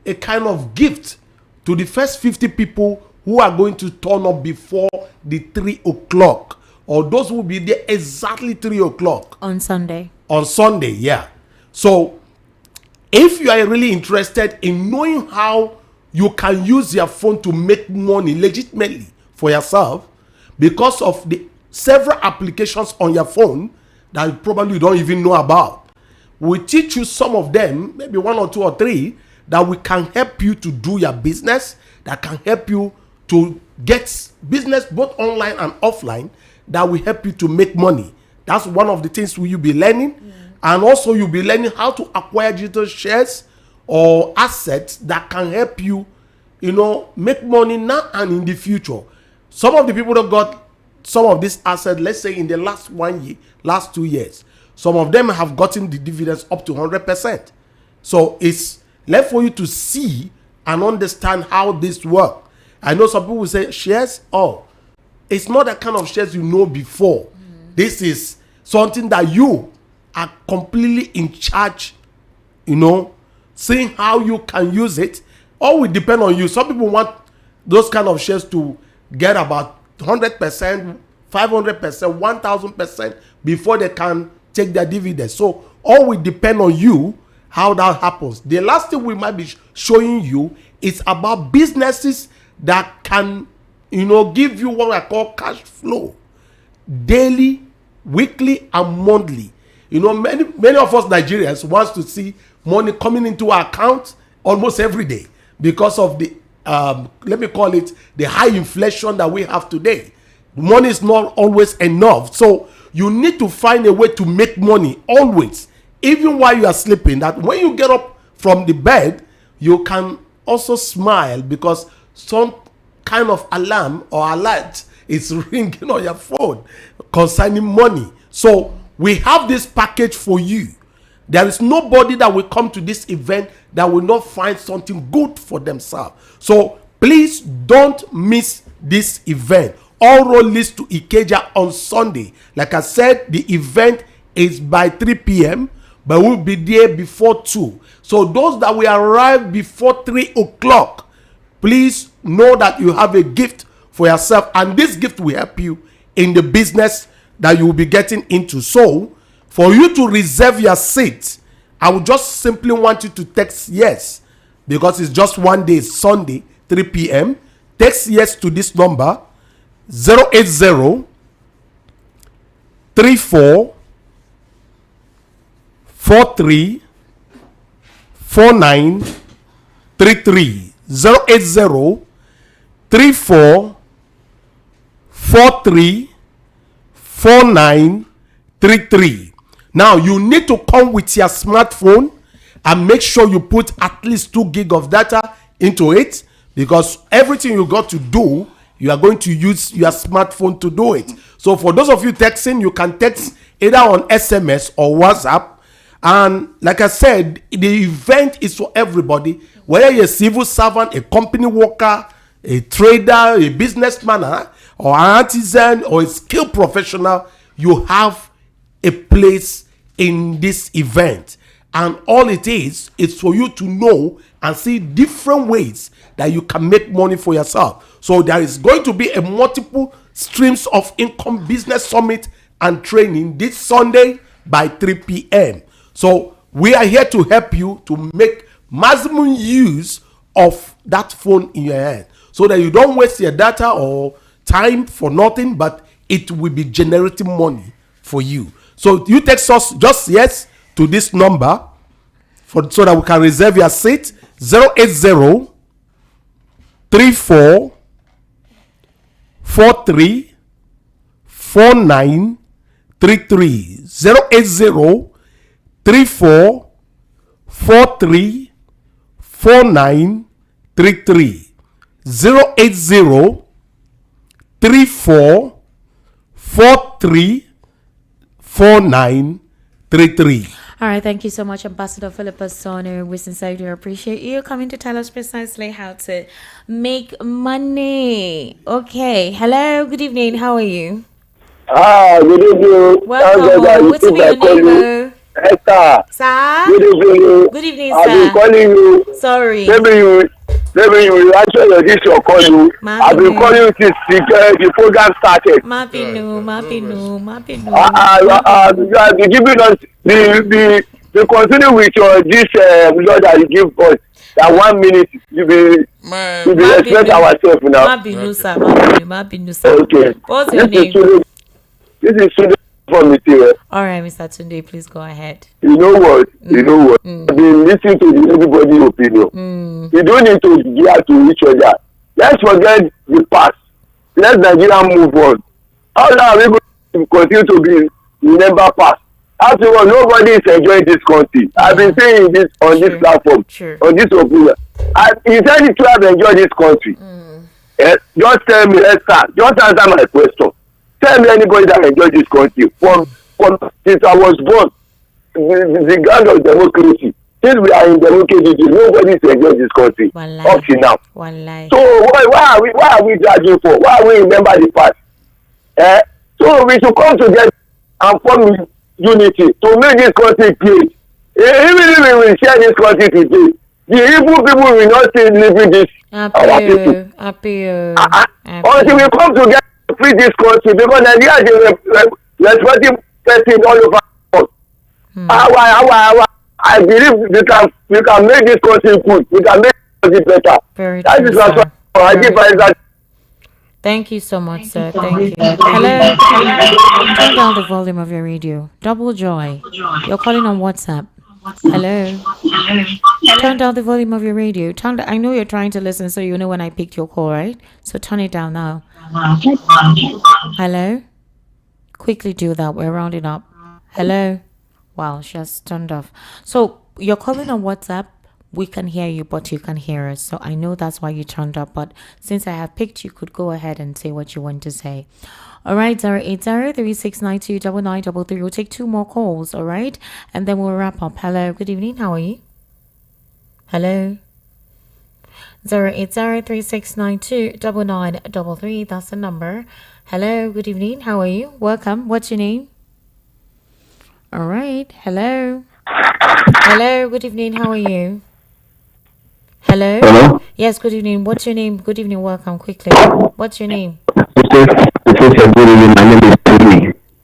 a kind of gift to the first 50 people who are going to turn up before the 3 o'clock, or those who will be there exactly 3 o'clock. On Sunday. On Sunday, yeah. So if you are really interested in knowing how you can use your phone to make money legitimately for yourself, because of the several applications on your phone that you probably don't even know about, we teach you some of them, maybe 1 or 2 or 3, that we can help you to do your business, that can help you to get business both online and offline, that will help you to make money. That's one of the things you'll be learning. And also you'll be learning how to acquire digital shares or assets that can help you, make money now and in the future. Some of the people that got some of these assets, let's say in the last 1 year, last 2 years, some of them have gotten the dividends up to 100%. So it's left for you to see and understand how this works. I know some people will say shares. Oh, it's not that kind of shares before. This is something that you are completely in charge, seeing how you can use it. All will depend on you. Some people want those kind of shares to get about 100%, 500%, 1000% before they can take their dividends. So all will depend on you how that happens. The last thing we might be showing you is about businesses that can, give you what I call cash flow daily, weekly, and monthly. Many of us Nigerians wants to see money coming into our account almost every day because of the let me call it the high inflation that we have today. Money is not always enough, so you need to find a way to make money always, even while you are sleeping, that when you get up from the bed you can also smile because some kind of alarm or alert is ringing on your phone concerning money. So we have this package for you. There is nobody that will come to this event that will not find something good for themselves. So please don't miss this event. All road leads to Ikeja on Sunday. Like I said, the event is by 3 p.m. but we'll be there before 2. So those that will arrive before 3 o'clock, please know that you have a gift for yourself, and this gift will help you in the business that you will be getting into. So for you to reserve your seat, I would just simply want you to text yes, because it's just 1 day, Sunday, 3 p.m. Text yes to this number 080 34 43 49 33 080 34 43 4933. Now you need to come with your smartphone and make sure you put at least 2 gig of data into it, because everything you got to do, you are going to use your smartphone to do it. So for those of you texting, you can text either on SMS or WhatsApp. And like I said, the event is for everybody, whether you're a civil servant, a company worker, a trader, a businessman, or an artisan, or a skilled professional. You have a place in this event. And all it is for you to know and see different ways that you can make money for yourself. So there is going to be a multiple streams of income business summit and training this Sunday by 3 p.m. So we are here to help you to make maximum use of that phone in your hand, so that you don't waste your data or time for nothing, but it will be generating money for you. So you text us just yes to this number so that we can reserve your seat. 080 34 43 49 33. 080 34 43 49 33. 080 34 43 49 33. All right, thank you so much, Ambassador Philippa Sono. We sincerely appreciate you coming to tell us precisely how to make money. Okay, hello, good evening. How are you? Good evening. Welcome. What's your name? Esther. Sir? Good evening. Good evening, I've sir. been calling you. Sorry. Maybe you will answer this or call you. I've been calling you since the program started. Mapinu. You have been giving us the continue with your this law that you give us. That 1 minute you be respect ourselves now. Mapinu, sir. Okay. What's your name? This is Sunday from Material. All right, Mr. Tunde, please go ahead. You know what? I've been listening to everybody's opinion. You don't need to gear to each other. Let's forget the past. Let Nigeria move on. How long are we going to continue to be remember past? After all, nobody is enjoying this country. I've been saying this on this platform, on this opinion. Is any tribe enjoy this country? Just tell me, Esther. Just answer my question. Tell me anybody that enjoy this country. From since I was born, the ground of democracy. Since we are in democracy, nobody is enjoying this country up to now. So why are we dragging for? Why are we remember the past? So we should come together and form unity to make this country great. Even if we will share this country today, the evil people will not still live in this. Our people. Until we come together to free this country, because Nigeria is respecting person all over the world. I believe we can make this country good. We can make it better. That is what I give that. Thank you so much, sir. Thank you. Hello. Turn down the volume of your radio. Double Joy. You're calling on WhatsApp. Hello. Turn down the volume of your radio. I know you're trying to listen, so you know when I picked your call, right? So turn it down now. Hello. Quickly do that. We're rounding up. Hello. Wow, she has turned off. So you're calling on WhatsApp. We can hear you, but you can hear us. So I know that's why you turned up. But since I have picked, you could go ahead and say what you want to say. All right, 080-3692-9933. We'll take 2 more calls, all right? And then we'll wrap up. Hello, good evening. How are you? Hello? 080-3692-9933. That's the number. Hello, good evening. How are you? Welcome. What's your name? All right. Hello. Hello, good evening. How are you? Hello? Hello? Yes, good evening. What's your name? Good evening. Welcome. Quickly. What's your name? Good evening. My name is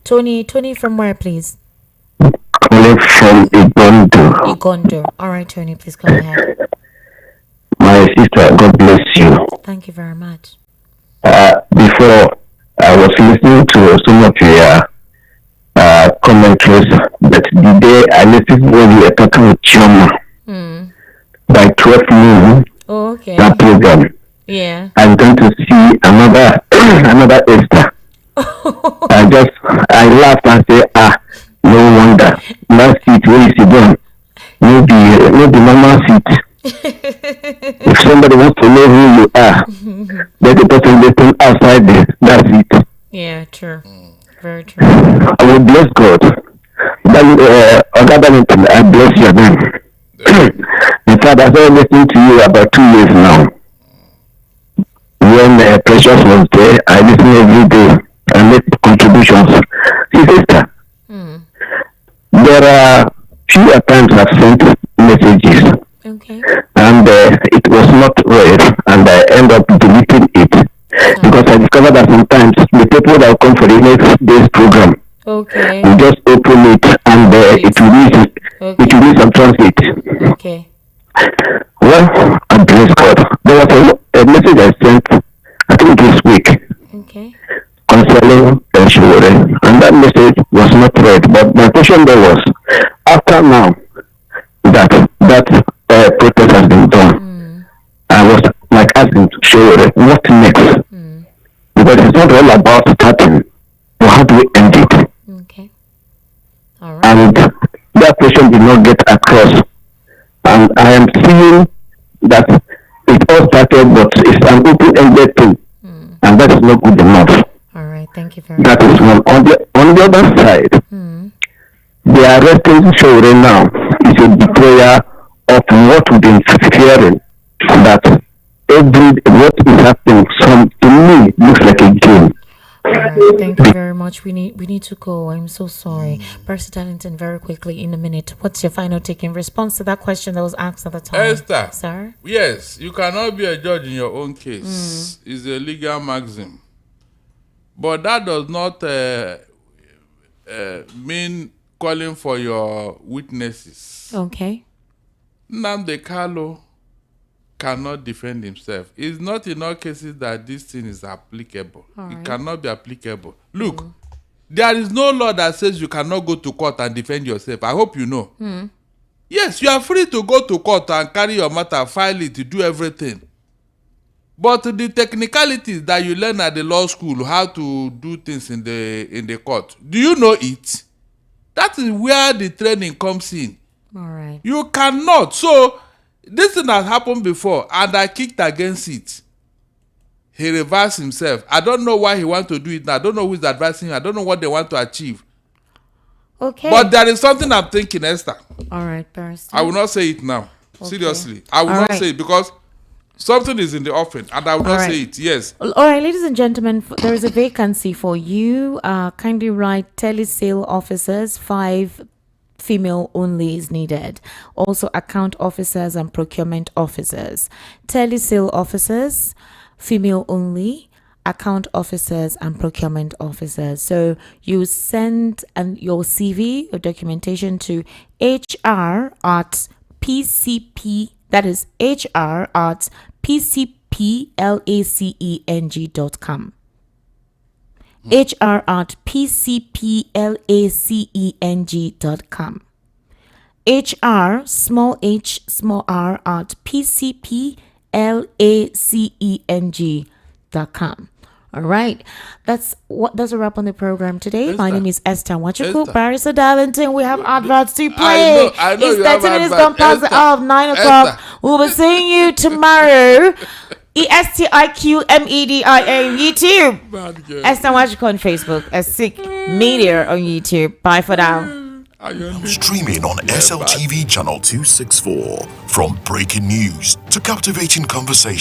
Tony. Tony from where, please? Calling from Igondo. All right, Tony, please go ahead. My sister, God bless you. Thank you very much. Before, I was listening to some of your commentaries, but the day I listened when you were talking with Chioma, by 12 noon, that program, I'm going to see another Esther. I laughed and say, No wonder. That seat where you sit down, no be normal seat. If somebody wants to know who you are, let the person listen outside that seat. Yeah, true. Very true. I will bless God. I bless your name. In fact, I've been listening to you about 2 years now. When Precious was there, I listen every day and make contributions. See, sister, there are few times I've sent messages. Okay. And it was not read, and I end up deleting it because I discovered that sometimes the people that come for the next day's program, you just open it and it will need some translate. Okay. Well, I bless God. There was a message I sent, I think this week, concerning Shiwore, and that message was not read. But my question there was, after now that protest has been done, I was like asking Shiwore, what next? Because it's not all about starting, but how do we end it? Okay. All right. And that question did not get across. And I am seeing that it all started, but it's an open-ended thing. And that is not good enough. All right, thank you very much. That is one. On the other side, the arresting Shiwore now is a betrayal of what we've been fearing, that what is happening to me looks like a game. All right, thank you very much. We need to go. I'm so sorry. Percy Darlington, very quickly in a minute. What's your final take in response to that question that was asked at the time? Esther, sir? Yes, you cannot be a judge in your own case. It's a legal maxim. But that does not mean calling for your witnesses. Okay. Nnamdi Kanu cannot defend himself. It's not in all cases that this thing is applicable. It cannot be applicable. Look, there is no law that says you cannot go to court and defend yourself. I hope you know. Yes, you are free to go to court and carry your matter, file it, do everything. But the technicalities that you learn at the law school, how to do things in the court, do you know it? That is where the training comes in. All right. You cannot. So this thing has happened before, and I kicked against it. He reversed himself. I don't know why he wants to do it now. I don't know who is advising him. I don't know what they want to achieve. Okay. But there is something I'm thinking, Esther. All right, Barrister. I will not say it now. Seriously. I will not say it because something is in the offing, and I will not say it. Yes. All right, ladies and gentlemen, there is a vacancy for you. Kindly write telesale officers, 5 female only is needed. Also account officers and procurement officers. Telesale officers, female only, account officers and procurement officers. So you send your CV, your documentation to HR@PCP, that is HR@PCPLACENG.com. HR@PCPLACENG.com. HR small h small r @PCPLACENG.com. All right, that's a wrap on the program today. Esther. My name is Esther Wachuku, Barrister Darlington. We have adverts to play. I know It's 30 minutes gone past the hour of 9 o'clock. We'll be seeing you tomorrow. ESTIQMEDIA YouTube. Esther Wachuku on Facebook. Esik Media on YouTube. Bye for now. Streaming on SLTV channel 264. From breaking news to captivating conversation.